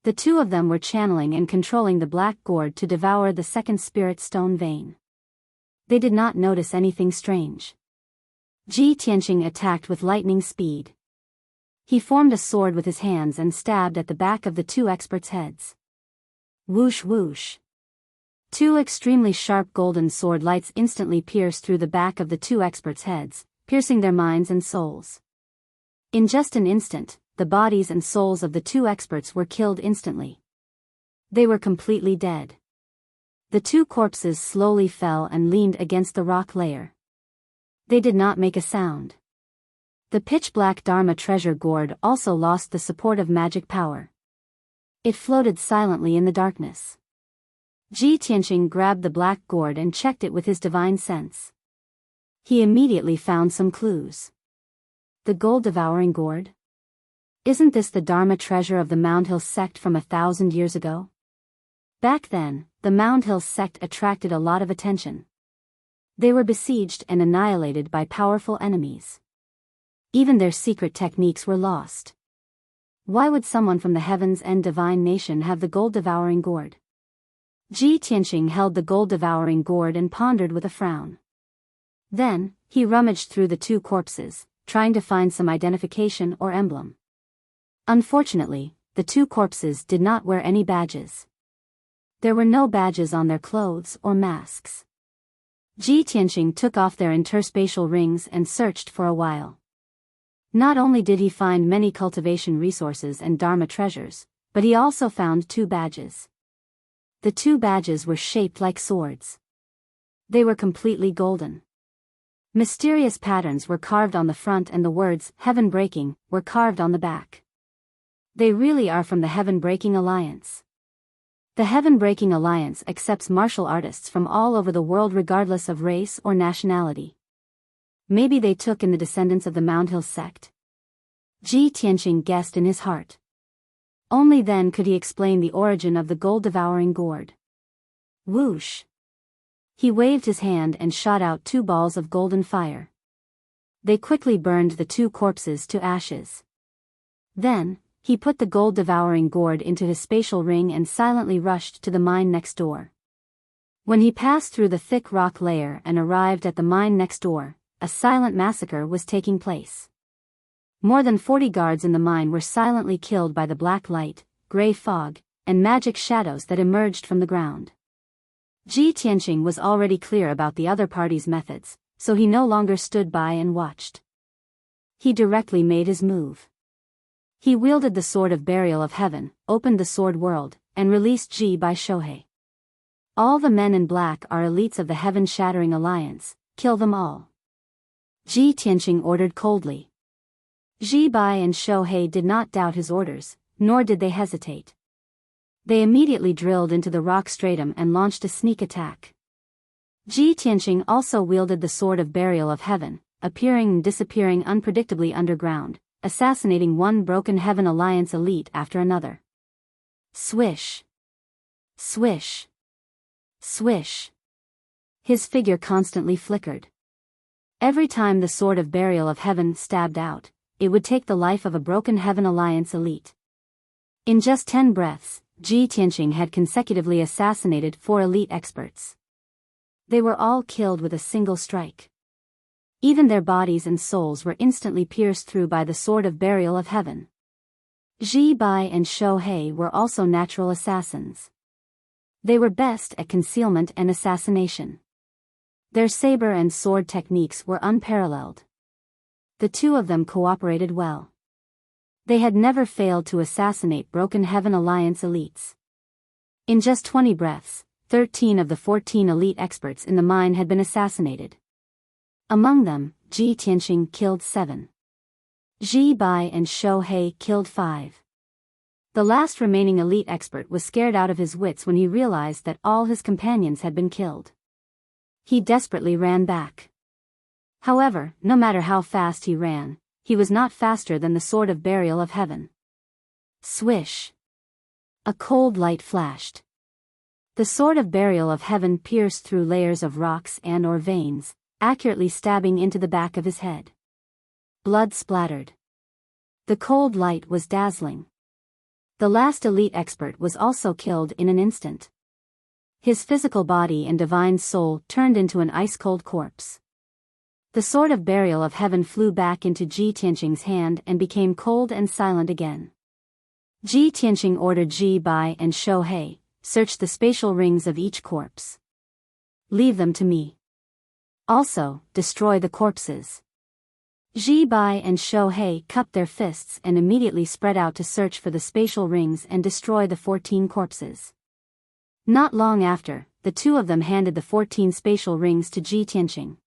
S1: The 2 of them were channeling and controlling the black gourd to devour the 2nd spirit stone vein. They did not notice anything strange. Ji Tianqing attacked with lightning speed. He formed a sword with his hands and stabbed at the back of the 2 experts' heads. Whoosh whoosh. 2 extremely sharp golden sword lights instantly pierced through the back of the 2 experts' heads, piercing their minds and souls. In just an instant, the bodies and souls of the 2 experts were killed instantly. They were completely dead. The 2 corpses slowly fell and leaned against the rock layer. They did not make a sound. The pitch-black Dharma treasure gourd also lost the support of magic power. It floated silently in the darkness. Ji Tianqing grabbed the black gourd and checked it with his divine sense. He immediately found some clues. The gold-devouring gourd? Isn't this the Dharma treasure of the Mound Hill sect from 1,000 years ago? Back then, the Mound Hill sect attracted a lot of attention. They were besieged and annihilated by powerful enemies. Even their secret techniques were lost. Why would someone from the heavens and divine nation have the gold-devouring gourd? Ji Tianqing held the gold-devouring gourd and pondered with a frown. Then, he rummaged through the two corpses, trying to find some identification or emblem. Unfortunately, the two corpses did not wear any badges. There were no badges on their clothes or masks. Ji Tianqing took off their interspatial rings and searched for a while. Not only did he find many cultivation resources and Dharma treasures, but he also found two badges. The two badges were shaped like swords. They were completely golden. Mysterious patterns were carved on the front and the words, Heaven Breaking, were carved on the back. They really are from the Heaven Breaking Alliance. The Heaven Breaking Alliance accepts martial artists from all over the world regardless of race or nationality. Maybe they took in the descendants of the Mound Hill sect. Ji Tianqing guessed in his heart. Only then could he explain the origin of the gold-devouring gourd. Whoosh! He waved his hand and shot out two balls of golden fire. They quickly burned the two corpses to ashes. Then, he put the gold-devouring gourd into his spatial ring and silently rushed to the mine next door. When he passed through the thick rock layer and arrived at the mine next door, a silent massacre was taking place. More than 40 guards in the mine were silently killed by the black light, gray fog, and magic shadows that emerged from the ground. Ji Tianqing was already clear about the other party's methods, so he no longer stood by and watched. He directly made his move. He wielded the Sword of Burial of Heaven, opened the Sword World, and released Ji Bai Shohei. All the men in black are elites of the Heaven-Shattering Alliance, kill them all. Ji Tianqing ordered coldly. Ji Bai and Shohei did not doubt his orders, nor did they hesitate. They immediately drilled into the rock stratum and launched a sneak attack. Ji Tianqing also wielded the Sword of Burial of Heaven, appearing and disappearing unpredictably underground, assassinating one Broken Heaven Alliance elite after another. Swish! Swish! Swish! His figure constantly flickered. Every time the Sword of Burial of Heaven stabbed out, it would take the life of a Broken Heaven Alliance elite. In just 10 breaths, Ji Tianqing had consecutively assassinated 4 elite experts. They were all killed with a single strike. Even their bodies and souls were instantly pierced through by the Sword of Burial of Heaven. Ji Bai and Shohei were also natural assassins. They were best at concealment and assassination. Their saber and sword techniques were unparalleled. The two of them cooperated well. They had never failed to assassinate Broken Heaven Alliance elites. In just 20 breaths, 13 of the 14 elite experts in the mine had been assassinated. Among them, Ji Tianqing killed 7. Ji Bai and Shohei killed 5. The last remaining elite expert was scared out of his wits when he realized that all his companions had been killed. He desperately ran back. However, no matter how fast he ran, he was not faster than the Sword of Burial of Heaven. Swish! A cold light flashed. The Sword of Burial of Heaven pierced through layers of rocks and/or veins, accurately stabbing into the back of his head. Blood splattered. The cold light was dazzling. The last elite expert was also killed in an instant. His physical body and divine soul turned into an ice-cold corpse. The Sword of Burial of Heaven flew back into Ji Tianqing's hand and became cold and silent again. Ji Tianqing ordered Ji Bai and Shohei, search the spatial rings of each corpse. Leave them to me. Also, destroy the corpses. Ji Bai and Shohei cupped their fists and immediately spread out to search for the spatial rings and destroy the 14 corpses. Not long after, the two of them handed the 14 spatial rings to Ji Tianqing.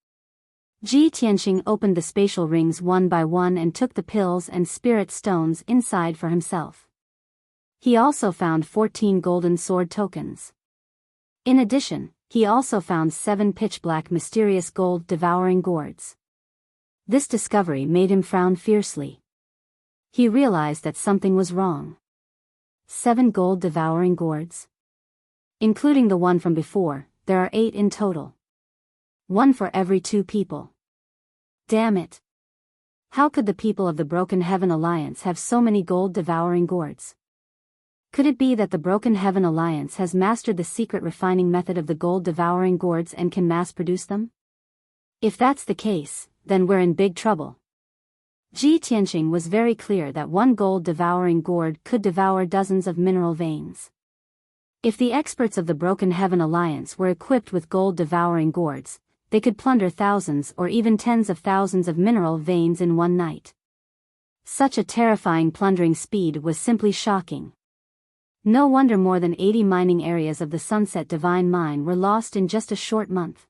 S1: Ji Tianqing opened the spatial rings one by one and took the pills and spirit stones inside for himself. He also found 14 golden sword tokens. In addition, he also found 7 pitch-black mysterious gold-devouring gourds. This discovery made him frown fiercely. He realized that something was wrong. 7 gold-devouring gourds? Including the one from before, there are 8 in total. 1 for every 2 people. Damn it. How could the people of the Broken Heaven Alliance have so many gold-devouring gourds? Could it be that the Broken Heaven Alliance has mastered the secret refining method of the gold-devouring gourds and can mass-produce them? If that's the case, then we're in big trouble. Ji Tianqing was very clear that one gold-devouring gourd could devour dozens of mineral veins. If the experts of the Broken Heaven Alliance were equipped with gold-devouring gourds, they could plunder thousands or even tens of thousands of mineral veins in one night. Such a terrifying plundering speed was simply shocking. No wonder more than 80 mining areas of the Sunset Divine Mine were lost in just a short month.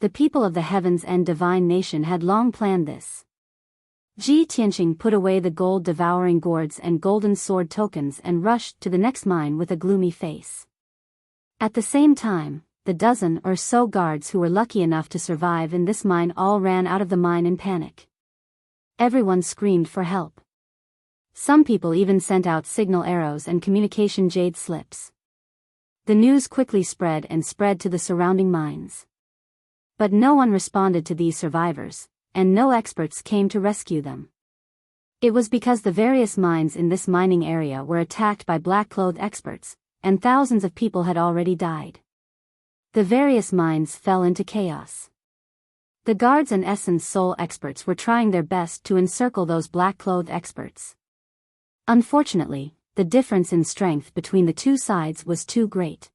S1: The people of the Heavens and Divine Nation had long planned this. Ji Tianqing put away the gold-devouring gourds and golden sword tokens and rushed to the next mine with a gloomy face. At the same time, the dozen or so guards who were lucky enough to survive in this mine all ran out of the mine in panic. Everyone screamed for help. Some people even sent out signal arrows and communication jade slips. The news quickly spread to the surrounding mines. But no one responded to these survivors, and no experts came to rescue them. It was because the various mines in this mining area were attacked by black-clothed experts, and thousands of people had already died. The various mines fell into chaos. The guards and Essence Soul experts were trying their best to encircle those black-clothed experts. Unfortunately, the difference in strength between the two sides was too great.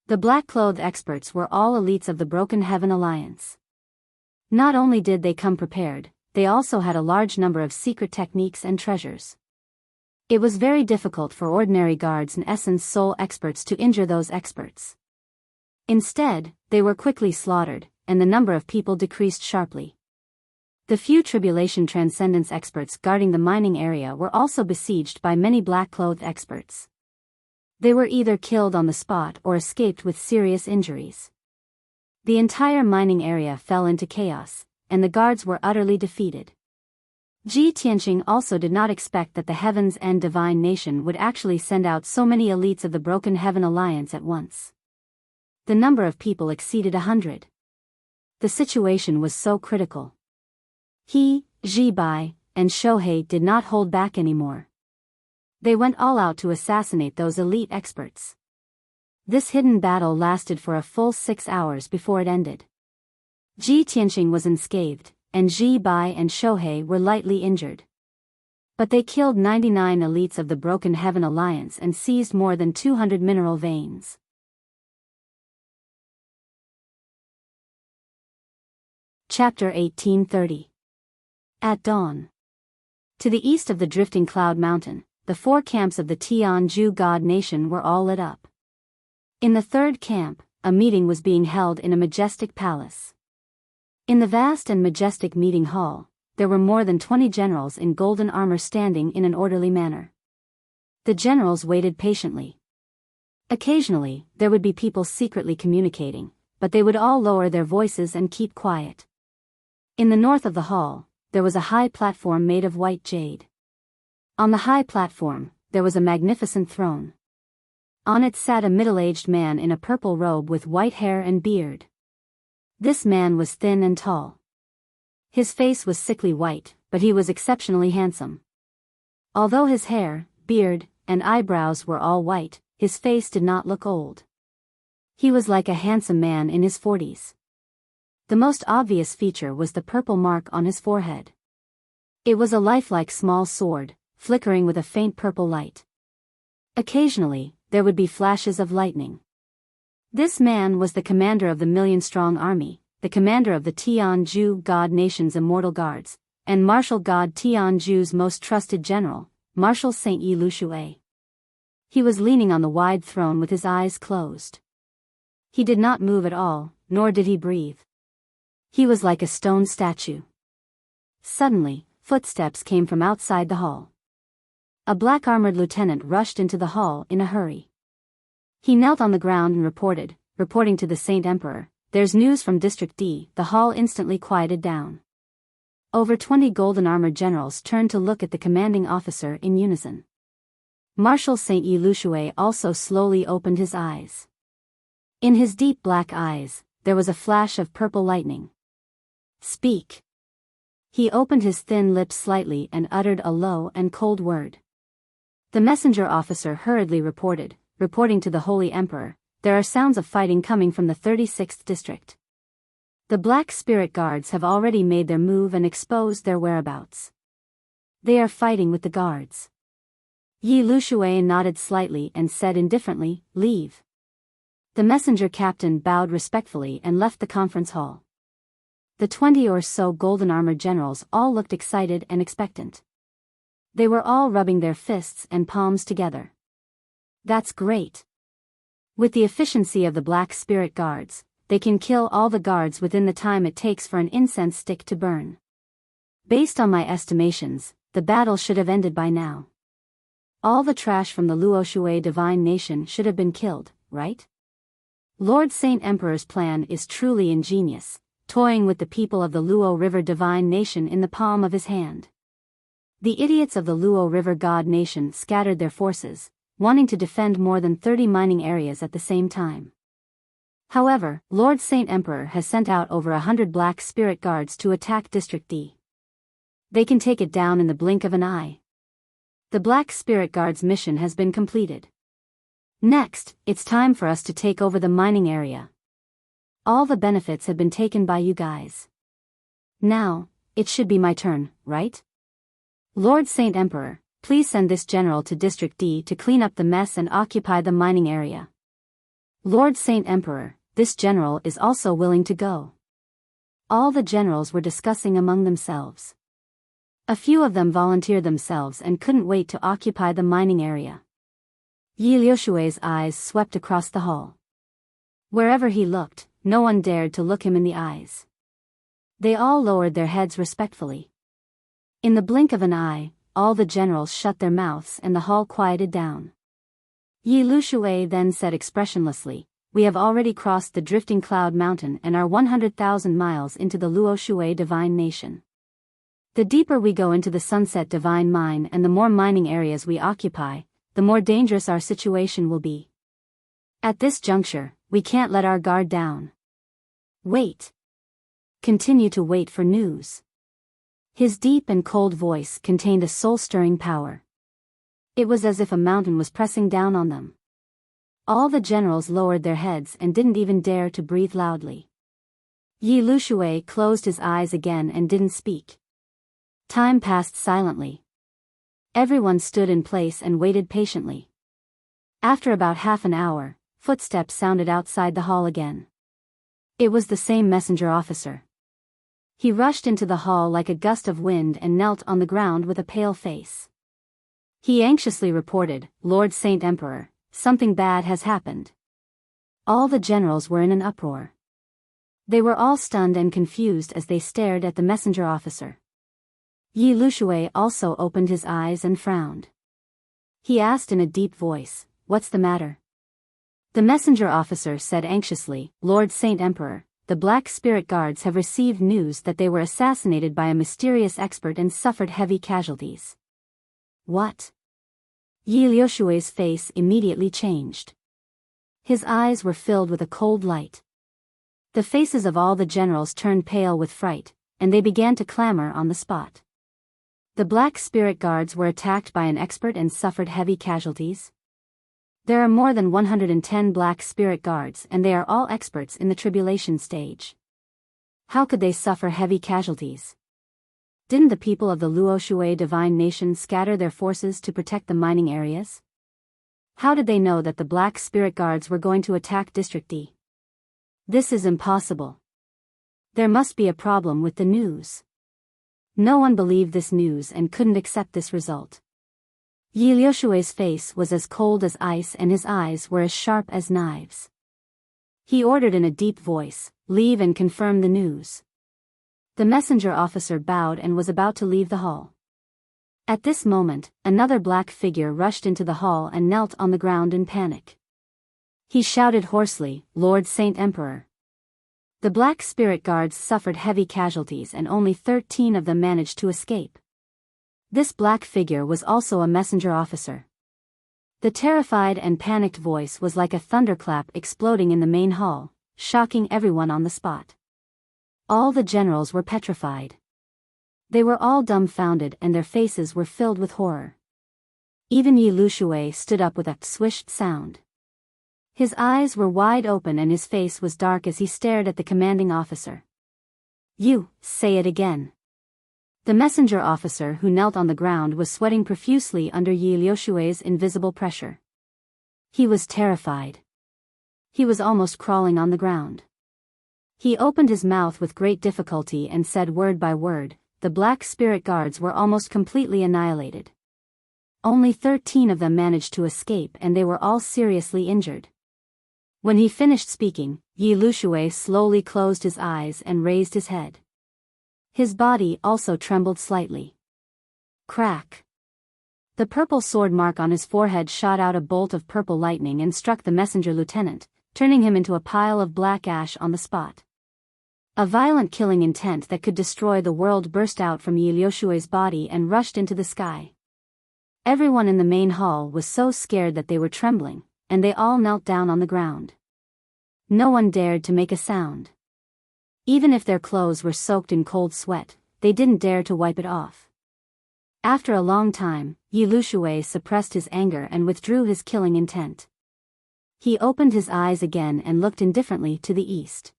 S1: The black-clothed experts were all elites of the Broken Heaven Alliance. Not only did they come prepared, they also had a large number of secret techniques and treasures. It was very difficult for ordinary guards and Essence Soul experts to injure those experts. Instead, they were quickly slaughtered, and the number of people decreased sharply. The few Tribulation Transcendence experts guarding the mining area were also besieged by many black-clothed experts. They were either killed on the spot or escaped with serious injuries. The entire mining area fell into chaos, and the guards were utterly defeated. Ji Tianqing also did not expect that the Heavens and Divine Nation would actually send out so many elites of the Broken Heaven Alliance at once. The number of people exceeded 100. The situation was so critical. He, Ji Bai, and Shohei did not hold back anymore. They went all out to assassinate those elite experts. This hidden battle lasted for a full 6 hours before it ended. Ji Tianqing was unscathed, and Ji Bai and Shohei were lightly injured. But they killed 99 elites of the Broken Heaven Alliance and seized more than 200 mineral veins. Chapter 1830. At dawn. To the east of the drifting cloud mountain, the 4 camps of the Tianju God Nation were all lit up. In the 3rd camp, a meeting was being held in a majestic palace. In the vast and majestic meeting hall, there were more than 20 generals in golden armor standing in an orderly manner. The generals waited patiently. Occasionally, there would be people secretly communicating, but they would all lower their voices and keep quiet. In the north of the hall, there was a high platform made of white jade. On the high platform, there was a magnificent throne. On it sat a middle-aged man in a purple robe with white hair and beard. This man was thin and tall. His face was sickly white, but he was exceptionally handsome. Although his hair, beard, and eyebrows were all white, his face did not look old. He was like a handsome man in his 40s. The most obvious feature was the purple mark on his forehead. It was a lifelike small sword, flickering with a faint purple light. Occasionally, there would be flashes of lightning. This man was the commander of the million-strong army, the commander of the Tianju God Nation's immortal guards, and Martial God Tianju's most trusted general, Marshal Saint Yi Lushui. He was leaning on the wide throne with his eyes closed. He did not move at all, nor did he breathe. He was like a stone statue. Suddenly, footsteps came from outside the hall. A black-armored lieutenant rushed into the hall in a hurry. He knelt on the ground and reporting to the Saint Emperor, "There's news from District D." The hall instantly quieted down. Over 20 golden-armored generals turned to look at the commanding officer in unison. Marshal Saint Yi Lushui also slowly opened his eyes. In his deep black eyes, there was a flash of purple lightning. Speak. He opened his thin lips slightly and uttered a low and cold word. The messenger officer hurriedly reporting to the Holy Emperor, there are sounds of fighting coming from the 36th district. The Black Spirit Guards have already made their move and exposed their whereabouts. They are fighting with the guards. Yi Lushui nodded slightly and said indifferently, leave. The messenger captain bowed respectfully and left the conference hall. The 20 or so golden-armored generals all looked excited and expectant. They were all rubbing their fists and palms together. That's great. With the efficiency of the Black Spirit Guards, they can kill all the guards within the time it takes for an incense stick to burn. Based on my estimations, the battle should have ended by now. All the trash from the Luoshui divine nation should have been killed, right? Lord Saint Emperor's plan is truly ingenious, toying with the people of the Luo River divine nation in the palm of his hand. The idiots of the Luo River god nation scattered their forces, wanting to defend more than 30 mining areas at the same time. However, Lord Saint Emperor has sent out over 100 Black Spirit Guards to attack District D. They can take it down in the blink of an eye. The Black Spirit Guards' mission has been completed. Next, it's time for us to take over the mining area. All the benefits have been taken by you guys. Now, it should be my turn, right? Lord Saint Emperor, please send this general to District D to clean up the mess and occupy the mining area. Lord Saint Emperor, this general is also willing to go. All the generals were discussing among themselves. A few of them volunteered themselves and couldn't wait to occupy the mining area. Yi Liushui's eyes swept across the hall. Wherever he looked, no one dared to look him in the eyes. They all lowered their heads respectfully. In the blink of an eye, all the generals shut their mouths and the hall quieted down. Yi Lushui then said expressionlessly, we have already crossed the drifting cloud mountain and are 100,000 miles into the Luoshui divine nation. The deeper we go into the Sunset Divine Mine and the more mining areas we occupy, the more dangerous our situation will be. At this juncture, we can't let our guard down. Wait. Continue to wait for news. His deep and cold voice contained a soul-stirring power. It was as if a mountain was pressing down on them. All the generals lowered their heads and didn't even dare to breathe loudly. Yi Lushui closed his eyes again and didn't speak. Time passed silently. Everyone stood in place and waited patiently. After about half an hour, footsteps sounded outside the hall again. It was the same messenger officer. He rushed into the hall like a gust of wind and knelt on the ground with a pale face. He anxiously reported, Lord Saint Emperor, something bad has happened. All the generals were in an uproar. They were all stunned and confused as they stared at the messenger officer. Yi Lushui also opened his eyes and frowned. He asked in a deep voice, what's the matter? The messenger officer said anxiously, Lord Saint Emperor, the Black Spirit Guards have received news that they were assassinated by a mysterious expert and suffered heavy casualties. What? Yi Liushui's face immediately changed. His eyes were filled with a cold light. The faces of all the generals turned pale with fright, and they began to clamor on the spot. The Black Spirit Guards were attacked by an expert and suffered heavy casualties. There are more than 110 Black Spirit Guards and they are all experts in the tribulation stage. How could they suffer heavy casualties? Didn't the people of the Luoshui divine nation scatter their forces to protect the mining areas? How did they know that the Black Spirit Guards were going to attack District D? This is impossible. There must be a problem with the news. No one believed this news and couldn't accept this result. Yi Liushui's face was as cold as ice and his eyes were as sharp as knives. He ordered in a deep voice, leave and confirm the news. The messenger officer bowed and was about to leave the hall. At this moment, another black figure rushed into the hall and knelt on the ground in panic. He shouted hoarsely, Lord Saint Emperor. The Black Spirit Guards suffered heavy casualties and only 13 of them managed to escape. This black figure was also a messenger officer. The terrified and panicked voice was like a thunderclap exploding in the main hall, shocking everyone on the spot. All the generals were petrified. They were all dumbfounded and their faces were filled with horror. Even Yi Lushui stood up with a swished sound. His eyes were wide open and his face was dark as he stared at the commanding officer. "You, say it again." The messenger officer who knelt on the ground was sweating profusely under Yi Lushui's invisible pressure. He was terrified. He was almost crawling on the ground. He opened his mouth with great difficulty and said word by word, "The Black Spirit Guards were almost completely annihilated. Only 13 of them managed to escape and they were all seriously injured." When he finished speaking, Yi Lushui slowly closed his eyes and raised his head. His body also trembled slightly. Crack! The purple sword mark on his forehead shot out a bolt of purple lightning and struck the messenger lieutenant, turning him into a pile of black ash on the spot. A violent killing intent that could destroy the world burst out from Yi Lushui's body and rushed into the sky. Everyone in the main hall was so scared that they were trembling, and they all knelt down on the ground. No one dared to make a sound. Even if their clothes were soaked in cold sweat, they didn't dare to wipe it off. After a long time, Yi Lushui suppressed his anger and withdrew his killing intent. He opened his eyes again and looked indifferently to the east.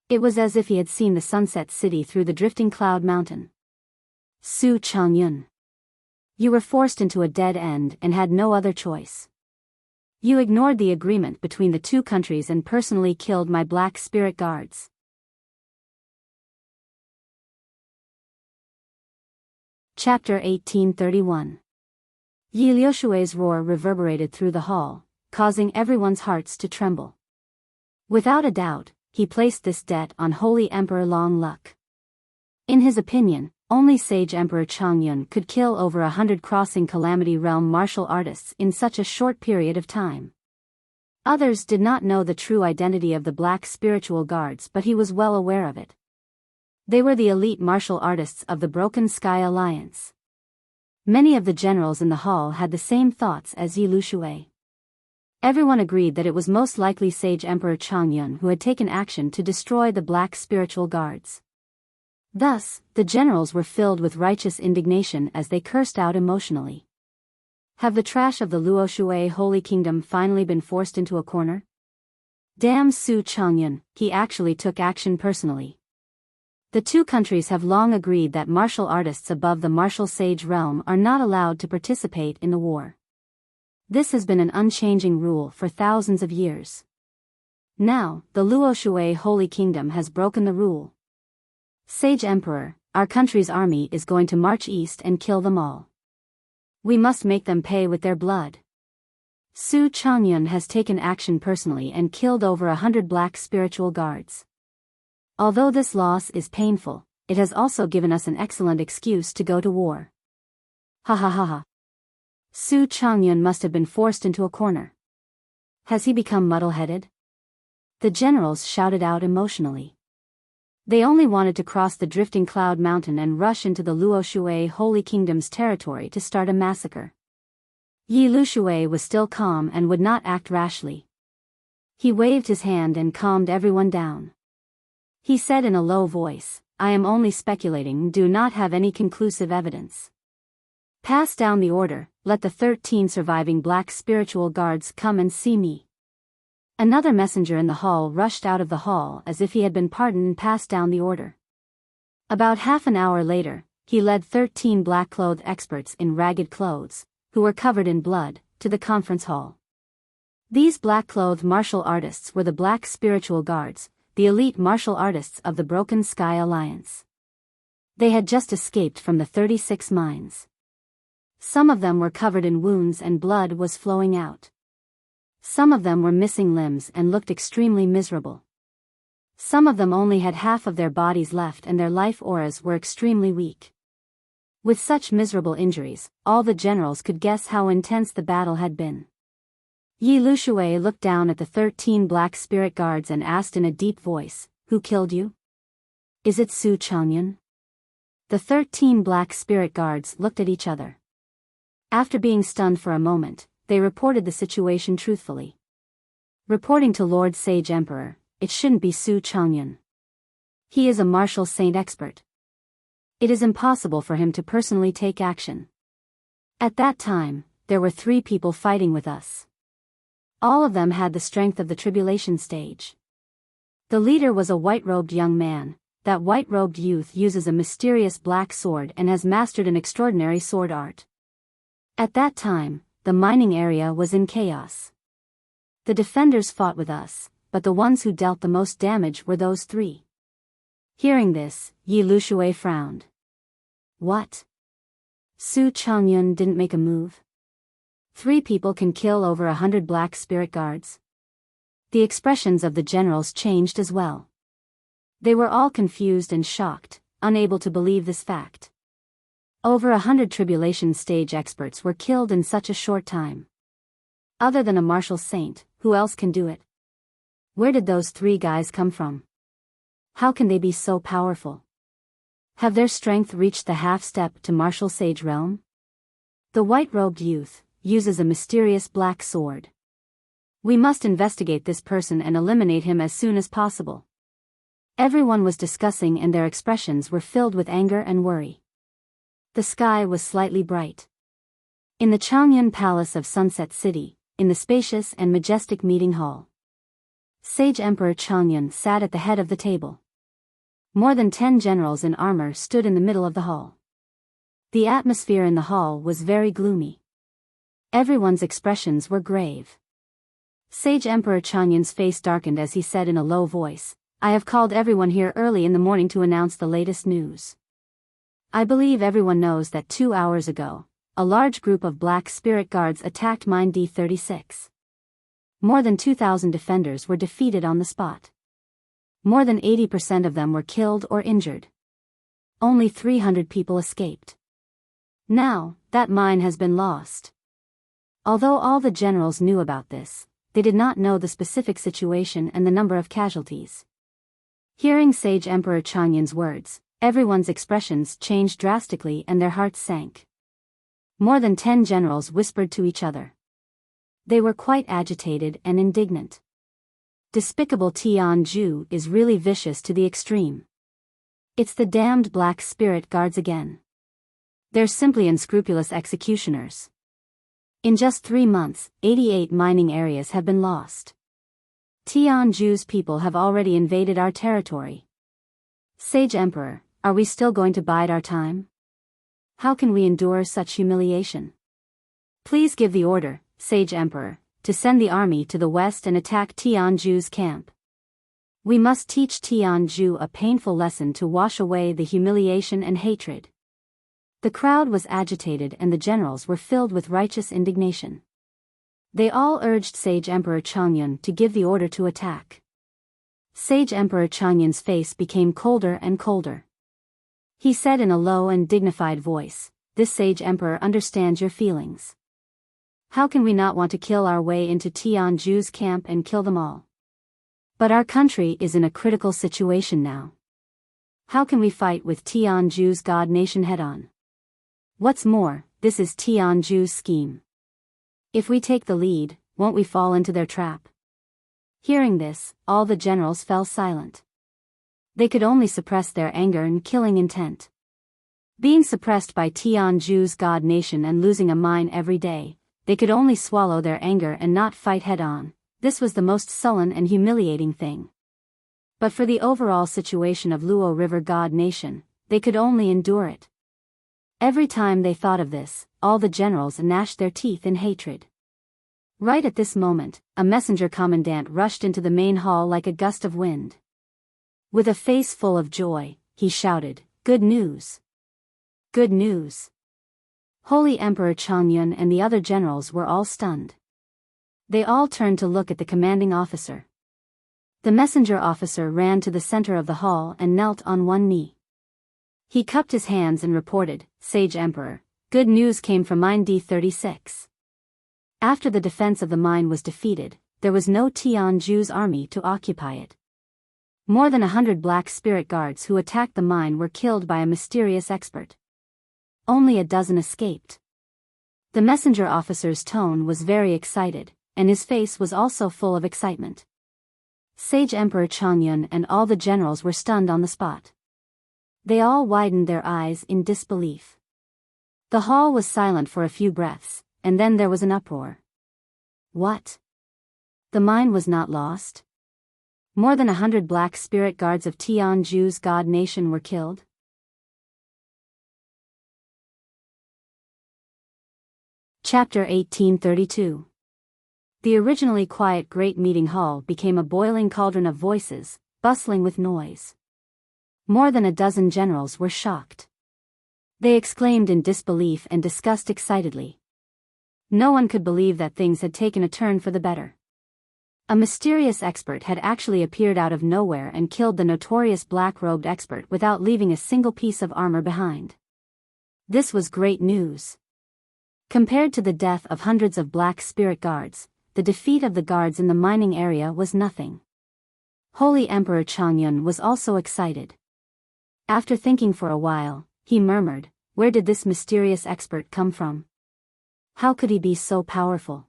S1: It was as if he had seen the sunset city through the drifting cloud mountain. "Su Changyun. You were forced into a dead end and had no other choice. You ignored the agreement between the two countries and personally killed my Black Spirit Guards." Chapter 1831. Yi Lushui's roar reverberated through the hall, causing everyone's hearts to tremble. Without a doubt, he placed this debt on Holy Emperor Long Luck. In his opinion, only Sage Emperor Changyun could kill over 100 crossing Calamity Realm martial artists in such a short period of time. Others did not know the true identity of the Black Spiritual Guards, but he was well aware of it. They were the elite martial artists of the Broken Sky Alliance. Many of the generals in the hall had the same thoughts as Yi Lushui. Everyone agreed that it was most likely Sage Emperor Changyun who had taken action to destroy the Black Spiritual Guards. Thus, the generals were filled with righteous indignation as they cursed out emotionally. Have the trash of the Luoshui Holy Kingdom finally been forced into a corner? Damn Su Changyun, he actually took action personally. The two countries have long agreed that martial artists above the martial sage realm are not allowed to participate in the war. This has been an unchanging rule for thousands of years. Now, the Luoshui Holy Kingdom has broken the rule. Sage Emperor, our country's army is going to march east and kill them all. We must make them pay with their blood. Su Changyun has taken action personally and killed over 100 Black Spiritual Guards. Although this loss is painful, it has also given us an excellent excuse to go to war. Ha ha ha ha. Su Changyun must have been forced into a corner. Has he become muddle-headed? The generals shouted out emotionally. They only wanted to cross the drifting cloud mountain and rush into the Luoshui Holy Kingdom's territory to start a massacre. Yi Lushui was still calm and would not act rashly. He waved his hand and calmed everyone down. He said in a low voice, "I am only speculating, do not have any conclusive evidence. Pass down the order, let the 13 surviving Black Spiritual Guards come and see me." Another messenger in the hall rushed out of the hall as if he had been pardoned and passed down the order. About half an hour later, he led 13 black-clothed experts in ragged clothes, who were covered in blood, to the conference hall. These black-clothed martial artists were the Black Spiritual Guards, the elite martial artists of the Broken Sky Alliance. They had just escaped from the 36 mines. Some of them were covered in wounds and blood was flowing out. Some of them were missing limbs and looked extremely miserable. Some of them only had half of their bodies left and their life auras were extremely weak. With such miserable injuries, all the generals could guess how intense the battle had been. Yi Lushui looked down at the 13 Black Spirit Guards and asked in a deep voice, "Who killed you? Is it Su Changyun?" The 13 Black Spirit Guards looked at each other. After being stunned for a moment, they reported the situation truthfully. Reporting to Lord Sage Emperor, it shouldn't be Su Changyun. He is a martial saint expert. It is impossible for him to personally take action. At that time, there were 3 people fighting with us. All of them had the strength of the tribulation stage. The leader was a white-robed young man. That white-robed youth uses a mysterious black sword and has mastered an extraordinary sword art. At that time, the mining area was in chaos. The defenders fought with us, but the ones who dealt the most damage were those 3. Hearing this, Yi Lushui frowned. What? Su Changyun didn't make a move? 3 people can kill over 100 black spirit guards? The expressions of the generals changed as well. They were all confused and shocked, unable to believe this fact. Over 100 tribulation stage experts were killed in such a short time. Other than a martial saint, who else can do it? Where did those 3 guys come from? How can they be so powerful? Have their strength reached the half-step to martial sage realm? The white-robed youth uses a mysterious black sword. We must investigate this person and eliminate him as soon as possible. Everyone was discussing and their expressions were filled with anger and worry. The sky was slightly bright. In the Changyun Palace of Sunset City, in the spacious and majestic meeting hall, Sage Emperor Changyun sat at the head of the table. More than 10 generals in armor stood in the middle of the hall. The atmosphere in the hall was very gloomy. Everyone's expressions were grave. Sage Emperor Changyun's face darkened as he said in a low voice, "I have called everyone here early in the morning to announce the latest news. I believe everyone knows that 2 hours ago, a large group of black spirit guards attacked Mine D36. More than 2,000 defenders were defeated on the spot. More than 80% of them were killed or injured. Only 300 people escaped. Now, that mine has been lost." Although all the generals knew about this, they did not know the specific situation and the number of casualties. Hearing Sage Emperor Changyun's words, everyone's expressions changed drastically and their hearts sank. More than 10 generals whispered to each other. They were quite agitated and indignant. Despicable Tianju is really vicious to the extreme. It's the damned black spirit guards again. They're simply unscrupulous executioners. In just 3 months, 88 mining areas have been lost. Tianju's people have already invaded our territory. Sage Emperor, are we still going to bide our time? How can we endure such humiliation? Please give the order, Sage Emperor, to send the army to the west and attack Tianju's camp. We must teach Tianju a painful lesson to wash away the humiliation and hatred. The crowd was agitated and the generals were filled with righteous indignation. They all urged Sage Emperor Changyun to give the order to attack. Sage Emperor Changyun's face became colder and colder. He said in a low and dignified voice, "This Sage Emperor understands your feelings. How can we not want to kill our way into Tianju's camp and kill them all? But our country is in a critical situation now. How can we fight with Tianju's god nation head-on? What's more, this is Tianju's scheme. If we take the lead, won't we fall into their trap?" Hearing this, all the generals fell silent. They could only suppress their anger and killing intent. Being suppressed by Tianju's god nation and losing a mine every day, they could only swallow their anger and not fight head-on. This was the most sullen and humiliating thing. But for the overall situation of Luo River god nation, they could only endure it. Every time they thought of this, all the generals gnashed their teeth in hatred. Right at this moment, a messenger commandant rushed into the main hall like a gust of wind. With a face full of joy, he shouted, "Good news! Good news!" Holy Emperor Changyun and the other generals were all stunned. They all turned to look at the commanding officer. The messenger officer ran to the center of the hall and knelt on one knee. He cupped his hands and reported, "Sage Emperor, good news came from Mine D36. After the defense of the mine was defeated, there was no Tianju's army to occupy it. More than 100 black spirit guards who attacked the mine were killed by a mysterious expert. Only a dozen escaped. The messenger officer's tone was very excited, and his face was also full of excitement. Sage Emperor Changyun and all the generals were stunned on the spot. They all widened their eyes in disbelief. The hall was silent for a few breaths, and then there was an uproar. What? The mine was not lost? More than 100 black spirit guards of Tianju's god nation were killed? Chapter 1832. The originally quiet great meeting hall became a boiling cauldron of voices, bustling with noise. More than a dozen generals were shocked. They exclaimed in disbelief and discussed excitedly. No one could believe that things had taken a turn for the better. A mysterious expert had actually appeared out of nowhere and killed the notorious black-robed expert without leaving a single piece of armor behind. This was great news. Compared to the death of hundreds of black spirit guards, the defeat of the guards in the mining area was nothing. Holy Emperor Changyun was also excited. After thinking for a while, he murmured, "Where did this mysterious expert come from? How could he be so powerful?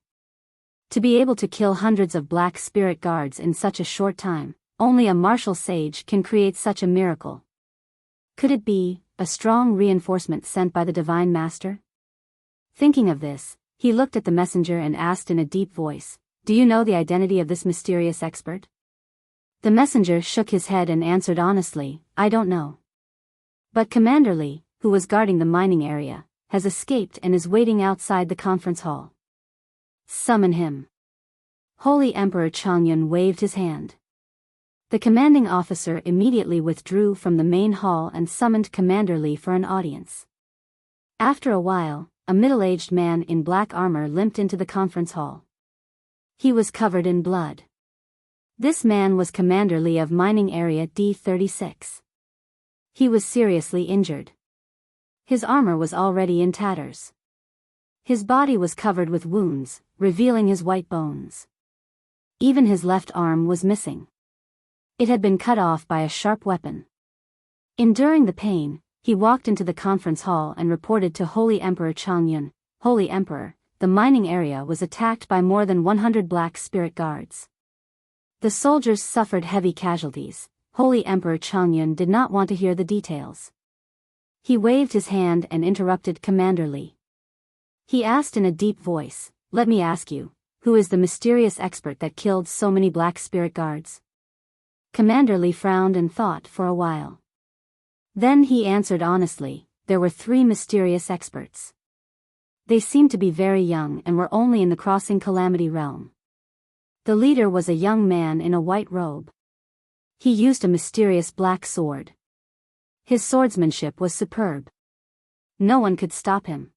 S1: To be able to kill hundreds of black spirit guards in such a short time, only a martial sage can create such a miracle. Could it be a strong reinforcement sent by the Divine Master?" Thinking of this, he looked at the messenger and asked in a deep voice, "Do you know the identity of this mysterious expert?" The messenger shook his head and answered honestly, "I don't know. But Commander Li, who was guarding the mining area, has escaped and is waiting outside the conference hall. Summon him." Holy Emperor Changyun waved his hand. The commanding officer immediately withdrew from the main hall and summoned Commander Li for an audience. After a while, a middle-aged man in black armor limped into the conference hall. He was covered in blood. This man was Commander Li of Mining Area D36. He was seriously injured. His armor was already in tatters. His body was covered with wounds, revealing his white bones. Even his left arm was missing. It had been cut off by a sharp weapon. Enduring the pain, he walked into the conference hall and reported to Holy Emperor Changyun, "Holy Emperor, the mining area was attacked by more than 100 black spirit guards. The soldiers suffered heavy casualties." Holy Emperor Changyun did not want to hear the details. He waved his hand and interrupted Commander Li. He asked in a deep voice, "Let me ask you, who is the mysterious expert that killed so many black spirit guards?" Commander Li frowned and thought for a while. Then he answered honestly, "There were 3 mysterious experts. They seemed to be very young and were only in the Crossing Calamity realm. The leader was a young man in a white robe. He used a mysterious black sword. His swordsmanship was superb. No one could stop him."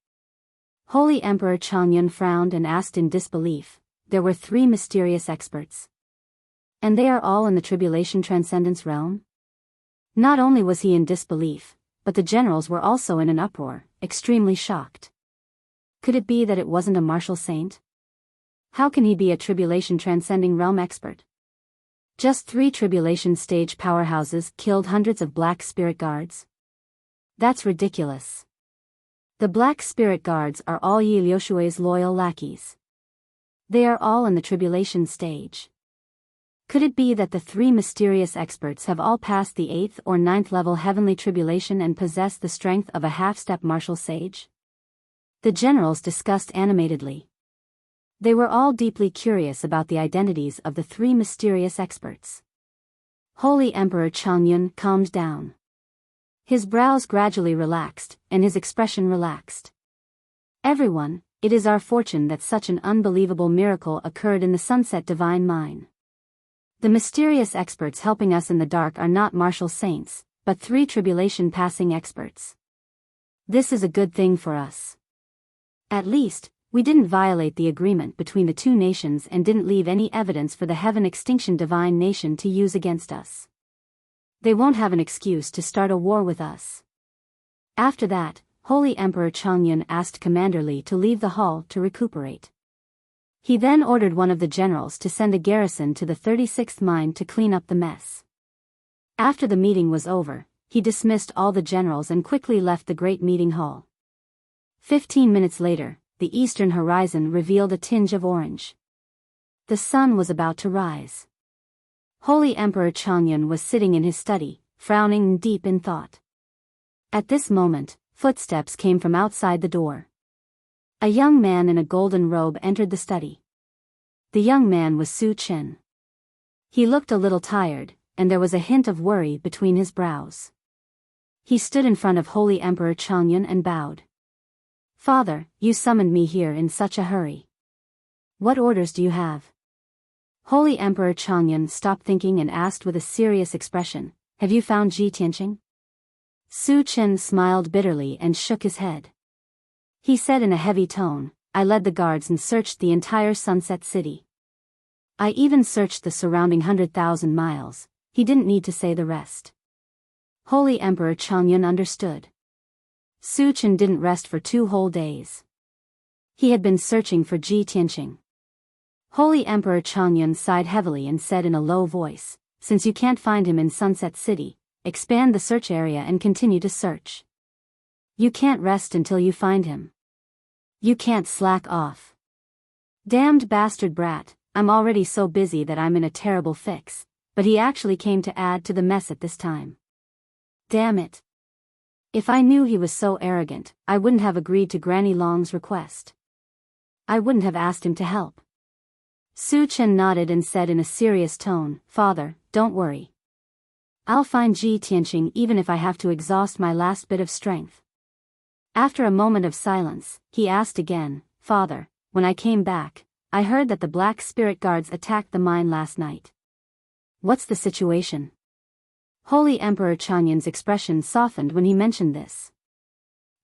S1: Holy Emperor Changyun frowned and asked in disbelief, "There were 3 mysterious experts? And they are all in the Tribulation Transcendence realm?" Not only was he in disbelief, but the generals were also in an uproar, extremely shocked. Could it be that it wasn't a martial saint? How can he be a Tribulation Transcending realm expert? Just 3 tribulation stage powerhouses killed hundreds of black spirit guards? That's ridiculous. The black spirit guards are all Yi Liushui's loyal lackeys. They are all in the tribulation stage. Could it be that the 3 mysterious experts have all passed the 8th or 9th level heavenly tribulation and possess the strength of a half-step martial sage? The generals discussed animatedly. They were all deeply curious about the identities of the 3 mysterious experts. Holy Emperor Changyun calmed down. His brows gradually relaxed, and his expression relaxed. "Everyone, it is our fortune that such an unbelievable miracle occurred in the Sunset Divine Mine. The mysterious experts helping us in the dark are not martial saints, but 3 tribulation-passing experts. This is a good thing for us. At least, we didn't violate the agreement between the 2 nations and didn't leave any evidence for the Heaven Extinction Divine Nation to use against us. They won't have an excuse to start a war with us." After that, Holy Emperor Changyun asked Commander Li to leave the hall to recuperate. He then ordered one of the generals to send a garrison to the 36th mine to clean up the mess. After the meeting was over, he dismissed all the generals and quickly left the great meeting hall. 15 minutes later, the eastern horizon revealed a tinge of orange. The sun was about to rise. Holy Emperor Chongyun was sitting in his study, frowning deep in thought. At this moment, footsteps came from outside the door. A young man in a golden robe entered the study. The young man was Su Chen. He looked a little tired, and there was a hint of worry between his brows. He stood in front of Holy Emperor Chongyun and bowed. "Father, you summoned me here in such a hurry. What orders do you have?" Holy Emperor Chongyun stopped thinking and asked with a serious expression, "Have you found Ji Tianqing?" Su Chen smiled bitterly and shook his head. He said in a heavy tone, "I led the guards and searched the entire Sunset City. I even searched the surrounding 100,000 miles, he didn't need to say the rest." Holy Emperor Chongyun understood. Su Chen didn't rest for 2 whole days. He had been searching for Ji Tianqing. Holy Emperor Chongyun sighed heavily and said in a low voice, "Since you can't find him in Sunset City, expand the search area and continue to search. You can't rest until you find him. You can't slack off. Damned bastard brat, I'm already so busy that I'm in a terrible fix, but he actually came to add to the mess at this time. Damn it. If I knew he was so arrogant, I wouldn't have agreed to Granny Long's request. I wouldn't have asked him to help." Su Chen nodded and said in a serious tone, "Father, don't worry. I'll find Ji Tianqing even if I have to exhaust my last bit of strength." After a moment of silence, he asked again, "Father, when I came back, I heard that the Black Spirit Guards attacked the mine last night. What's the situation?" Holy Emperor Chongyun's expression softened when he mentioned this.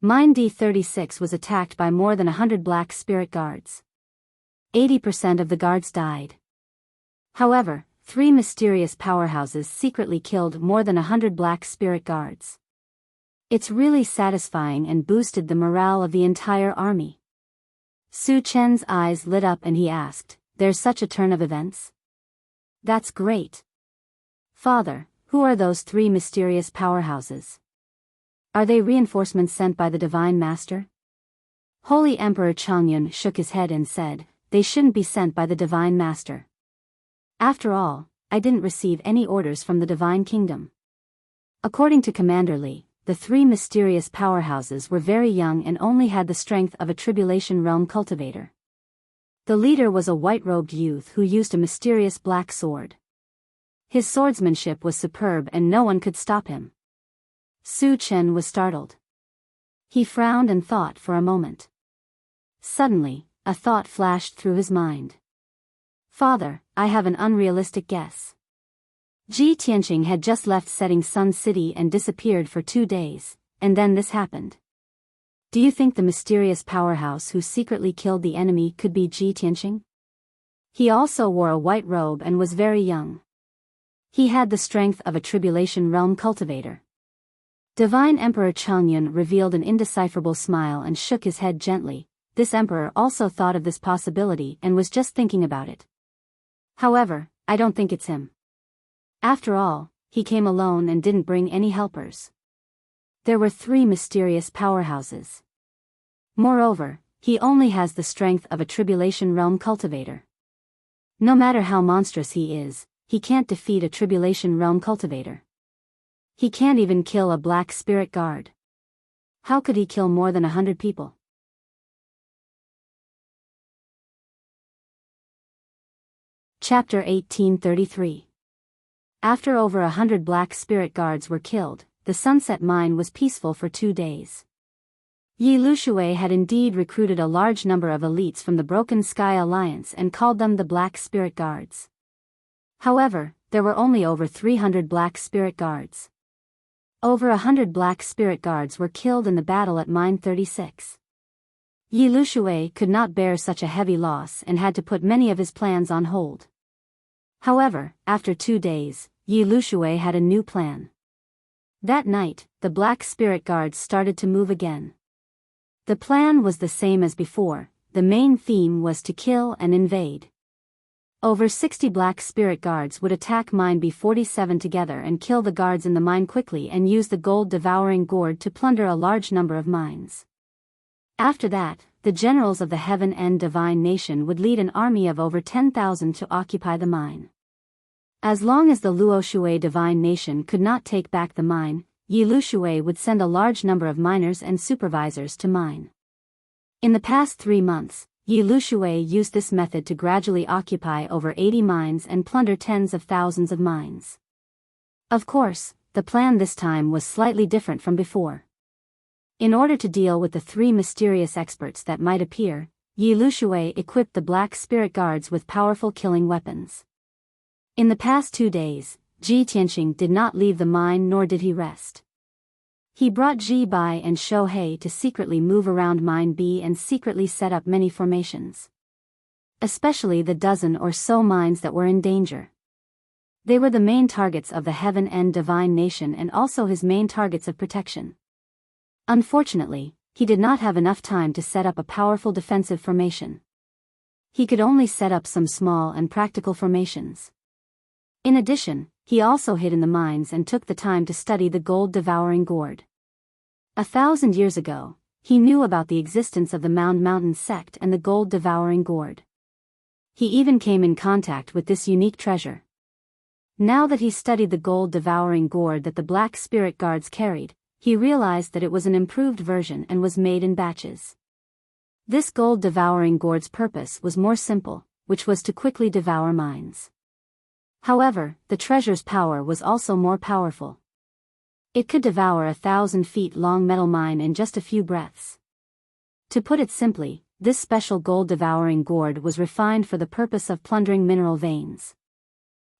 S1: Mine D36 was attacked by more than 100 Black Spirit Guards. 80% of the guards died. However, 3 mysterious powerhouses secretly killed more than 100 Black Spirit Guards. It's really satisfying and boosted the morale of the entire army. Su Chen's eyes lit up and he asked, "There's such a turn of events?" "That's great. Father, who are those 3 mysterious powerhouses? Are they reinforcements sent by the Divine Master?" Holy Emperor Chongyun shook his head and said, "They shouldn't be sent by the Divine Master. After all, I didn't receive any orders from the Divine Kingdom." According to Commander Li, the 3 mysterious powerhouses were very young and only had the strength of a Tribulation Realm cultivator. The leader was a white-robed youth who used a mysterious black sword. His swordsmanship was superb and no one could stop him. Su Chen was startled. He frowned and thought for a moment. Suddenly, a thought flashed through his mind. "Father, I have an unrealistic guess. Ji Tianqing had just left Setting Sun City and disappeared for 2 days, and then this happened. Do you think the mysterious powerhouse who secretly killed the enemy could be Ji Tianqing? He also wore a white robe and was very young. He had the strength of a Tribulation Realm cultivator." Divine Emperor Chongyun revealed an indecipherable smile and shook his head gently. This emperor also thought of this possibility and was just thinking about it. "However, I don't think it's him. After all, he came alone and didn't bring any helpers. There were 3 mysterious powerhouses. Moreover, he only has the strength of a Tribulation Realm cultivator. No matter how monstrous he is, he can't defeat a Tribulation Realm cultivator. He can't even kill a Black Spirit Guard. How could he kill more than 100 people?" Chapter 1833. After over 100 Black Spirit Guards were killed, the Sunset Mine was peaceful for 2 days. Yi Lushui had indeed recruited a large number of elites from the Broken Sky Alliance and called them the Black Spirit Guards. However, there were only over 300 Black Spirit Guards. Over 100 Black Spirit Guards were killed in the battle at Mine 36. Yi Lushui could not bear such a heavy loss and had to put many of his plans on hold. However, after 2 days, Yi Lushui had a new plan. That night, the Black Spirit Guards started to move again. The plan was the same as before. The main theme was to kill and invade. Over 60 Black Spirit Guards would attack Mine B47 together and kill the guards in the mine quickly and use the gold-devouring gourd to plunder a large number of mines. After that, the generals of the Heaven and Divine Nation would lead an army of over 10,000 to occupy the mine. As long as the Luoshui Divine Nation could not take back the mine, Yi Lushui would send a large number of miners and supervisors to mine. In the past 3 months, Yi Lushui used this method to gradually occupy over 80 mines and plunder tens of thousands of mines. Of course, the plan this time was slightly different from before. In order to deal with the 3 mysterious experts that might appear, Yi Lushui equipped the Black Spirit Guards with powerful killing weapons. In the past 2 days, Ji Tianqing did not leave the mine nor did he rest. He brought Ji Bai and Shou He to secretly move around Mine B and secretly set up many formations. Especially the dozen or so mines that were in danger. They were the main targets of the Heaven and Divine Nation and also his main targets of protection. Unfortunately, he did not have enough time to set up a powerful defensive formation. He could only set up some small and practical formations. In addition, he also hid in the mines and took the time to study the gold-devouring gourd. 1,000 years ago, he knew about the existence of the Mound Mountain sect and the gold-devouring gourd. He even came in contact with this unique treasure. Now that he studied the gold-devouring gourd that the Black Spirit Guards carried, he realized that it was an improved version and was made in batches. This gold-devouring gourd's purpose was more simple, which was to quickly devour mines. However, the treasure's power was also more powerful. It could devour 1,000 feet long metal mine in just a few breaths. To put it simply, this special gold-devouring gourd was refined for the purpose of plundering mineral veins.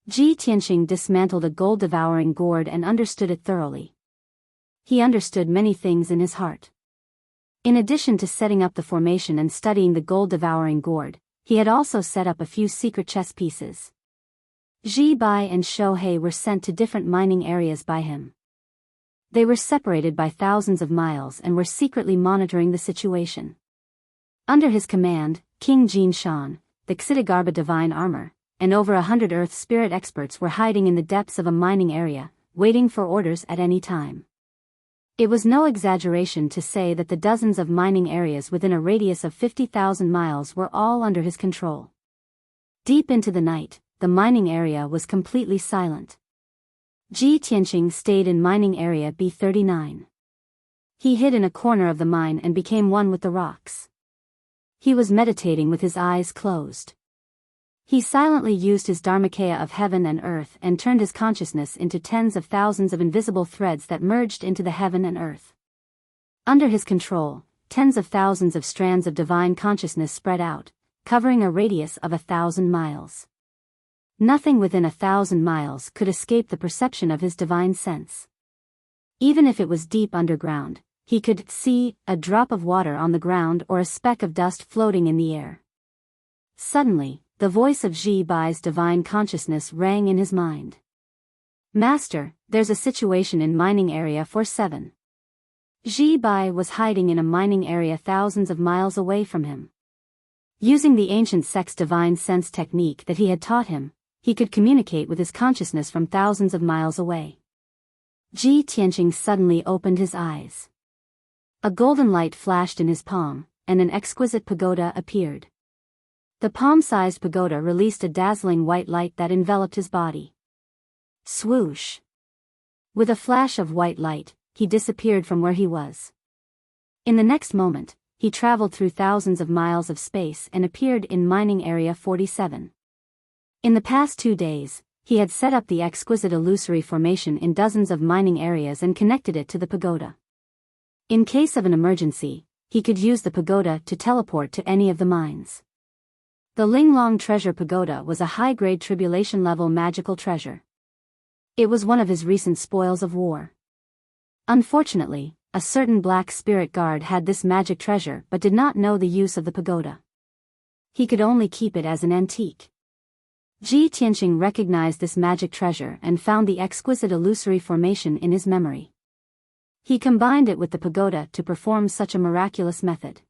S1: Ji Tianqing dismantled a gold-devouring gourd and understood it thoroughly. He understood many things in his heart. In addition to setting up the formation and studying the gold-devouring gourd, he had also set up a few secret chess pieces. Ji Bai and Shou He were sent to different mining areas by him. They were separated by thousands of miles and were secretly monitoring the situation. Under his command, King Jin Shan, the Xitigarbha divine armor, and over 100 earth spirit experts were hiding in the depths of a mining area, waiting for orders at any time. It was no exaggeration to say that the dozens of mining areas within a radius of 50,000 miles were all under his control. Deep into the night, the mining area was completely silent. Ji Tianqing stayed in mining area B39. He hid in a corner of the mine and became one with the rocks. He was meditating with his eyes closed. He silently used his Dharmakaya of heaven and earth and turned his consciousness into tens of thousands of invisible threads that merged into the heaven and earth. Under his control, tens of thousands of strands of divine consciousness spread out, covering a radius of 1,000 miles. Nothing within 1,000 miles could escape the perception of his divine sense. Even if it was deep underground, he could see a drop of water on the ground or a speck of dust floating in the air. Suddenly, the voice of Ji Bai's divine consciousness rang in his mind. "Master, there's a situation in mining area 47. Ji Bai was hiding in a mining area thousands of miles away from him. Using the ancient sect's divine sense technique that he had taught him, he could communicate with his consciousness from thousands of miles away. Ji Tianqing suddenly opened his eyes. A golden light flashed in his palm, and an exquisite pagoda appeared. The palm-sized pagoda released a dazzling white light that enveloped his body. Swoosh! With a flash of white light, he disappeared from where he was. In the next moment, he traveled through thousands of miles of space and appeared in mining area 47. In the past 2 days, he had set up the exquisite illusory formation in dozens of mining areas and connected it to the pagoda. In case of an emergency, he could use the pagoda to teleport to any of the mines. The Linglong Treasure Pagoda was a high-grade tribulation-level magical treasure. It was one of his recent spoils of war. Unfortunately, a certain black spirit guard had this magic treasure but did not know the use of the pagoda. He could only keep it as an antique. Ji Tianqing recognized this magic treasure and found the exquisite illusory formation in his memory. He combined it with the pagoda to perform such a miraculous method.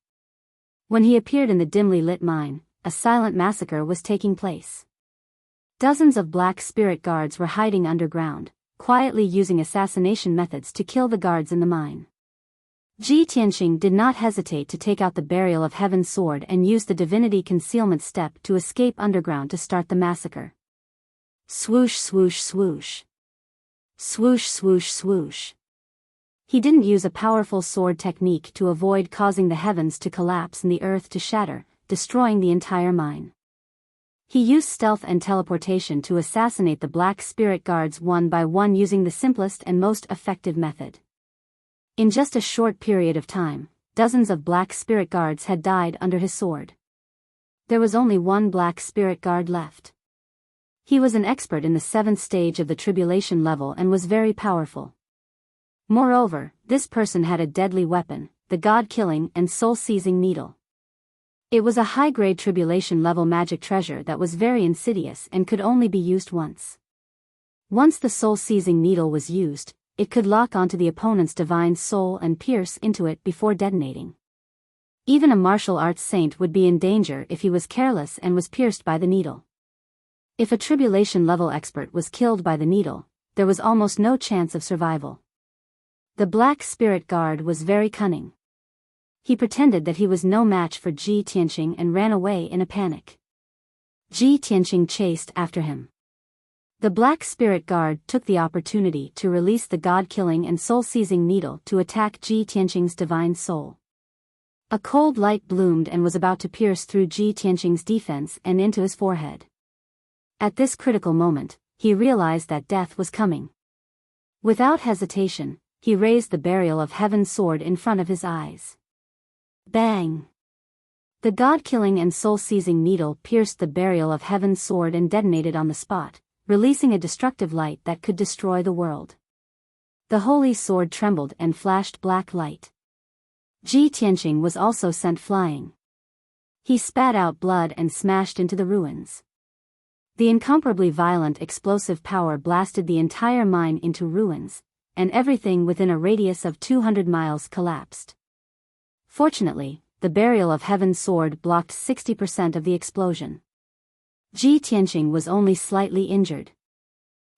S1: When he appeared in the dimly lit mine, a silent massacre was taking place. Dozens of black spirit guards were hiding underground, quietly using assassination methods to kill the guards in the mine. Ji Tianqing did not hesitate to take out the Burial of Heaven sword and use the divinity concealment step to escape underground to start the massacre. Swoosh swoosh swoosh. Swoosh swoosh swoosh. He didn't use a powerful sword technique to avoid causing the heavens to collapse and the earth to shatter, destroying the entire mine. He used stealth and teleportation to assassinate the Black Spirit Guards one by one using the simplest and most effective method. In just a short period of time, dozens of Black Spirit Guards had died under his sword. There was only one Black Spirit Guard left. He was an expert in the 7th stage of the tribulation level and was very powerful. Moreover, this person had a deadly weapon, the God-killing and soul-seizing needle. It was a high-grade tribulation level magic treasure that was very insidious and could only be used once. Once the soul-seizing needle was used, it could lock onto the opponent's divine soul and pierce into it before detonating. Even a martial arts saint would be in danger if he was careless and was pierced by the needle. If a tribulation level expert was killed by the needle, there was almost no chance of survival. The Black Spirit Guard was very cunning. He pretended that he was no match for Ji Tianqing and ran away in a panic. Ji Tianqing chased after him. The Black Spirit Guard took the opportunity to release the God-killing and soul-seizing needle to attack Ji Tianqing's divine soul. A cold light bloomed and was about to pierce through Ji Tianqing's defense and into his forehead. At this critical moment, he realized that death was coming. Without hesitation, he raised the Burial of Heaven sword in front of his eyes. Bang! The God-killing and soul-seizing needle pierced the Burial of Heaven sword and detonated on the spot, releasing a destructive light that could destroy the world. The holy sword trembled and flashed black light. Ji Tianqing was also sent flying. He spat out blood and smashed into the ruins. The incomparably violent explosive power blasted the entire mine into ruins, and everything within a radius of 200 miles collapsed. Fortunately, the Burial of Heaven sword blocked 60% of the explosion. Ji Tianqing was only slightly injured.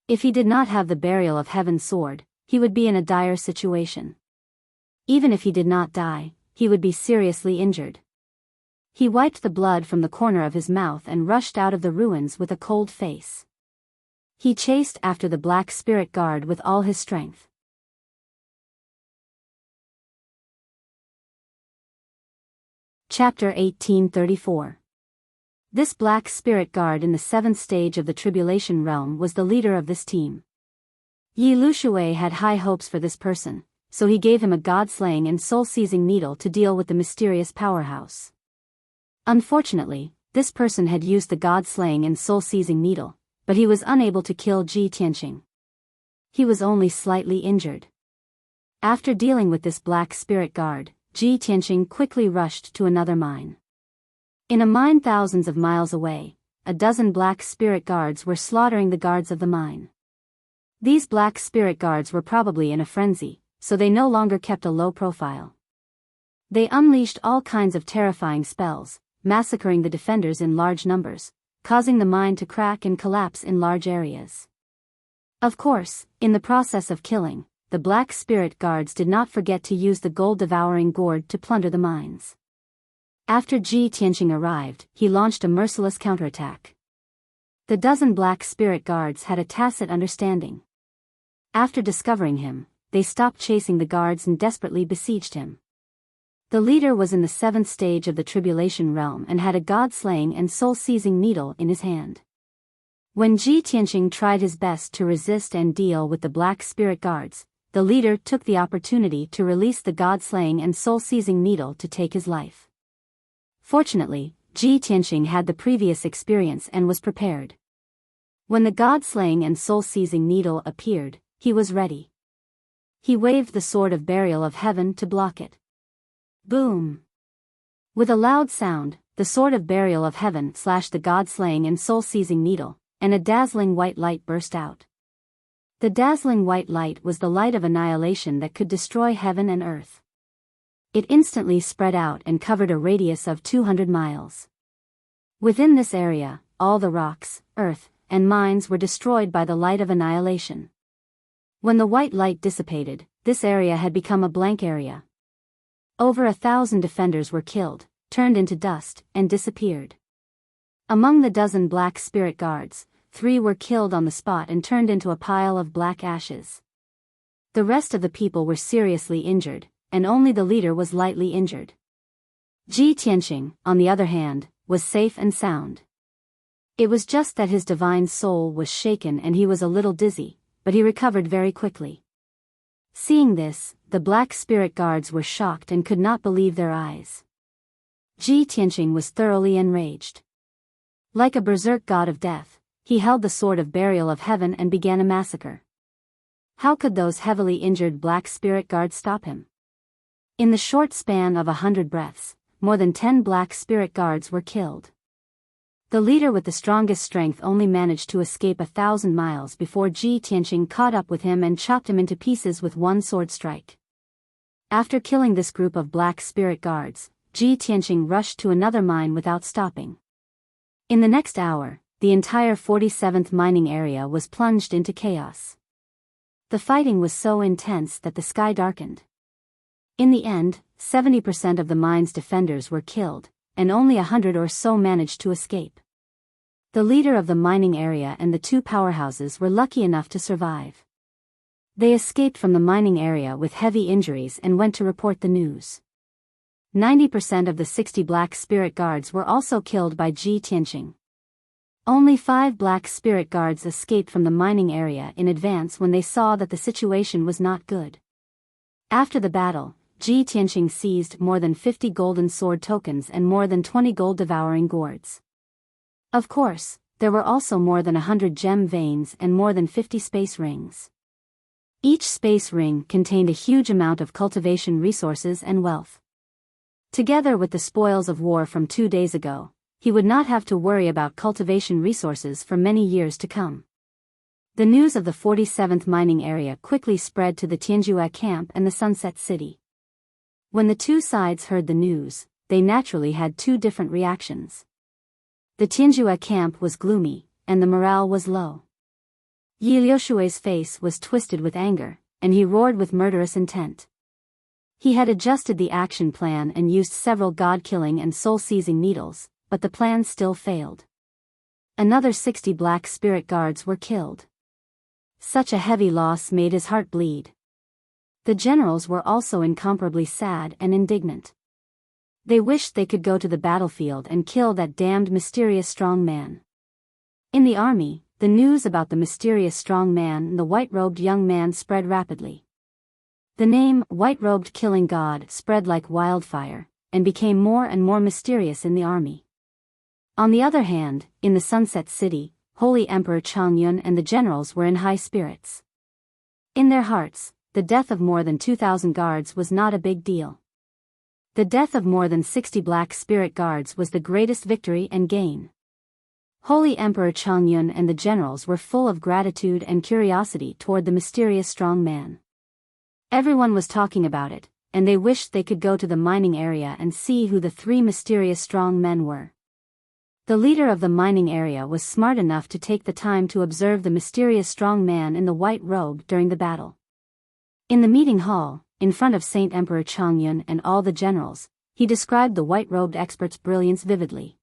S1: If he did not have the Burial of Heaven sword, he would be in a dire situation. Even if he did not die, he would be seriously injured. He wiped the blood from the corner of his mouth and rushed out of the ruins with a cold face. He chased after the Black Spirit Guard with all his strength. Chapter 1834. This Black Spirit Guard in the 7th stage of the Tribulation Realm was the leader of this team. Yi Lushui had high hopes for this person, so he gave him a god-slaying and soul-seizing needle to deal with the mysterious powerhouse. Unfortunately, this person had used the god-slaying and soul-seizing needle, but he was unable to kill Ji Tianqing. He was only slightly injured. After dealing with this Black Spirit Guard, Ji Tianqing quickly rushed to another mine. In a mine thousands of miles away, a dozen Black Spirit Guards were slaughtering the guards of the mine. These Black Spirit Guards were probably in a frenzy, so they no longer kept a low profile. They unleashed all kinds of terrifying spells, massacring the defenders in large numbers, causing the mine to crack and collapse in large areas. Of course, in the process of killing, the Black Spirit Guards did not forget to use the gold-devouring gourd to plunder the mines. After Ji Tianqing arrived, he launched a merciless counterattack. The dozen Black Spirit Guards had a tacit understanding. After discovering him, they stopped chasing the guards and desperately besieged him. The leader was in the 7th stage of the Tribulation Realm and had a god-slaying and soul-seizing needle in his hand. When Ji Tianqing tried his best to resist and deal with the Black Spirit Guards, the leader took the opportunity to release the god-slaying and soul-seizing needle to take his life. Fortunately, Ji Tianqing had the previous experience and was prepared. When the god-slaying and soul-seizing needle appeared, he was ready. He waved the sword of Burial of Heaven to block it. Boom! With a loud sound, the sword of Burial of Heaven slashed the god-slaying and soul-seizing needle, and a dazzling white light burst out. The dazzling white light was the light of annihilation that could destroy heaven and earth. It instantly spread out and covered a radius of 200 miles. Within this area, all the rocks, earth, and mines were destroyed by the light of annihilation. When the white light dissipated, this area had become a blank area. Over 1,000 defenders were killed, turned into dust, and disappeared. Among the dozen black spirit guards, 3 were killed on the spot and turned into a pile of black ashes. The rest of the people were seriously injured, and only the leader was lightly injured. Ji Tianqing, on the other hand, was safe and sound. It was just that his divine soul was shaken and he was a little dizzy, but he recovered very quickly. Seeing this, the black spirit guards were shocked and could not believe their eyes. Ji Tianqing was thoroughly enraged. Like a berserk god of death, he held the sword of burial of heaven and began a massacre. How could those heavily injured black spirit guards stop him? In the short span of 100 breaths, more than 10 black spirit guards were killed. The leader with the strongest strength only managed to escape 1,000 miles before Ji Tianqing caught up with him and chopped him into pieces with one sword strike. After killing this group of black spirit guards, Ji Tianqing rushed to another mine without stopping. In the next hour, the entire 47th mining area was plunged into chaos. The fighting was so intense that the sky darkened. In the end, 70% of the mine's defenders were killed, and only 100 or so managed to escape. The leader of the mining area and the 2 powerhouses were lucky enough to survive. They escaped from the mining area with heavy injuries and went to report the news. 90% of the 60 black spirit guards were also killed by Ji Tianqing. Only 5 black spirit guards escaped from the mining area in advance when they saw that the situation was not good. After the battle, Ji Tianqing seized more than 50 golden sword tokens and more than 20 gold devouring gourds. Of course, there were also more than 100 gem veins and more than 50 space rings. Each space ring contained a huge amount of cultivation resources and wealth. Together with the spoils of war from 2 days ago, he would not have to worry about cultivation resources for many years to come. The news of the 47th mining area quickly spread to the Tianjue camp and the Sunset City. When the 2 sides heard the news, they naturally had 2 different reactions. The Tianjue camp was gloomy, and the morale was low. Yi Liushui's face was twisted with anger, and he roared with murderous intent. He had adjusted the action plan and used several god-killing and soul-seizing needles, but the plan still failed. Another 60 black spirit guards were killed. Such a heavy loss made his heart bleed. The generals were also incomparably sad and indignant. They wished they could go to the battlefield and kill that damned mysterious strong man. In the army, the news about the mysterious strong man and the white-robed young man spread rapidly. The name, white-robed killing god, spread like wildfire, and became more and more mysterious in the army. On the other hand, in the Sunset City, Holy Emperor Changyun and the generals were in high spirits. In their hearts, the death of more than 2,000 guards was not a big deal. The death of more than 60 black spirit guards was the greatest victory and gain. Holy Emperor Changyun and the generals were full of gratitude and curiosity toward the mysterious strong man. Everyone was talking about it, and they wished they could go to the mining area and see who the 3 mysterious strong men were. The leader of the mining area was smart enough to take the time to observe the mysterious strong man in the white robe during the battle. In the meeting hall, in front of Saint Emperor Changyun and all the generals, he described the white-robed expert's brilliance vividly.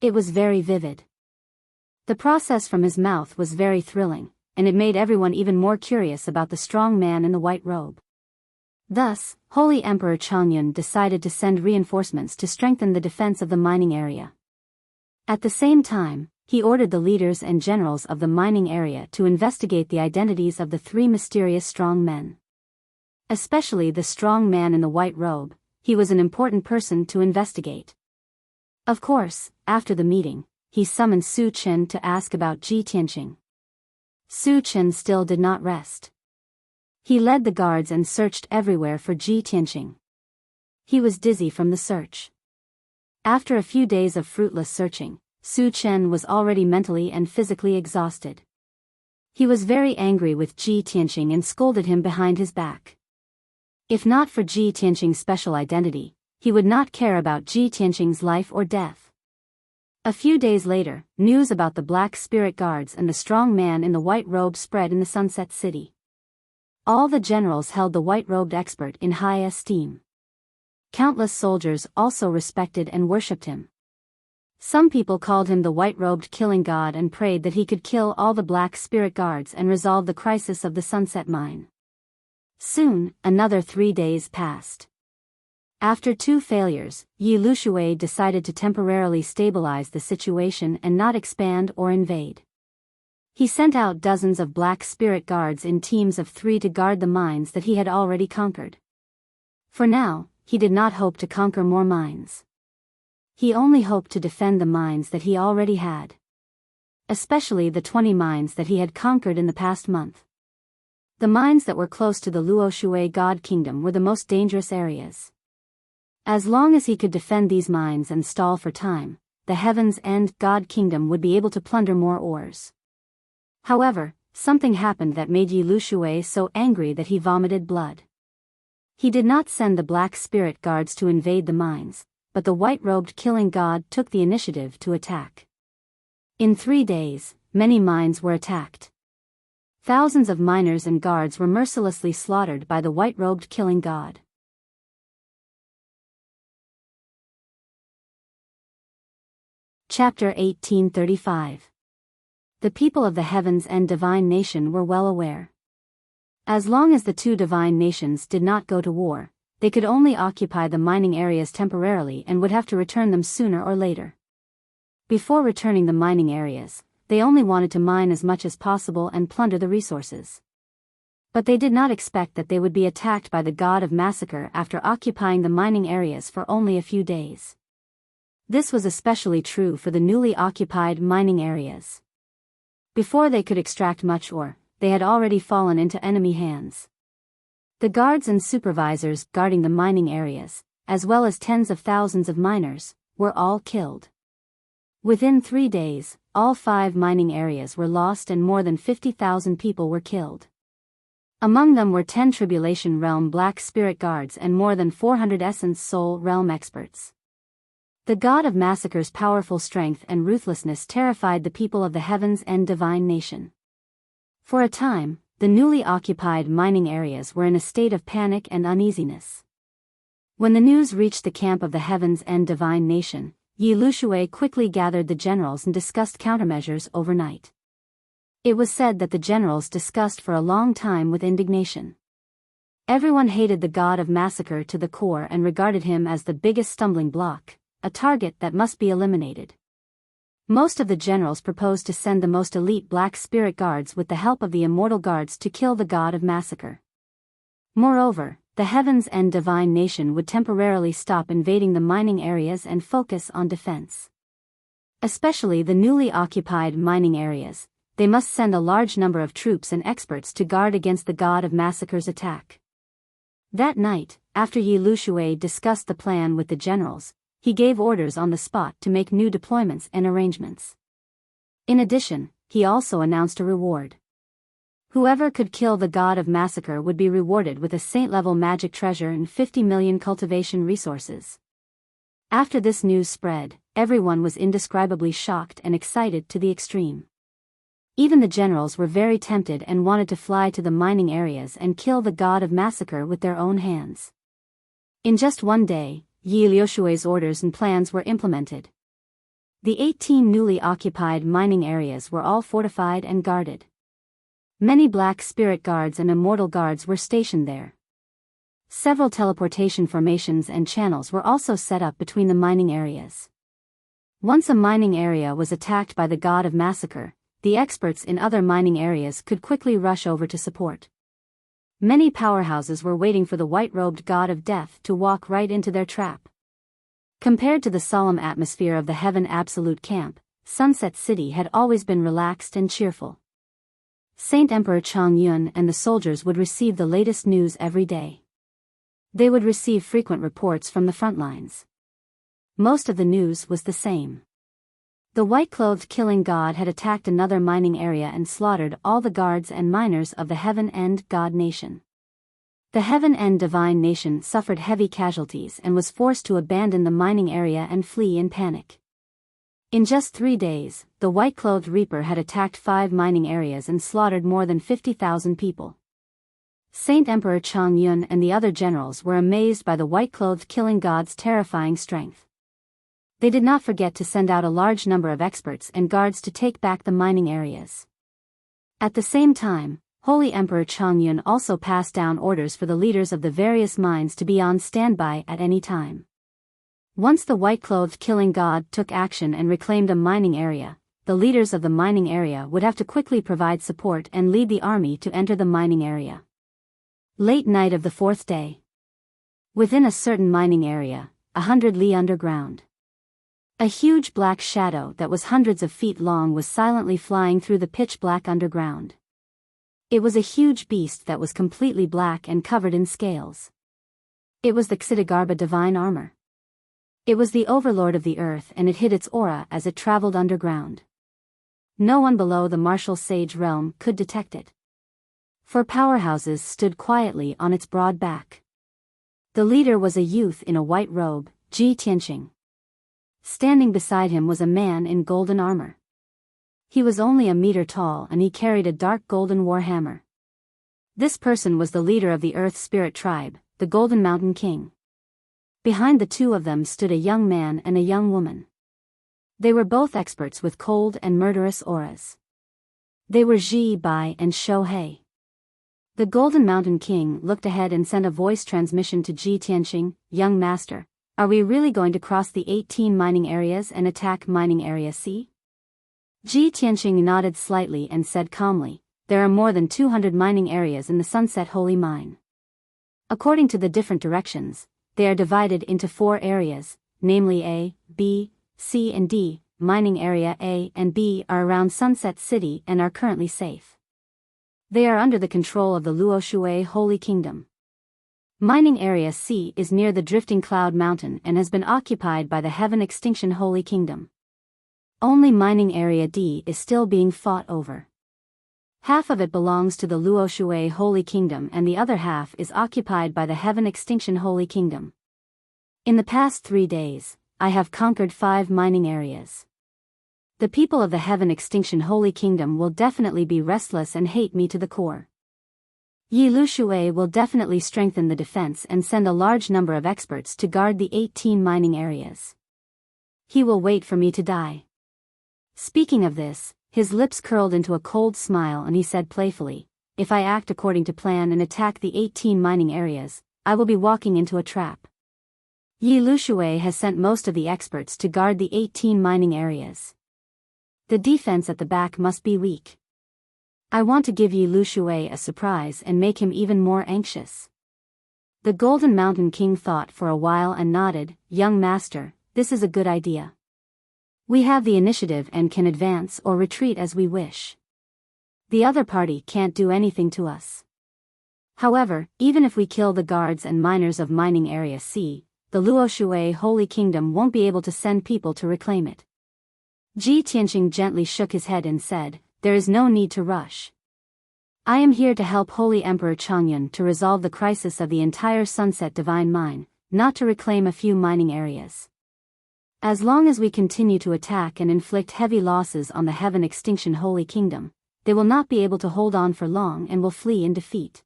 S1: It was very vivid. The process from his mouth was very thrilling, and it made everyone even more curious about the strong man in the white robe. Thus, Holy Emperor Changyun decided to send reinforcements to strengthen the defense of the mining area. At the same time, he ordered the leaders and generals of the mining area to investigate the identities of the 3 mysterious strong men. Especially the strong man in the white robe, he was an important person to investigate. Of course, after the meeting, he summoned Su Chen to ask about Ji Tianqing. Su Chen still did not rest. He led the guards and searched everywhere for Ji Tianqing. He was dizzy from the search. After a few days of fruitless searching, Su Chen was already mentally and physically exhausted. He was very angry with Ji Tianqing and scolded him behind his back. If not for Ji Tianqing's special identity, he would not care about Ji Tianqing's life or death. A few days later, news about the black spirit guards and the strong man in the white robe spread in the Sunset City. All the generals held the white-robed expert in high esteem. Countless soldiers also respected and worshipped him. Some people called him the white-robed killing god and prayed that he could kill all the black spirit guards and resolve the crisis of the Sunset Mine. Soon, another 3 days passed. After 2 failures, Yi Lushui decided to temporarily stabilize the situation and not expand or invade. He sent out dozens of black spirit guards in teams of 3 to guard the mines that he had already conquered. For now, he did not hope to conquer more mines. He only hoped to defend the mines that he already had. Especially the 20 mines that he had conquered in the past month. The mines that were close to the Luoshui God Kingdom were the most dangerous areas. As long as he could defend these mines and stall for time, the Heaven's End God Kingdom would be able to plunder more ores. However, something happened that made Yi Lushui so angry that he vomited blood. He did not send the black spirit guards to invade the mines, but the white-robed killing god took the initiative to attack. In 3 days, many mines were attacked. Thousands of miners and guards were mercilessly slaughtered by the white-robed killing god. Chapter 1835. The people of the Heavens and Divine Nation were well aware. As long as the 2 divine nations did not go to war, they could only occupy the mining areas temporarily and would have to return them sooner or later. Before returning the mining areas, they only wanted to mine as much as possible and plunder the resources. But they did not expect that they would be attacked by the god of massacre after occupying the mining areas for only a few days. This was especially true for the newly occupied mining areas. Before they could extract much ore, they had already fallen into enemy hands. The guards and supervisors guarding the mining areas, as well as tens of thousands of miners, were all killed. Within 3 days, all 5 mining areas were lost and more than 50,000 people were killed. Among them were 10 Tribulation Realm Black Spirit Guards and more than 400 Essence Soul Realm experts. The god of massacre's powerful strength and ruthlessness terrified the people of the Heavens and Divine Nation. For a time, the newly occupied mining areas were in a state of panic and uneasiness. When the news reached the camp of the Heavens and Divine Nation, Yi Lushui quickly gathered the generals and discussed countermeasures overnight. It was said that the generals discussed for a long time with indignation. Everyone hated the god of massacre to the core and regarded him as the biggest stumbling block, a target that must be eliminated. Most of the generals proposed to send the most elite Black Spirit Guards with the help of the Immortal Guards to kill the god of massacre. Moreover, the Heavens and Divine Nation would temporarily stop invading the mining areas and focus on defense. Especially the newly occupied mining areas, they must send a large number of troops and experts to guard against the god of massacre's attack. That night, after Yi Lushui discussed the plan with the generals, he gave orders on the spot to make new deployments and arrangements. In addition, he also announced a reward. Whoever could kill the god of massacre would be rewarded with a saint-level magic treasure and 50 million cultivation resources. After this news spread, everyone was indescribably shocked and excited to the extreme. Even the generals were very tempted and wanted to fly to the mining areas and kill the god of massacre with their own hands. In just one day, Yi Lushui's orders and plans were implemented. The 18 newly occupied mining areas were all fortified and guarded. Many Black Spirit Guards and Immortal Guards were stationed there. Several teleportation formations and channels were also set up between the mining areas. Once a mining area was attacked by the god of massacre, the experts in other mining areas could quickly rush over to support. Many powerhouses were waiting for the white-robed god of death to walk right into their trap. Compared to the solemn atmosphere of the Heaven Absolute Camp, Sunset City had always been relaxed and cheerful. Saint Emperor Chang Yun and the soldiers would receive the latest news every day. They would receive frequent reports from the front lines. Most of the news was the same. The white-clothed killing god had attacked another mining area and slaughtered all the guards and miners of the Heaven End God Nation. The Heaven End Divine Nation suffered heavy casualties and was forced to abandon the mining area and flee in panic. In just 3 days, the white-clothed Reaper had attacked 5 mining areas and slaughtered more than 50,000 people. Saint Emperor Chongyun and the other generals were amazed by the white-clothed killing god's terrifying strength. They did not forget to send out a large number of experts and guards to take back the mining areas. At the same time, Holy Emperor Chongyun also passed down orders for the leaders of the various mines to be on standby at any time. Once the white-clothed killing god took action and reclaimed a mining area, the leaders of the mining area would have to quickly provide support and lead the army to enter the mining area. Late night of the fourth day. Within a certain mining area, 100 li underground. A huge black shadow that was hundreds of feet long was silently flying through the pitch-black underground. It was a huge beast that was completely black and covered in scales. It was the Xitigarbha divine armor. It was the overlord of the earth, and it hid its aura as it traveled underground. No one below the martial sage realm could detect it. 4 powerhouses stood quietly on its broad back. The leader was a youth in a white robe, Ji Tianqing. Standing beside him was a man in golden armor. He was only a meter tall and he carried a dark golden war hammer. This person was the leader of the Earth Spirit tribe, the Golden Mountain King. Behind the two of them stood a young man and a young woman. They were both experts with cold and murderous auras. They were Ji Bai and Shou. The Golden Mountain King looked ahead and sent a voice transmission to Ji Tianqing, "Young master, are we really going to cross the 18 mining areas and attack Mining Area C?" Ji Tianqing nodded slightly and said calmly, "There are more than 200 mining areas in the Sunset Holy Mine. According to the different directions, they are divided into 4 areas, namely A, B, C and D. Mining Area A and B are around Sunset City and are currently safe. They are under the control of the Luoshui Holy Kingdom. Mining Area C is near the Drifting Cloud Mountain and has been occupied by the Heaven Extinction Holy Kingdom. Only Mining Area D is still being fought over. Half of it belongs to the Luoshui Holy Kingdom and the other half is occupied by the Heaven Extinction Holy Kingdom. In the past 3 days, I have conquered 5 mining areas. The people of the Heaven Extinction Holy Kingdom will definitely be restless and hate me to the core. Yi Lushui will definitely strengthen the defense and send a large number of experts to guard the 18 mining areas. He will wait for me to die." Speaking of this, his lips curled into a cold smile and he said playfully, "If I act according to plan and attack the 18 mining areas, I will be walking into a trap." Yi Lushui has sent most of the experts to guard the 18 mining areas. The defense at the back must be weak. I want to give Yi Lushui a surprise and make him even more anxious. The Golden Mountain King thought for a while and nodded, "Young master, this is a good idea. We have the initiative and can advance or retreat as we wish. The other party can't do anything to us. However, even if we kill the guards and miners of Mining Area C, the Luoshui Holy Kingdom won't be able to send people to reclaim it." Ji Tianqing gently shook his head and said, "There is no need to rush. I am here to help Holy Emperor Chongyun to resolve the crisis of the entire Sunset Divine Mine, not to reclaim a few mining areas. As long as we continue to attack and inflict heavy losses on the Heaven Extinction Holy Kingdom, they will not be able to hold on for long and will flee in defeat.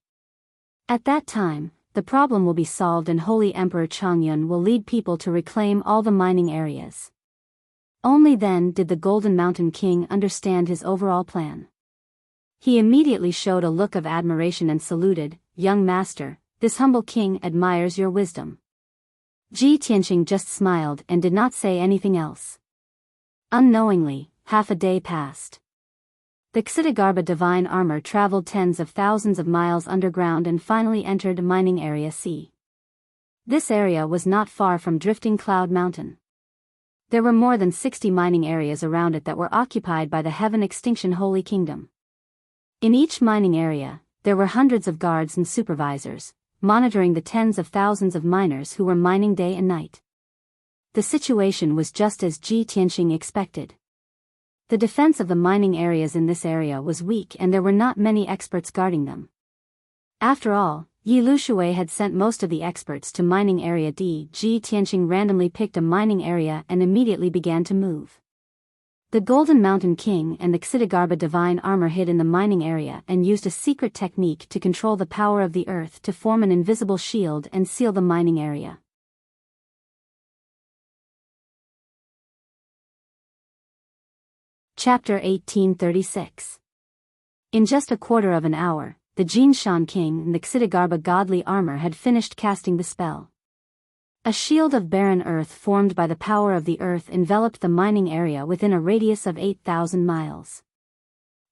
S1: At that time, the problem will be solved and Holy Emperor Chongyun will lead people to reclaim all the mining areas." Only then did the Golden Mountain King understand his overall plan. He immediately showed a look of admiration and saluted, "Young master, this humble king admires your wisdom." Ji Tianqing just smiled and did not say anything else. Unknowingly, half a day passed. The Xitigarbha divine armor traveled tens of thousands of miles underground and finally entered Mining Area C. This area was not far from Drifting Cloud Mountain. There were more than 60 mining areas around it that were occupied by the Heaven Extinction Holy Kingdom. In each mining area, there were hundreds of guards and supervisors, monitoring the tens of thousands of miners who were mining day and night. The situation was just as Ji Tianqing expected. The defense of the mining areas in this area was weak and there were not many experts guarding them. After all, Yi Lushui had sent most of the experts to Mining Area D. Ji Tianqing randomly picked a mining area and immediately began to move. The Golden Mountain King and the Xitigarbha divine armor hid in the mining area and used a secret technique to control the power of the earth to form an invisible shield and seal the mining area. Chapter 1836. In just a quarter of an hour, the Jinshan King and the Xitigarbha godly armor had finished casting the spell. A shield of barren earth formed by the power of the earth enveloped the mining area within a radius of 8,000 miles.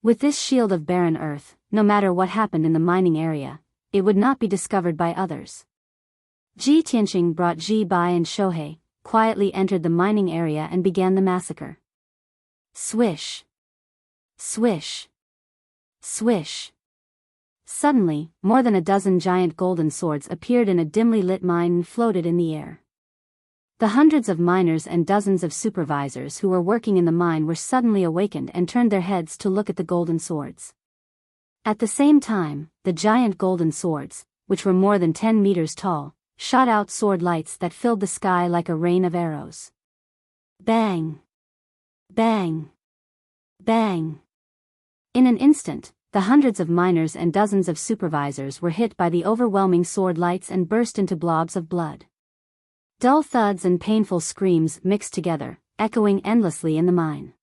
S1: With this shield of barren earth, no matter what happened in the mining area, it would not be discovered by others. Ji Tianqing brought Ji Bai and Shohei, quietly entered the mining area and began the massacre. Swish! Swish! Swish! Suddenly, more than a dozen giant golden swords appeared in a dimly lit mine and floated in the air. The hundreds of miners and dozens of supervisors who were working in the mine were suddenly awakened and turned their heads to look at the golden swords. At the same time, the giant golden swords, which were more than 10 meters tall, shot out sword lights that filled the sky like a rain of arrows. Bang! Bang! Bang! In an instant, the hundreds of miners and dozens of supervisors were hit by the overwhelming sword lights and burst into blobs of blood. Dull thuds and painful screams mixed together, echoing endlessly in the mine.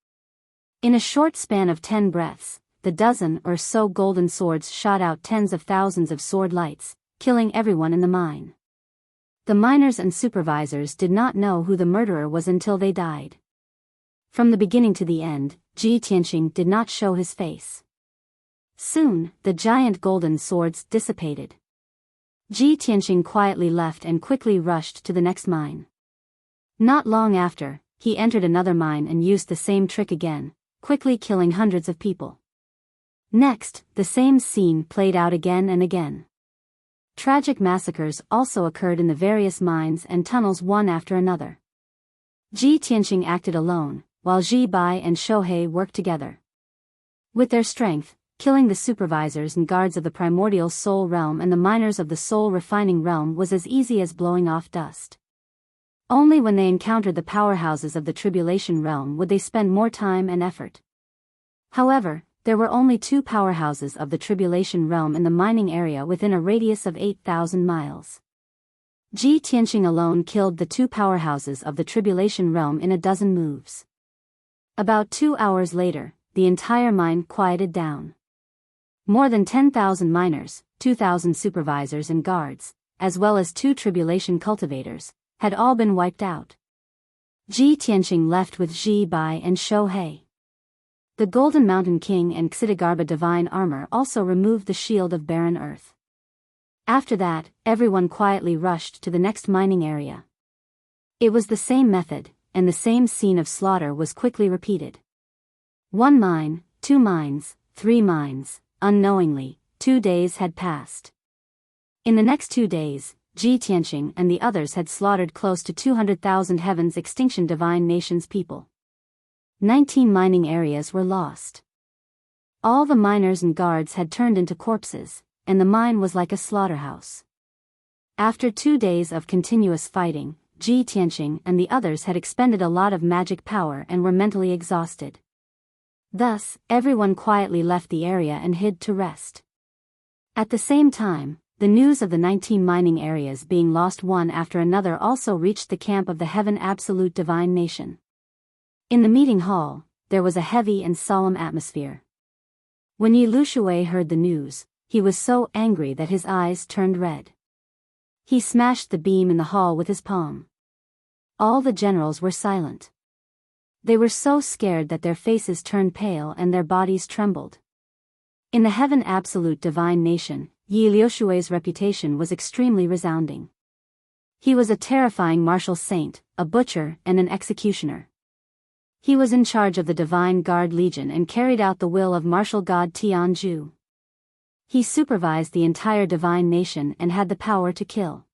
S1: In a short span of 10 breaths, the dozen or so golden swords shot out tens of thousands of sword lights, killing everyone in the mine. The miners and supervisors did not know who the murderer was until they died. From the beginning to the end, Ji Tianqing did not show his face. Soon, the giant golden swords dissipated. Ji Tianqing quietly left and quickly rushed to the next mine. Not long after, he entered another mine and used the same trick again, quickly killing hundreds of people. Next, the same scene played out again and again. Tragic massacres also occurred in the various mines and tunnels one after another. Ji Tianqing acted alone, while Ji Bai and Shohei worked together. With their strength, killing the supervisors and guards of the primordial soul realm and the miners of the soul refining realm was as easy as blowing off dust. Only when they encountered the powerhouses of the tribulation realm would they spend more time and effort. However, there were only 2 powerhouses of the tribulation realm in the mining area within a radius of 8,000 miles. Ji Tianqing alone killed the 2 powerhouses of the tribulation realm in a dozen moves. About 2 hours later, the entire mine quieted down. More than 10,000 miners, 2,000 supervisors and guards, as well as 2 tribulation cultivators, had all been wiped out. Ji Tianqing left with Ji Bai and Shohei. The Golden Mountain King and Xitigarbha divine armor also removed the shield of barren earth. After that, everyone quietly rushed to the next mining area. It was the same method, and the same scene of slaughter was quickly repeated. 1 mine, 2 mines, 3 mines. Unknowingly, 2 days had passed. In the next 2 days, Ji Tianqing and the others had slaughtered close to 200,000 Heaven's Extinction Divine Nation's people. 19 mining areas were lost. All the miners and guards had turned into corpses, and the mine was like a slaughterhouse. After 2 days of continuous fighting, Ji Tianqing and the others had expended a lot of magic power and were mentally exhausted. Thus, everyone quietly left the area and hid to rest. At the same time, the news of the 19 mining areas being lost one after another also reached the camp of the Heaven Absolute Divine Nation. In the meeting hall, there was a heavy and solemn atmosphere. When Yi Lushui heard the news, he was so angry that his eyes turned red. He smashed the beam in the hall with his palm. All the generals were silent. They were so scared that their faces turned pale and their bodies trembled. In the Heaven Absolute Divine Nation, Yi Lushui's reputation was extremely resounding. He was a terrifying martial saint, a butcher and an executioner. He was in charge of the Divine Guard Legion and carried out the will of martial god Tianju. He supervised the entire Divine Nation and had the power to kill.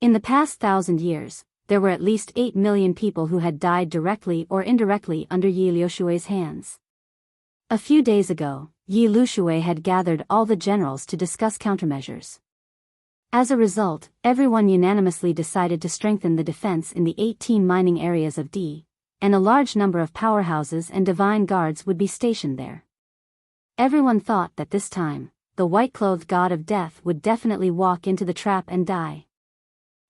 S1: In the past 1,000 years, there were at least 8 million people who had died directly or indirectly under Yi Lushui's hands. A few days ago, Yi Lushui had gathered all the generals to discuss countermeasures. As a result, everyone unanimously decided to strengthen the defense in the 18 mining areas of D, and a large number of powerhouses and divine guards would be stationed there. Everyone thought that this time, the white-clothed god of death would definitely walk into the trap and die.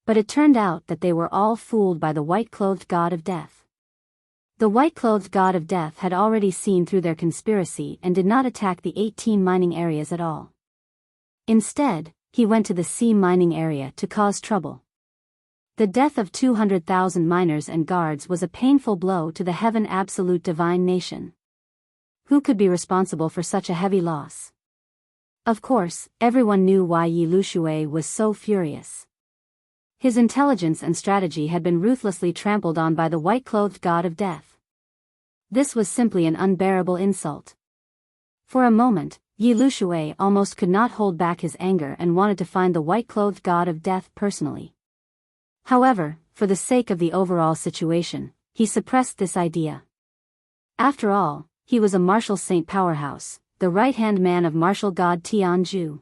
S1: But it turned out that they were all fooled by the white-clothed god of death. The white-clothed god of death had already seen through their conspiracy and did not attack the 18 mining areas at all. Instead, he went to the sea mining area to cause trouble. The death of 200,000 miners and guards was a painful blow to the heaven absolute divine nation. Who could be responsible for such a heavy loss? Of course, everyone knew why Yi Lushui was so furious. His intelligence and strategy had been ruthlessly trampled on by the white-clothed god of death. This was simply an unbearable insult. For a moment, Yi Lushui almost could not hold back his anger and wanted to find the white-clothed god of death personally. However, for the sake of the overall situation, he suppressed this idea. After all, he was a martial saint powerhouse, the right-hand man of martial god Tianju.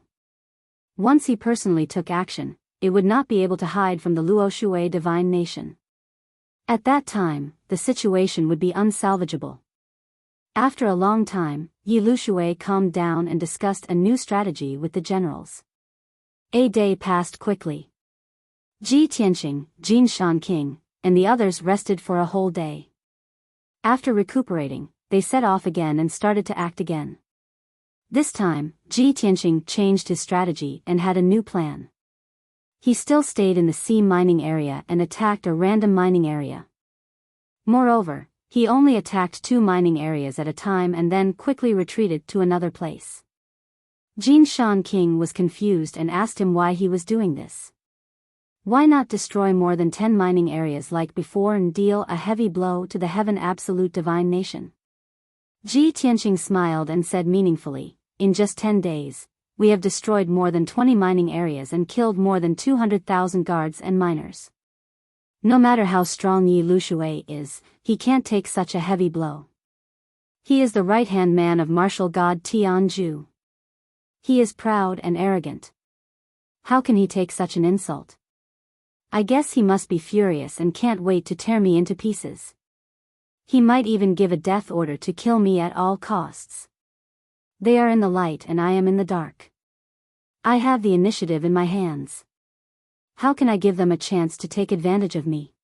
S1: Once he personally took action, it would not be able to hide from the Luoshui divine nation. At that time, the situation would be unsalvageable. After a long time, Yi Lushui calmed down and discussed a new strategy with the generals. A day passed quickly. Ji Tianqing, Jin Shan King, and the others rested for a whole day. After recuperating, they set off again and started to act again. This time, Ji Tianqing changed his strategy and had a new plan. He still stayed in the sea mining area and attacked a random mining area. Moreover, he only attacked 2 mining areas at a time and then quickly retreated to another place. Jin Shan King was confused and asked him why he was doing this. Why not destroy more than 10 mining areas like before and deal a heavy blow to the heaven absolute divine nation? Ji Tianqing smiled and said meaningfully, "In just 10 days, we have destroyed more than 20 mining areas and killed more than 200,000 guards and miners. No matter how strong Yi Lushui is, he can't take such a heavy blow. He is the right-hand man of martial god Tianju. He is proud and arrogant. How can he take such an insult? I guess he must be furious and can't wait to tear me into pieces. He might even give a death order to kill me at all costs. They are in the light and I am in the dark. I have the initiative in my hands. How can I give them a chance to take advantage of me?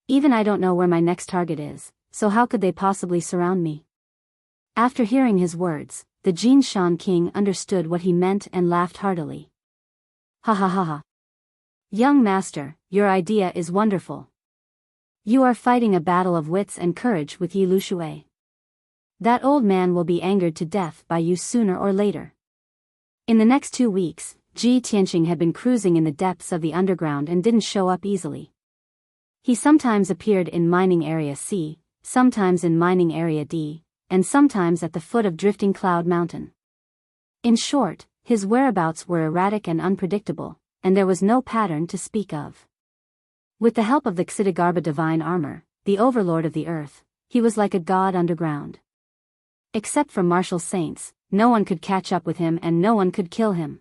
S1: Even I don't know where my next target is, so how could they possibly surround me?" After hearing his words, the Jin Shan King understood what he meant and laughed heartily. "Ha ha ha ha. Young master, your idea is wonderful. You are fighting a battle of wits and courage with Yi Lushui. That old man will be angered to death by you sooner or later." In the next 2 weeks, Ji Tianqing had been cruising in the depths of the underground and didn't show up easily. He sometimes appeared in mining area C, sometimes in mining area D, and sometimes at the foot of Drifting Cloud Mountain. In short, his whereabouts were erratic and unpredictable, and there was no pattern to speak of. With the help of the Xitigarbha divine armor, the overlord of the earth, he was like a god underground. Except for martial saints, no one could catch up with him and no one could kill him.